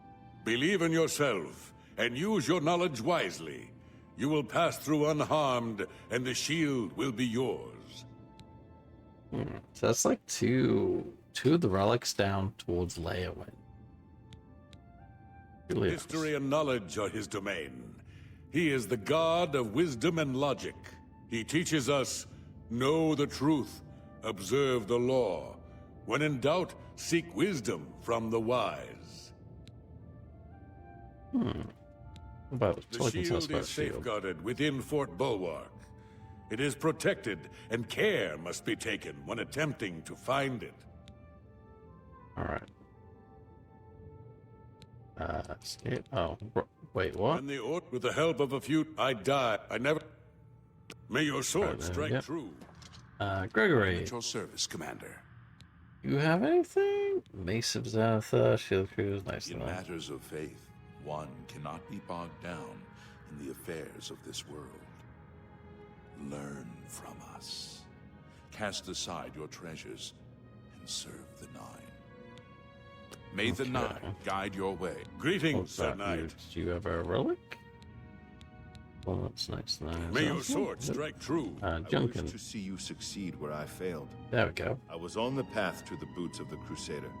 Believe in yourself, and use your knowledge wisely. You will pass through unharmed, and the shield will be yours. So that's like two of the relics down towards Leowyn. History and knowledge are his domain. He is the god of wisdom and logic. He teaches us, know the truth, observe the law. When in doubt, seek wisdom from the wise. About the shield is safeguarded within Fort Bulwark. It is protected, and care must be taken when attempting to find it. All right. Escape. Oh, wait, what? With the help of a few, I died. I never. May your sword strike true. Gregory. At your service, Commander. You have anything? Mace of Zenithar, Shield Cruise, nice. In matters of faith, one cannot be bogged down in the affairs of this world. Learn from us. Cast aside your treasures and serve the Nine. May the Nine guide your way. Greetings, Sir Knight. Do you have a relic? Well, that's nice. May your sword strike true. I Junkin. wish to see you succeed where I failed. There we go. I was on the path to the boots of the Crusader,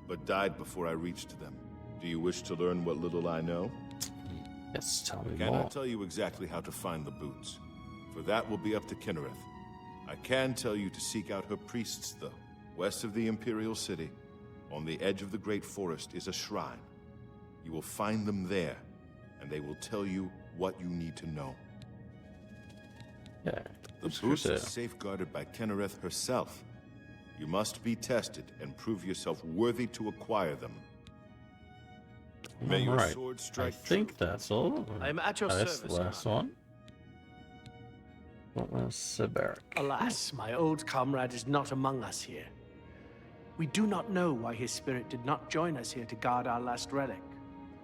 but died before I reached them. Do you wish to learn what little I know? Yes, tell me I more. cannot tell you exactly how to find the boots, for that will be up to Kinnereth. I can tell you to seek out her priests, though. West of the Imperial City, on the edge of the Great Forest, is a shrine. You will find them there, and they will tell you what you need to know. Yeah. The boots are safeguarded by Kinnereth herself. You must be tested and prove yourself worthy to acquire them. May your sword I strike think that's all. I'm at your That's service, the last one. What was Siberic? Alas, my old comrade is not among us here. We do not know why his spirit did not join us here to guard our last relic.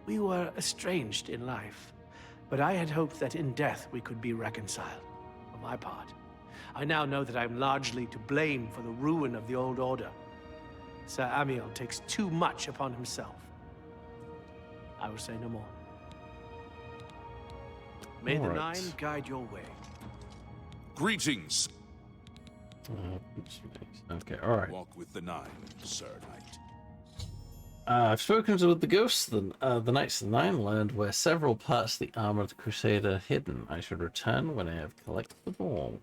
We were estranged in life, but I had hoped that in death we could be reconciled. For my part, I now know that I'm largely to blame for the ruin of the old order. Sir Amiel takes too much upon himself. I will say no more. May the Nine guide your way. Greetings. Okay, all right. Walk with the Nine, Sir Knight. I've spoken with the ghosts, the Knights of the Nine Land, where several parts of the armor of the Crusader are hidden. I should return when I have collected them all.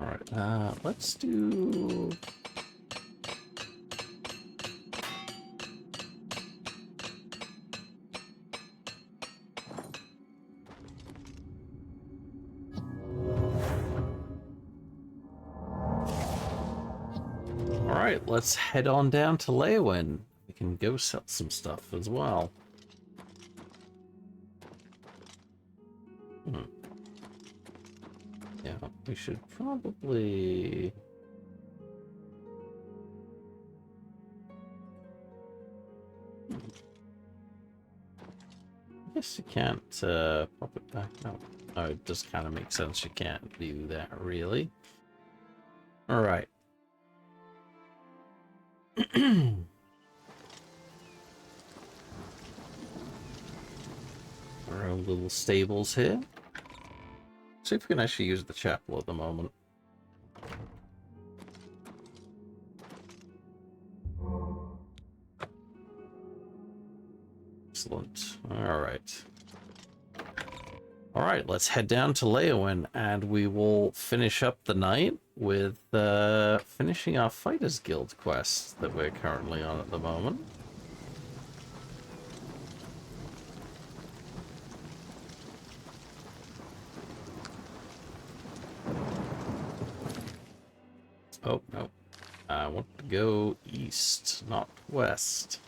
Alright, let's do... Alright, let's head on down to Leyawen. We can go sell some stuff as well. Yeah, we should probably... I guess you can't pop it back. No, it just kind of makes sense. You can't do that, really. Alright. Our own little stables here. See if we can actually use the chapel at the moment. Excellent. Alright. Alright, let's head down to Leyawen and we will finish up the night with finishing our Fighters Guild quest that we're currently on at the moment. Oh, no. I want to go east, not west.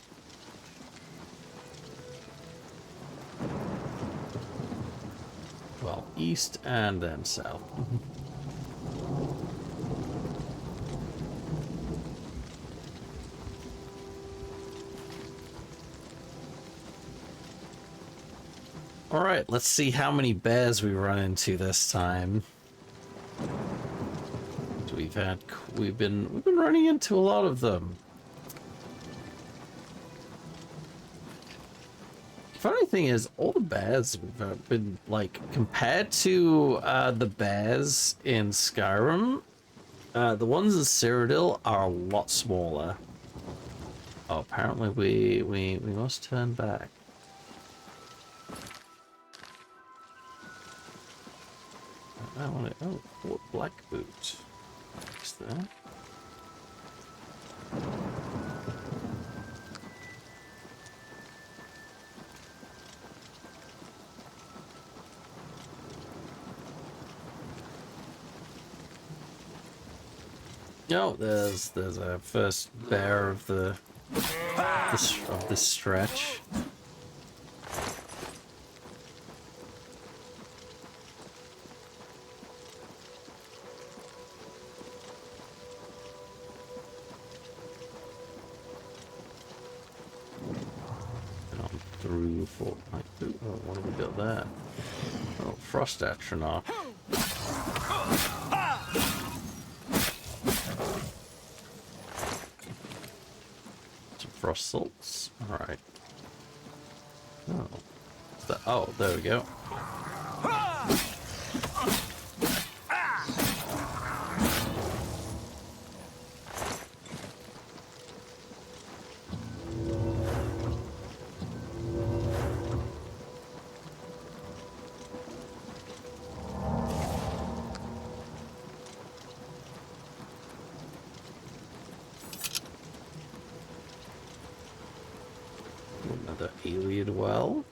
Well, east and then south. Alright, let's see how many bears we run into this time. We've been running into a lot of them. Funny thing is, all the bears we've been, like, compared to the bears in Skyrim, the ones in Cyrodiil are a lot smaller. Oh, apparently we must turn back. I want it. Oh, Fort Black Boot. What's that? Oh, there's a first bear of this stretch. Oh, what have we got there? Oh, frost atronach. Some frost salts. Alright. Oh, there we go. Another Iliad well.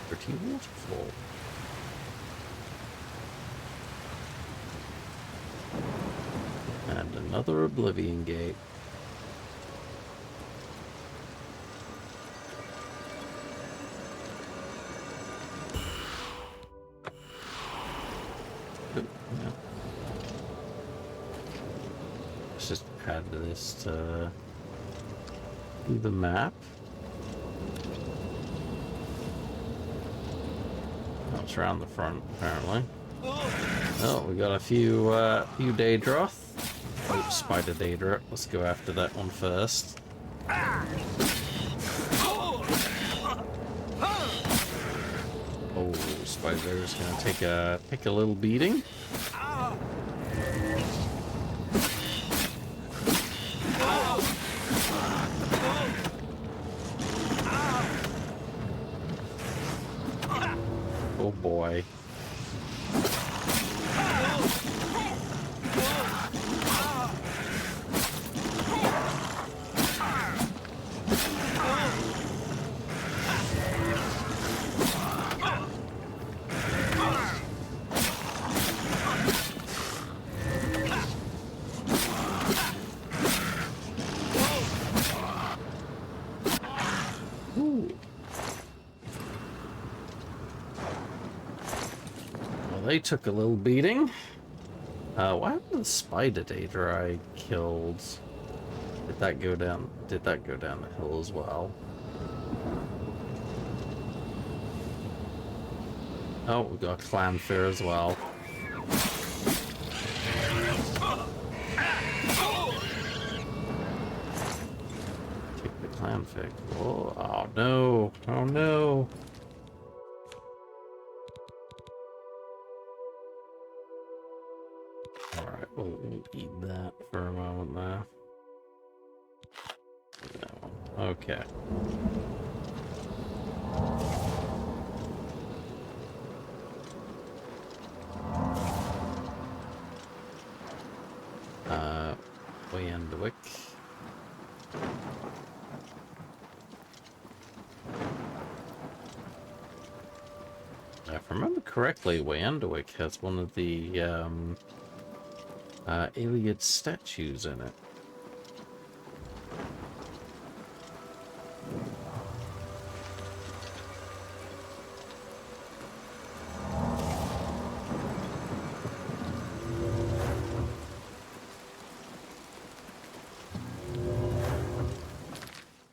Pretty waterfall. And another Oblivion gate. Yeah. Let's just add this to the map. Oh, it's around the front, apparently. Oh, we got a few Daedroth. Oh, Spider Daedra. Let's go after that one first. Oh, Spider's gonna take a little beating. Oh boy. They took a little beating. What happened to the Spider Daedra I killed? Did that go down the hill as well? Oh, we got Clanfear as well. Take the Clanfear. Oh no! Oh no! Alright, we'll eat that for a moment there. That one. Okay. Weyendewick. If I remember correctly, Weyendewick has one of the Iliad statues in it.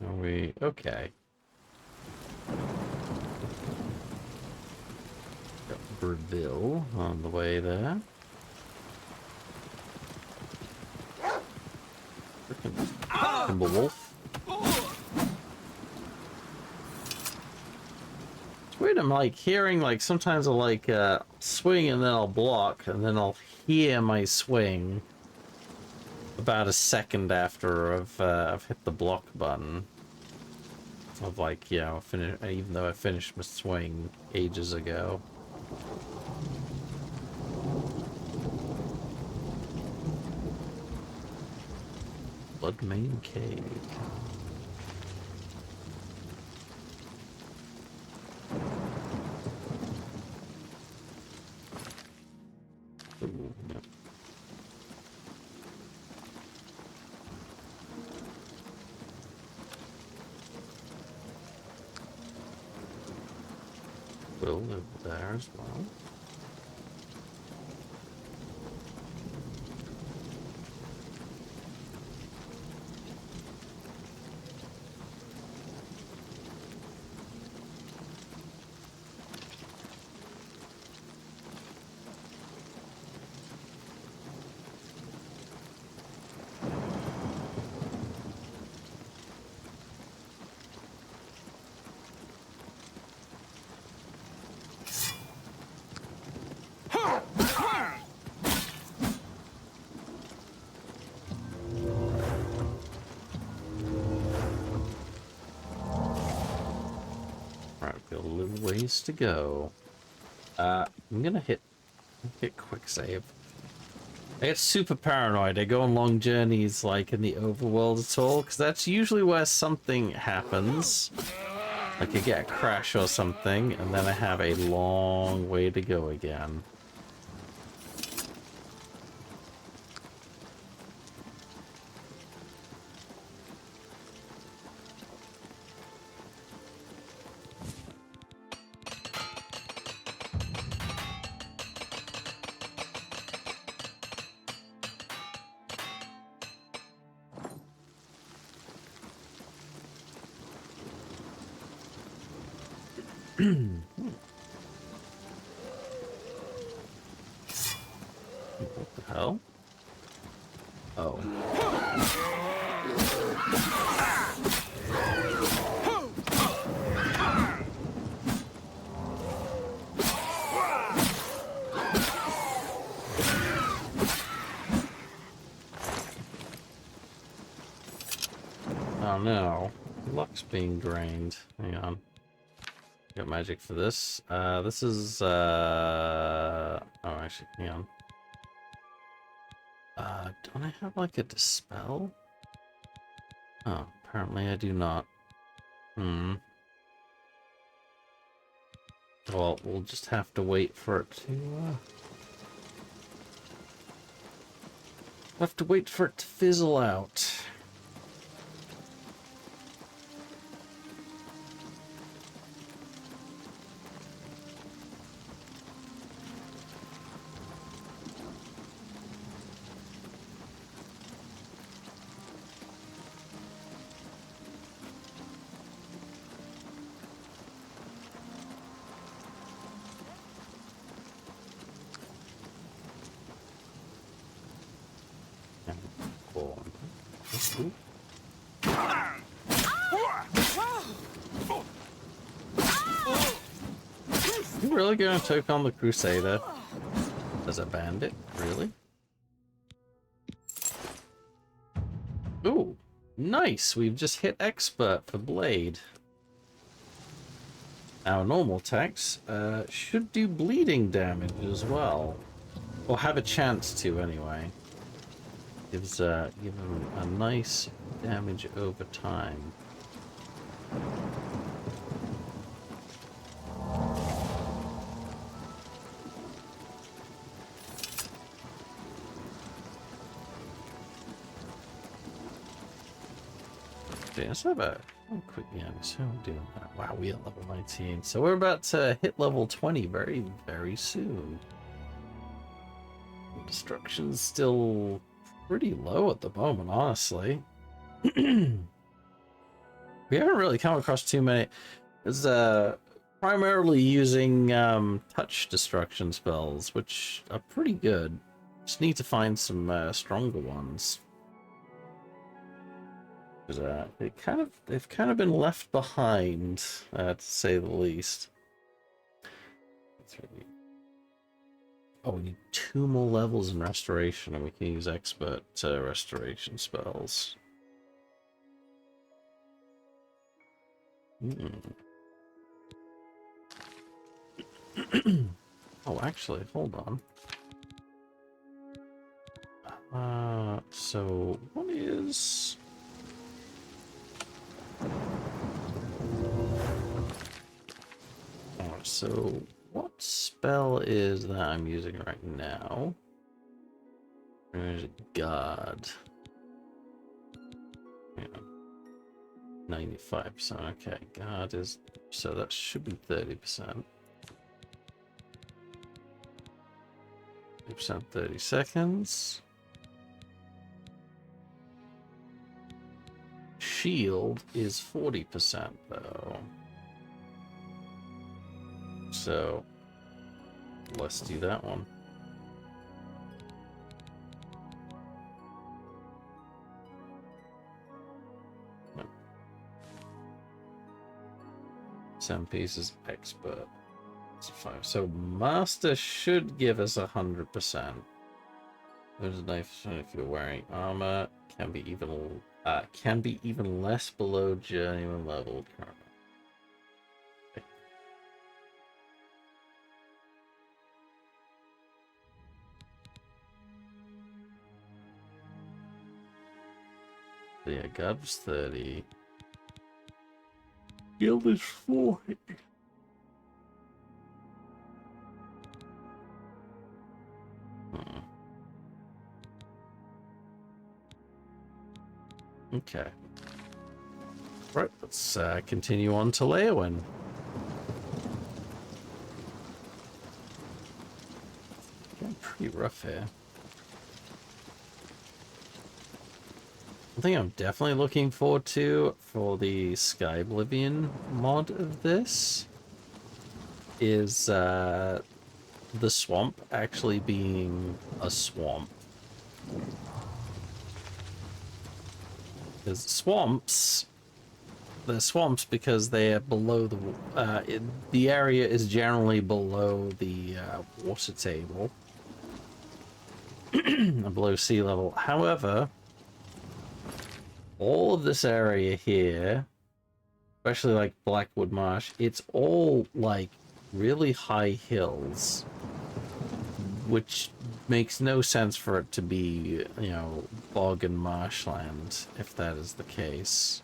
Are we okay? Got Brazil on the way there. Timberwolf. It's weird, I'm like hearing, like sometimes I'll like swing and then I'll block and then I'll hear my swing about a second after I've hit the block button. Of like, yeah, even though I finished my swing ages ago. Bloodmane Cave. Ooh, yep. Will live there as well. ways to go. I'm gonna hit quick save. I get super paranoid. I go on long journeys like in the overworld at all, because that's usually where something happens. Like I get a crash or something, and then I have a long way to go again. What the hell? Oh. Oh no. Luck's being drained. Hang on. Got magic for this. This is oh actually, hang on. Don't I have like a dispel? Oh, apparently I do not. Well, we'll just have to wait for it to we'll have to wait for it to fizzle out. You really gonna take on the Crusader as a bandit? Really? Ooh, nice! We've just hit expert for blade. Our normal attacks should do bleeding damage as well, or have a chance to anyway. Gives give them a nice damage over time. Okay, let's have a quick so I'm doing that. Wow, we are level 19, so we're about to hit level 20 very, very soon. Destruction's still pretty low at the moment, honestly. We haven't really come across too many. It's primarily using touch destruction spells, which are pretty good. Just need to find some stronger ones. They've kind of been left behind, to say the least. That's really... Oh, we need 2 more levels in restoration, and we can use expert restoration spells. Oh, actually, hold on. So what is... So what spell is that I'm using right now? There's God. Yeah. 95%. Okay, God is... So that should be 30%. 30%, 30 seconds. Shield is 40% though. So let's do that one. No. 7 pieces expert. So master should give us 100%. There's a knife if you're wearing armor. Can be even less below journeyman level. Yeah, Gub's 30. Guild is 40. Okay. Right, let's continue on to Leowyn. Getting pretty rough here. One thing I'm definitely looking forward to for the Sky Oblivion mod of this is the swamp actually being a swamp. Because swamps, they're swamps because they're below the area is generally below the water table, below sea level. However, all of this area here, especially like Blackwood Marsh, it's all like really high hills, which makes no sense for it to be, you know, bog and marshland, if that is the case.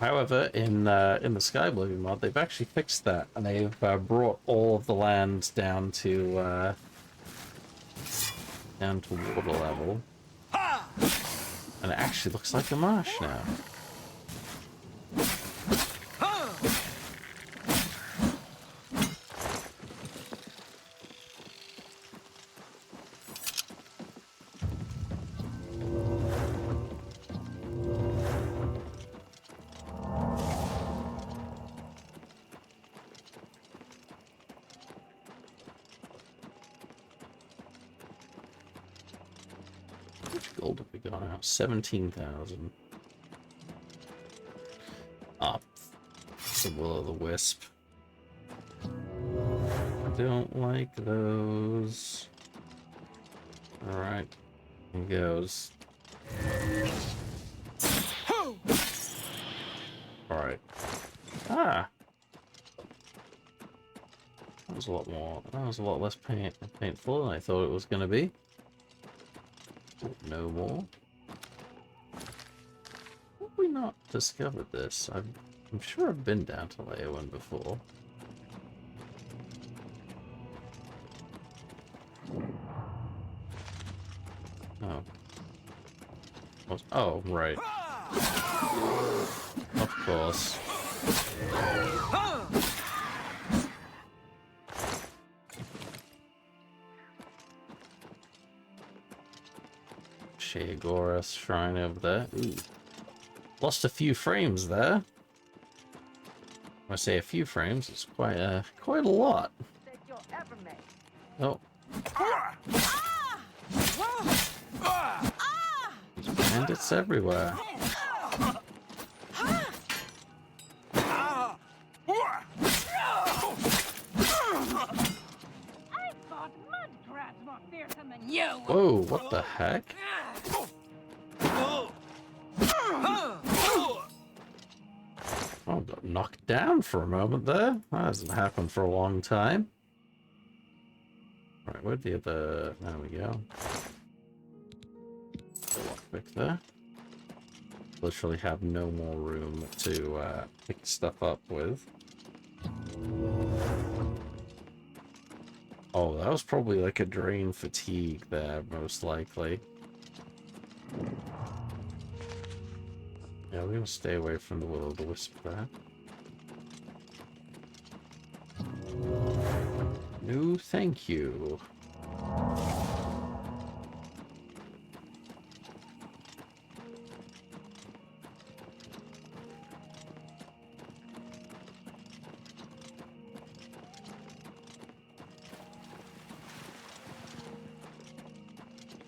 However, in the Sky Oblivion mod, they've actually fixed that, and they've brought all of the land down to water level, and it actually looks like a marsh now. Gold have we got now? 17,000. Up. It's a will-o'-the-wisp. Don't like those. Alright. Here goes. Alright. Ah! That was a lot more. That was a lot less painful than I thought it was going to be. No more. Have we not discovered this? I'm sure I've been down to Leowyn before. Oh. Oh, right. Of course. Sheagora's shrine over there. Ooh. Lost a few frames there. When I say a few frames, it's quite a lot. Oh. There's bandits everywhere. Whoa, what the heck? Oh, got knocked down for a moment there. That hasn't happened for a long time. Right, where'd the other... There we go. Lockpick there. Literally have no more room to pick stuff up with. Oh, that was probably like a drain fatigue there, most likely. Yeah, we're gonna stay away from the will-o'-the-wisp there. No, thank you.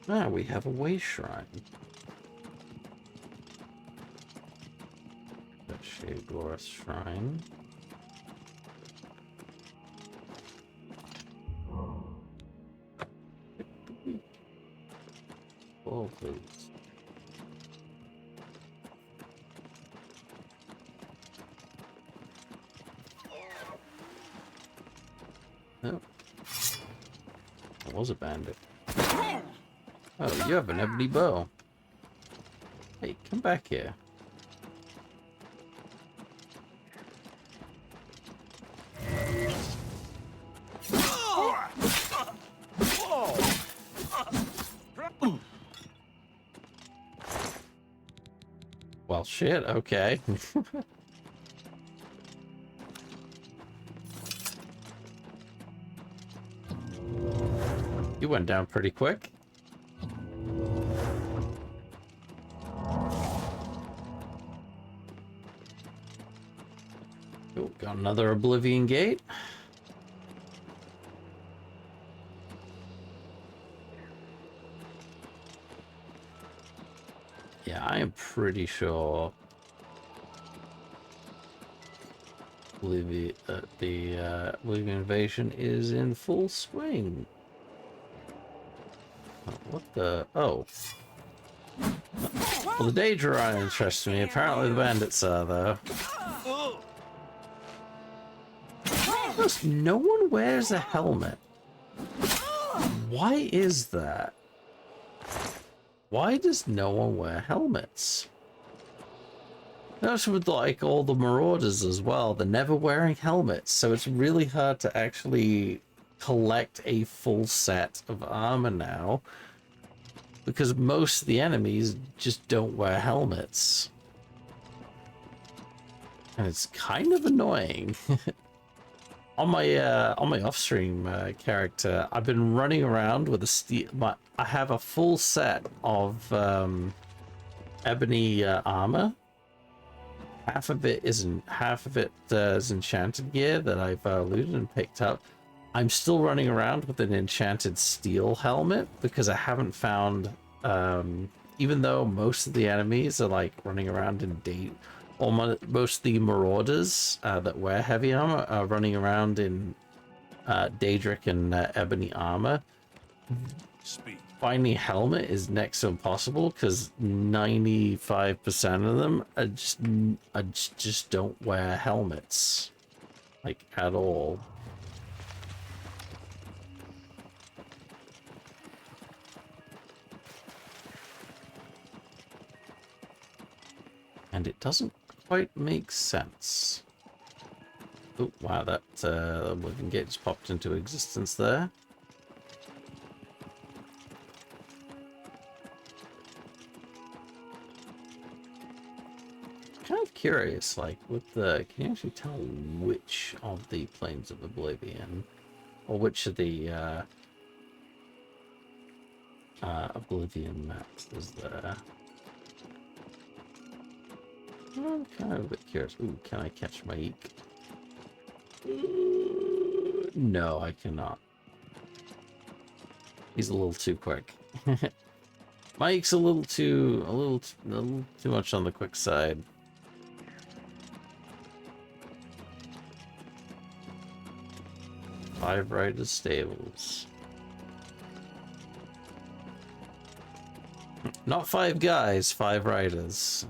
Ah, we have a way shrine. The Sheagora's shrine. Oh, please. Oh. was a bandit. Oh, you have an ebony bow. Hey, come back here. Well, shit, okay. You went down pretty quick. Oh, got another Oblivion gate. Yeah, I am pretty sure the Oblivion invasion is in full swing. Oh, what the? Oh. Well, the Daedra aren't interested me. Apparently the bandits are, though. Almost no one wears a helmet. Why is that? Why does no one wear helmets? Notice with like all the marauders as well, they're never wearing helmets, so it's really hard to actually collect a full set of armor now because most of the enemies just don't wear helmets. And it's kind of annoying. On my off-stream character, I've been running around with a steel. I have a full set of ebony armor. Half of it is enchanted gear that I've looted and picked up. I'm still running around with an enchanted steel helmet because I haven't found. Even though most of the enemies are like running around in most of the marauders that wear heavy armor are running around in Daedric and ebony armor. Finding a helmet is next to impossible because 95% of them just don't wear helmets, like at all. And it doesn't quite make sense. Oh, wow, that Oblivion gate just popped into existence there. Kind of curious, like, with the... Can you actually tell which of the Plains of Oblivion, or which of the Oblivion maps is there? I'm kind of a bit curious. Ooh, can I catch my eek? No, I cannot. He's a little too quick. My eek's a little too much on the quick side. Five Riders Stables. Not five guys, five riders.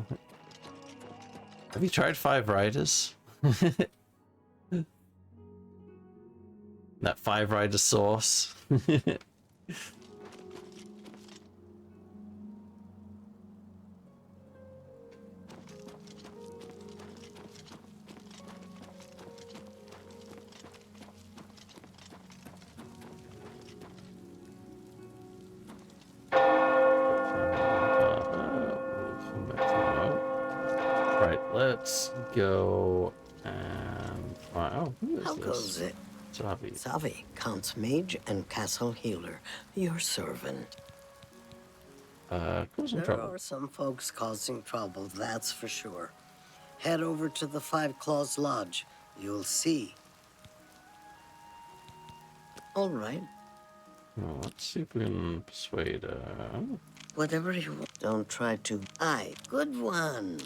Have you tried Five Riders? That Five Rider sauce. Let's go and find... Oh, who is How this? goes it? Savi. Savi, Count's mage and castle healer. Your servant. Causing There trouble. are some folks causing trouble, that's for sure. Head over to the Five Claws Lodge. You'll see. All right. Well, let's see if we can persuade... Whatever you want. Don't try to... Aye, good one.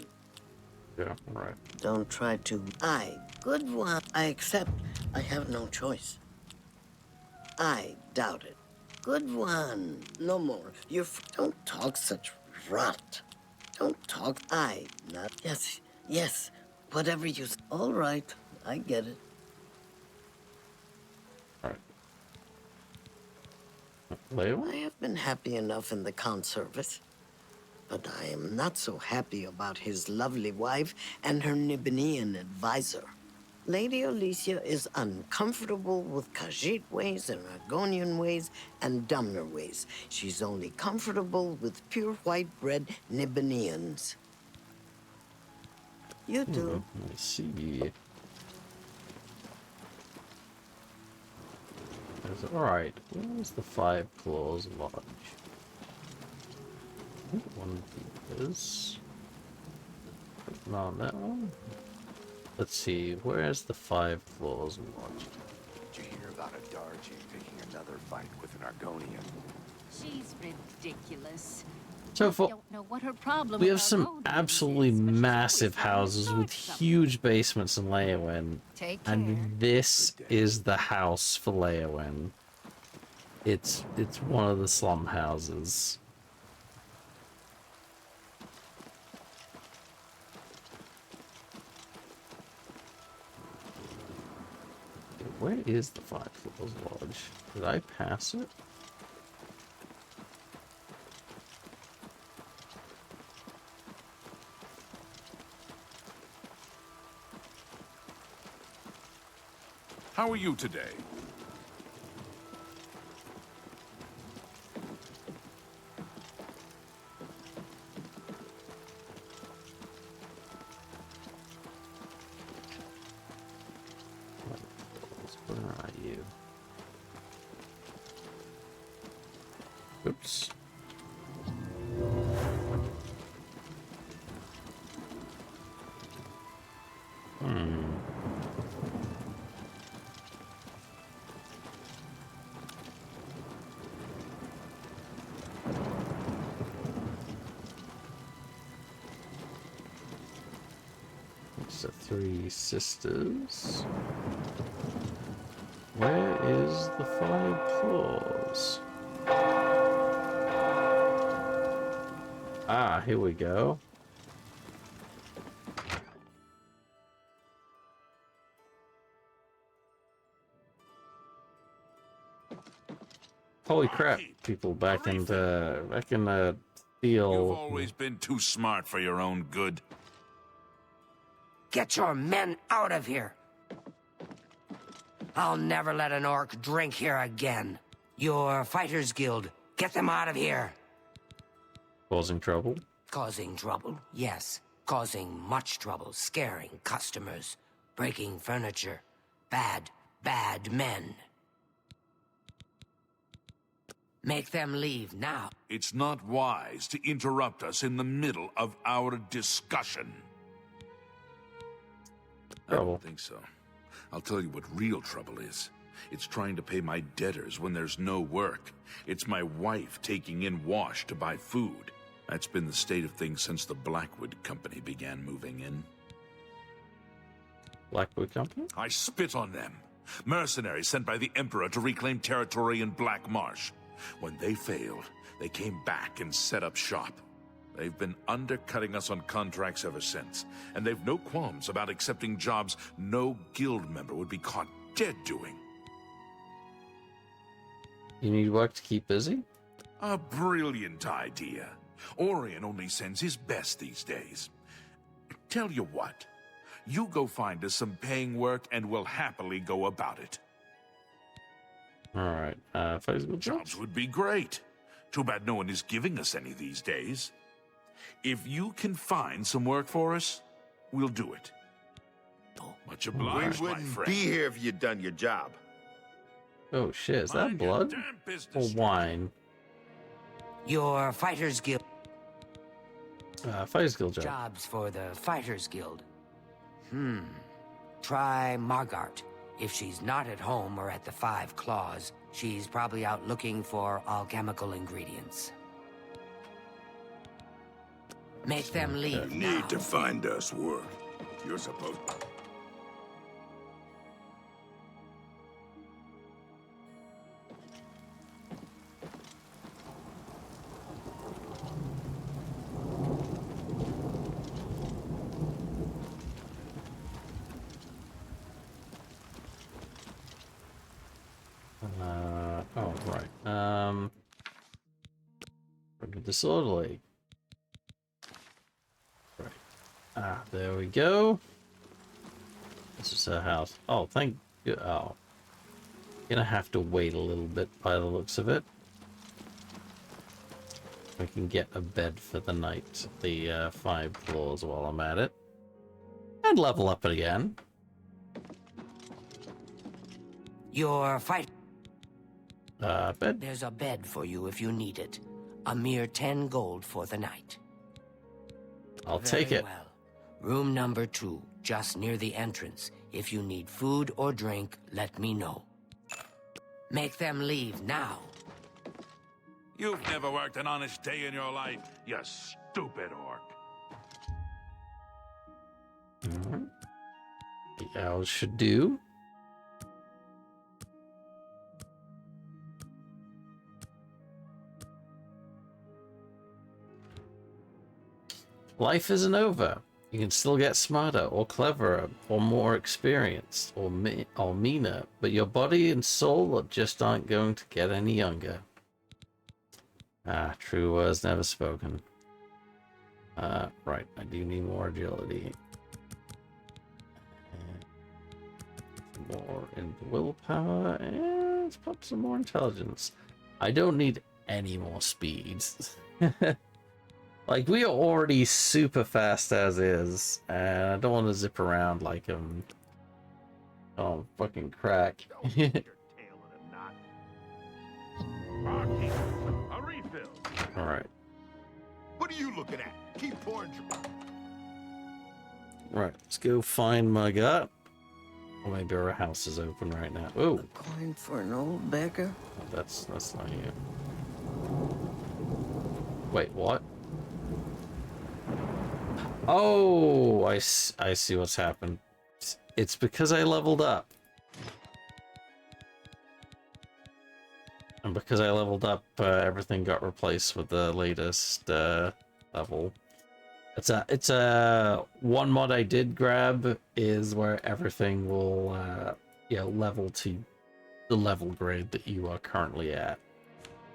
Yeah, all right. Don't try to... Aye, good one. I accept. I have no choice. I doubt it. Good one. No more. Don't talk such rot. Don't talk... Aye, not... Yes, yes. Whatever you... All right. I get it. All right. Leon? I have been happy enough in the Count's service, but I am not so happy about his lovely wife and her Nibenian advisor. Lady Alicia is uncomfortable with Khajiit ways and Argonian ways and Dumner ways. She's only comfortable with pure white-bread Nibenians. You do. Let's see. Alright, where's the Five Claws Lodge? I think one of these. Not that one. Let's see, where's the Five Claws Lodge? Did you hear about Adarji picking another fight with an Argonian? She's ridiculous. So for, Don't know what her problem we have with some Argonians absolutely is, but she's massive always trying to houses start with something. huge basements in Leyawen. Take care. And this is the house for Leyawen. It's one of the slum houses. Where is the Five Claws Lodge? Did I pass it? How are you today? Where are you? Oops. It's the Three Sisters. Where is the Five Claws? Ah, here we go. Holy crap, people back in the steel. You've always been too smart for your own good. Get your men out of here! I'll never let an orc drink here again. Your Fighters Guild, get them out of here! Causing trouble? Causing trouble, yes. Causing much trouble, scaring customers, breaking furniture. Bad, bad men. Make them leave now. It's not wise to interrupt us in the middle of our discussion. I don't think so. I'll tell you what real trouble is. It's trying to pay my debtors when there's no work. It's my wife taking in wash to buy food. That's been the state of things since the Blackwood Company began moving in. Blackwood Company? I spit on them. Mercenaries sent by the Emperor to reclaim territory in Black Marsh. When they failed, they came back and set up shop. They've been undercutting us on contracts ever since, and they've no qualms about accepting jobs no guild member would be caught dead doing. You need work to keep busy? A brilliant idea. Orion only sends his best these days. Tell you what, you go find us some paying work and we'll happily go about it. Alright, jobs would be great. Too bad no one is giving us any these days. If you can find some work for us, we'll do it. Oh, much obliged, we my wouldn't friend. be here if you'd done your job. Oh shit, is that Mind your blood? damn Or business. wine? Your Fighters Guild. Fighters Guild job. Jobs for the Fighters Guild. Try Margart. If she's not at home or at the Five Claws, she's probably out looking for alchemical ingredients. Make them leave You now. need to find us work. You're supposed to. Oh, right. disorderly. Right. Ah, there we go. This is her house. Oh, thank you. Oh. Gonna have to wait a little bit by the looks of it. We can get a bed for the night. The 5 floors while I'm at it. And level up again. Your fight. Bed. There's a bed for you if you need it. A mere 10 gold for the night. I'll take it. Well. Room number 2, just near the entrance. If you need food or drink, let me know. Make them leave now. You've never worked an honest day in your life, you stupid orc. The owls should do. Life isn't over. You can still get smarter or cleverer or more experienced or meaner, but your body and soul just aren't going to get any younger. Ah, true words never spoken. Right, I do need more agility. More in willpower, and let's put some more intelligence. I don't need any more speed. Like, we are already super fast as is, and I don't want to zip around like him. Oh, fucking crack. Alright. What are you looking at? Keep pouring your... Right, let's go find my gut. Or maybe our house is open right now. Oh, A coin for an old beggar? that's not you. Wait, what? Oh, I see what's happened. It's because I leveled up. And because I leveled up, everything got replaced with the latest level. It's a one mod I did grab is where everything will level to the level grade that you are currently at,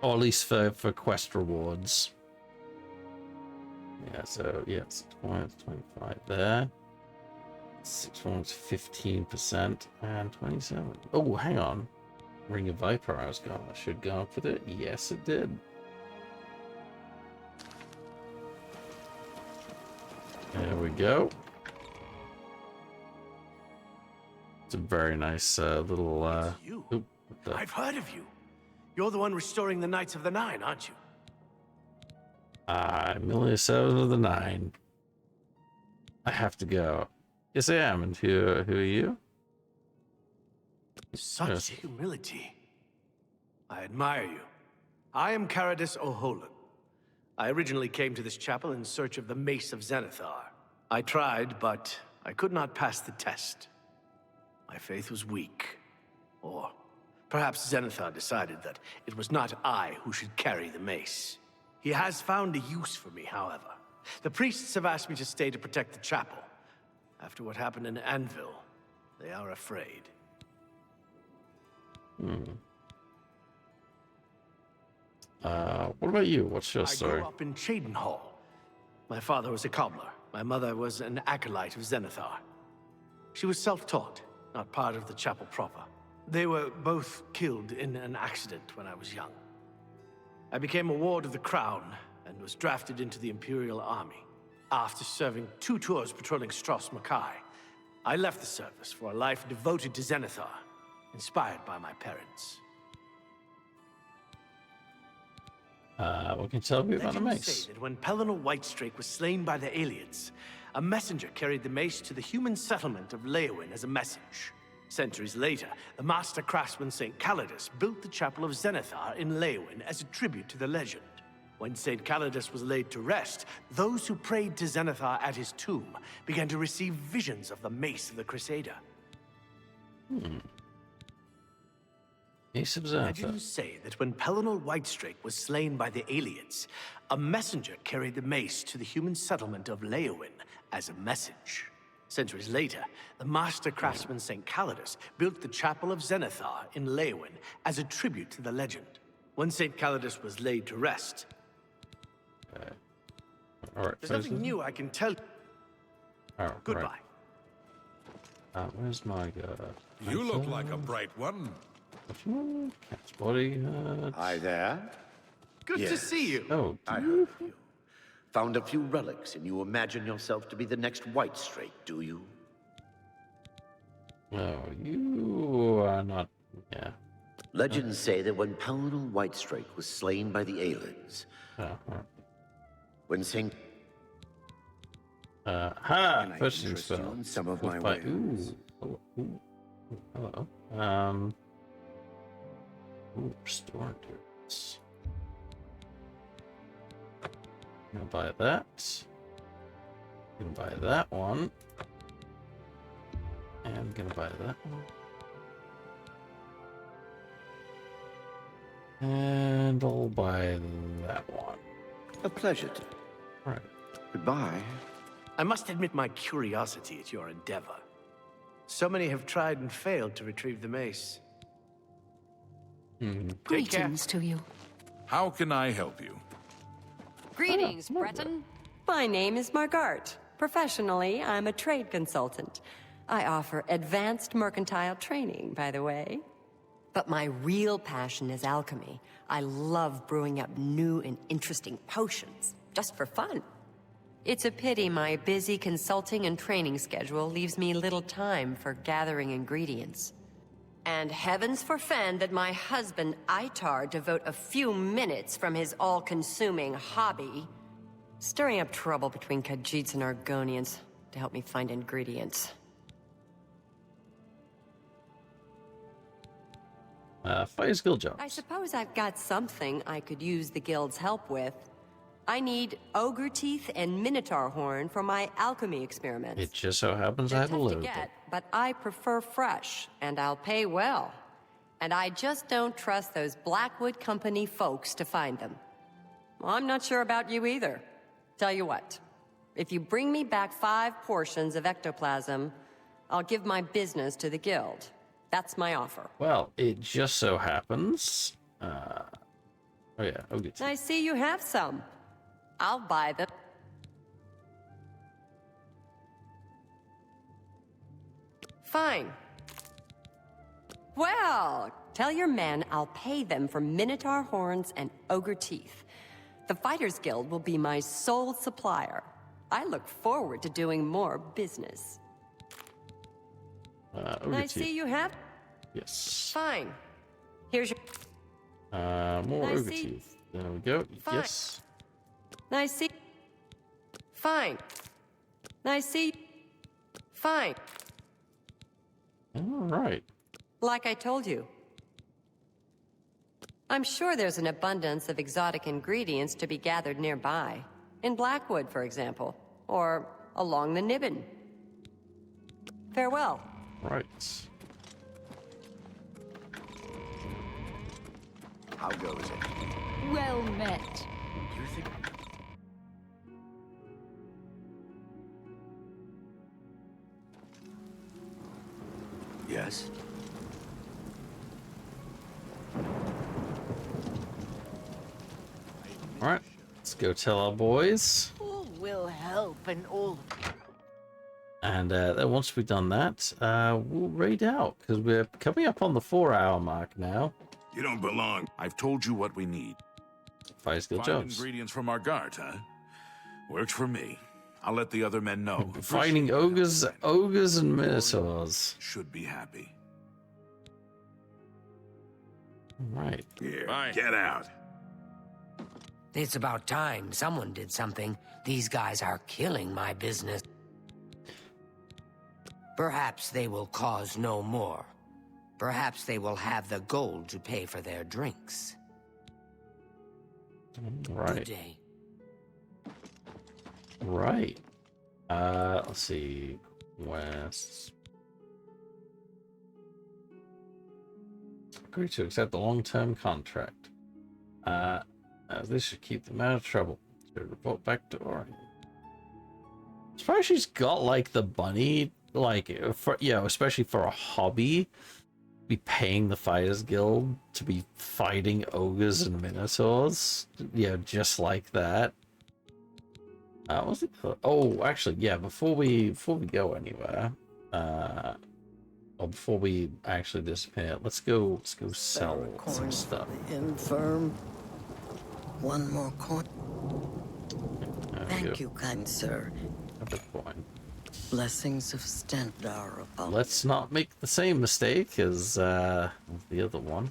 or at least for quest rewards. Yeah, so yeah, 6 points, 25 there. 6 points, 15%, and 27. Oh, hang on. Ring of Viper, I should go up with it. Yes, it did. There we go. It's a very nice little. You. I've heard of you. You're the one restoring the Knights of the Nine, aren't you? Amelia 7 of the 9. I have to go. Yes, I am. And who are you? Such humility. I admire you. I am Caradus O'Holan. I originally came to this chapel in search of the Mace of Zenithar. I tried, but I could not pass the test. My faith was weak. Or perhaps Zenithar decided that it was not I who should carry the mace. He has found a use for me, however. The priests have asked me to stay to protect the chapel. After what happened in Anvil, they are afraid. What about you? What's your story? I grew up in Cheydinhall. My father was a cobbler. My mother was an acolyte of Zenithar. She was self-taught, not part of the chapel proper. They were both killed in an accident when I was young. I became a ward of the Crown and was drafted into the Imperial Army. After serving 2 tours patrolling Stros Mackay, I left the service for a life devoted to Zenithar, inspired by my parents. What can you tell me about the Legends mace? say that when Pellinor Whitestrake was slain by the aliens, a messenger carried the mace to the human settlement of Leowin as a message. Centuries later, the master craftsman St. Calidus built the Chapel of Zenithar in Leowin as a tribute to the legend. When St. Calidus was laid to rest, those who prayed to Zenithar at his tomb began to receive visions of the mace of the Crusader. Mace of Zenithar. Legends say that when Pellinor Whitestrake was slain by the aliens, a messenger carried the mace to the human settlement of Leowin as a message. Centuries later, the master craftsman St. Calidus built the Chapel of Zenithar in Leowin as a tribute to the legend. When St. Calidus was laid to rest, Alright, There's nothing new I can tell. Oh, Goodbye. Right. Where's my You look like a bright one. Cat's body. Hi there. Good to see you. Oh, I heard of you. Found a few relics, and you imagine yourself to be the next White Strake, do you? no, you are not. Yeah. Legends say that when Paladin White Strake was slain by the Aelids, when Saint... Ha! Can I Fishing interest you spell. in some of my Goodbye. wares? Ooh. Hello. Restore endurance. Gonna buy that. Gonna buy that one. And gonna buy that one. And I'll buy that one. A pleasure to... Right. Goodbye. I must admit my curiosity at your endeavor. So many have tried and failed to retrieve the mace. Take care. Greetings to you. How can I help you? Greetings, Breton. My name is Margart. Professionally, I'm a trade consultant. I offer advanced mercantile training, by the way. But my real passion is alchemy. I love brewing up new and interesting potions, just for fun. It's a pity my busy consulting and training schedule leaves me little time for gathering ingredients. And heavens forfend that my husband, Itar, devote a few minutes from his all-consuming hobby stirring up trouble between Khajiits and Argonians to help me find ingredients. Fire skill jobs. I suppose I've got something I could use the guild's help with. I need ogre teeth and minotaur horn for my alchemy experiments. It just so happens I have a Tough to load. get, but I prefer fresh, and I'll pay well. And I just don't trust those Blackwood Company folks to find them. Well, I'm not sure about you either. Tell you what, if you bring me back 5 portions of ectoplasm, I'll give my business to the guild. That's my offer. Well, it just so happens. Oh yeah, okay. I see you have some. I'll buy them. Fine. Well, tell your men I'll pay them for minotaur horns and ogre teeth. The Fighters Guild will be my sole supplier. I look forward to doing more business. Ogre I teeth. see you have... Yes. Fine. Here's your... More I ogre see. teeth. There we go. Fine. Yes. I see. Fine. I see. Fine. All right. Like I told you. I'm sure there's an abundance of exotic ingredients to be gathered nearby. In Blackwood, for example. Or along the Nibbin. Farewell. Right. How goes it? Well met. You think... Yes? All right. Let's go tell our boys. All will help and all. And then once we've done that, we'll raid out because we're coming up on the 4-hour mark now. You don't belong. I've told you what we need. Fire skill 5 jobs. ingredients from our guard, huh? Works for me. I'll let the other men know. Fighting ogres, and minotaurs. Should be happy. Right. Here, get out. It's about time someone did something. These guys are killing my business. Perhaps they will cause no more. Perhaps they will have the gold to pay for their drinks. Right. Good day. Right. Let's see. West. Agree to accept the long-term contract. This should keep them out of trouble. So report back to Orion. As far as she's got like the bunny, like for especially for a hobby, be paying the Fighters Guild to be fighting ogres and minotaurs, just like that. Was it? Oh, actually, yeah. Before we go anywhere, or before we actually disappear, let's go sell some stuff. The infirm. One more coin. Thank you, kind sir. Another coin. Blessings of Stendarr upon you. Let's not make the same mistake as the other one.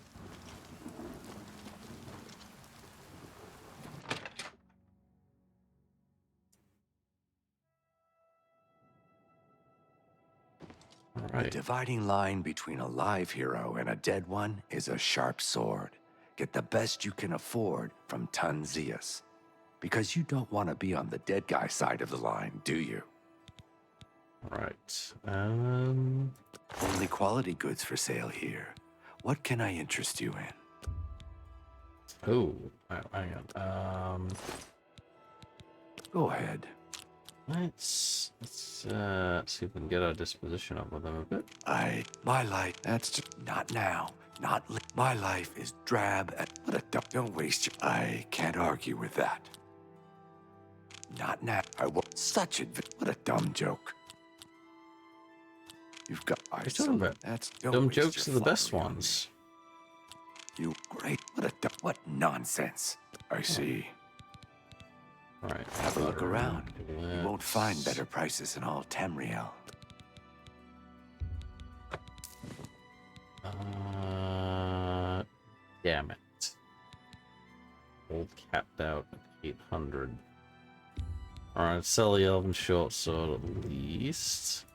The dividing line between a live hero and a dead one is a sharp sword. Get the best you can afford from Tunzius. Because you don't want to be on the dead guy side of the line, do you? Right. Only quality goods for sale here. What can I interest you in? Oh, hang on. Go ahead. Let's see if we can get our disposition up with them a bit. My life, that's just, not now. My life is drab and don't waste your, I can't argue with that. Not now. What a dumb joke. You've got, Dumb jokes are the best ones. You great, what nonsense. I see. All right. Have a look around. You won't find better prices in all Tamriel. Damn it. Old capped out at 800. Alright, sell the Elven Short Sword at least.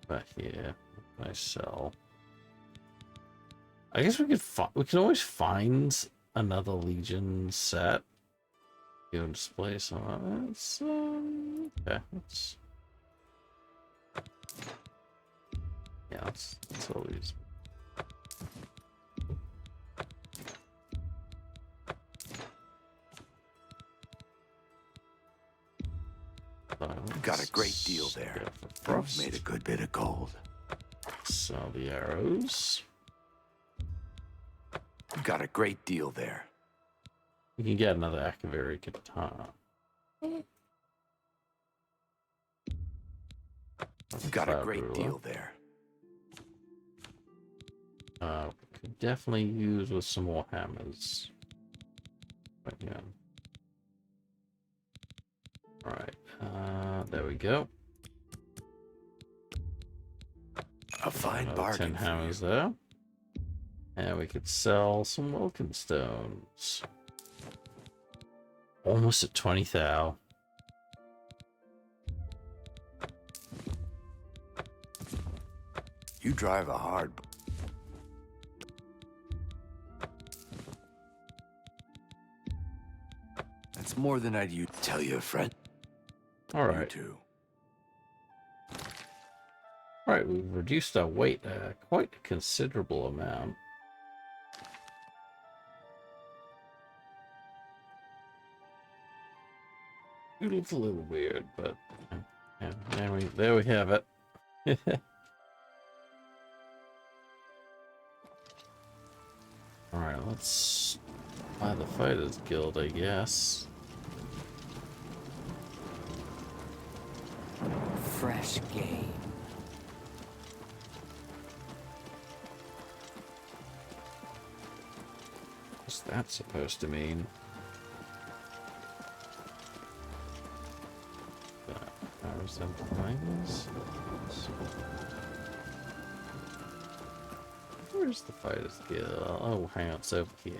Back here. I sell. I guess we can always find another Legion set. Go and display some of it. Okay, let's sell these. Got a great deal there. You've made a good bit of gold. Sell the arrows. Got a great deal there. We can get another Akaviri katana. Got a great deal there. Could definitely use with some more hammers. But yeah. Alright, there we go. A fine bargain. 10 hammers there. And we could sell some welcome stones. Almost at 20,000. You drive a hard. That's more than I'd tell you, friend. All right. You too. All right, we've reduced our weight quite a considerable amount. It looks a little weird, but yeah, there we have it. All right, let's buy the Fighters Guild, I guess. Fresh game. What's that supposed to mean? Powers and fighters. Where's the Fighters Guild? Oh, hang on, it's over here.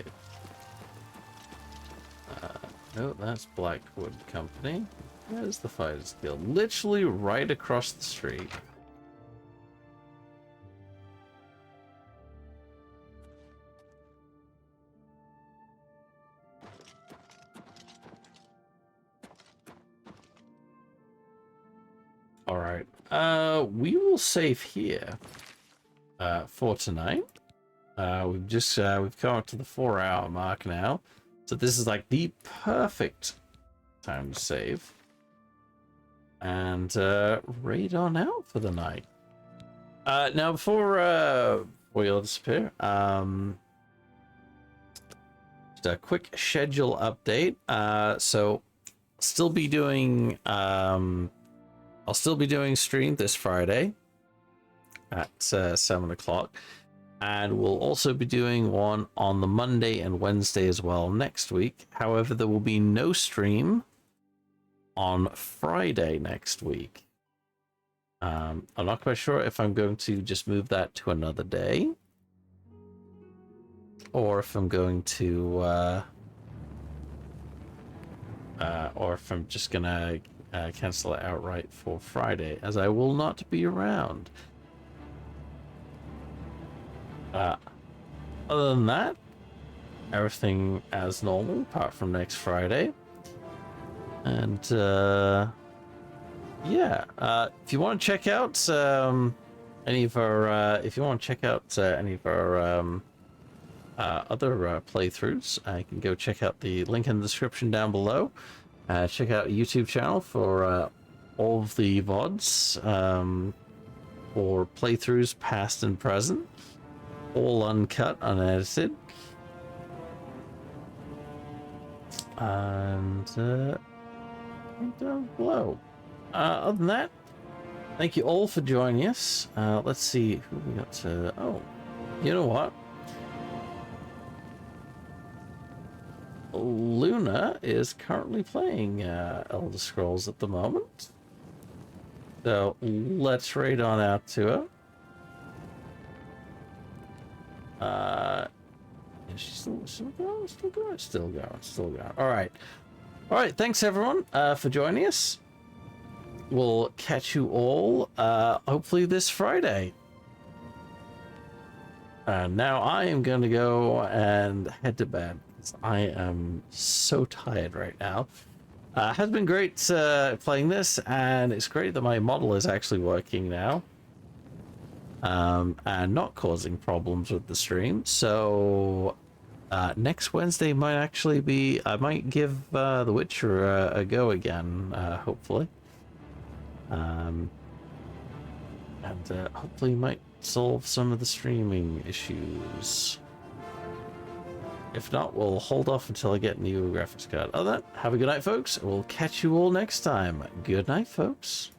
No, that's Blackwood Company. There's the Fighters Guild. Literally right across the street. Alright. We will save here for tonight. We've come up to the 4-hour mark now. So this is like the perfect time to save. And raid on out for the night. Now before we all disappear, just a quick schedule update. So still be doing I'll still be doing stream this Friday at 7 o'clock, and we'll also be doing one on the Monday and Wednesday as well next week. However, there will be no stream on Friday next week. I'm not quite sure if I'm going to just move that to another day, or if I'm going to or if I'm just gonna cancel it outright for Friday, as I will not be around. Other than that, everything as normal apart from next Friday. And yeah, if you want to check out any of our other playthroughs, you can go check out the link in the description down below. Check out a YouTube channel for all of the VODs for playthroughs past and present, all uncut, unedited. And down below. Other than that, thank you all for joining us. Let's see who we got to. Oh, you know what? Luna is currently playing Elder Scrolls at the moment, so let's raid on out to her. Is she still going? Still going. All right. Thanks everyone for joining us. We'll catch you all hopefully this Friday. Now I am going to go and head to bed. I am so tired right now. Has been great playing this, and it's great that my model is actually working now and not causing problems with the stream. So next Wednesday might actually be, I might give The Witcher a go again, hopefully. And hopefully might solve some of the streaming issues. If not, we'll hold off until I get new graphics card. Other than that, have a good night, folks. We'll catch you all next time. Good night, folks.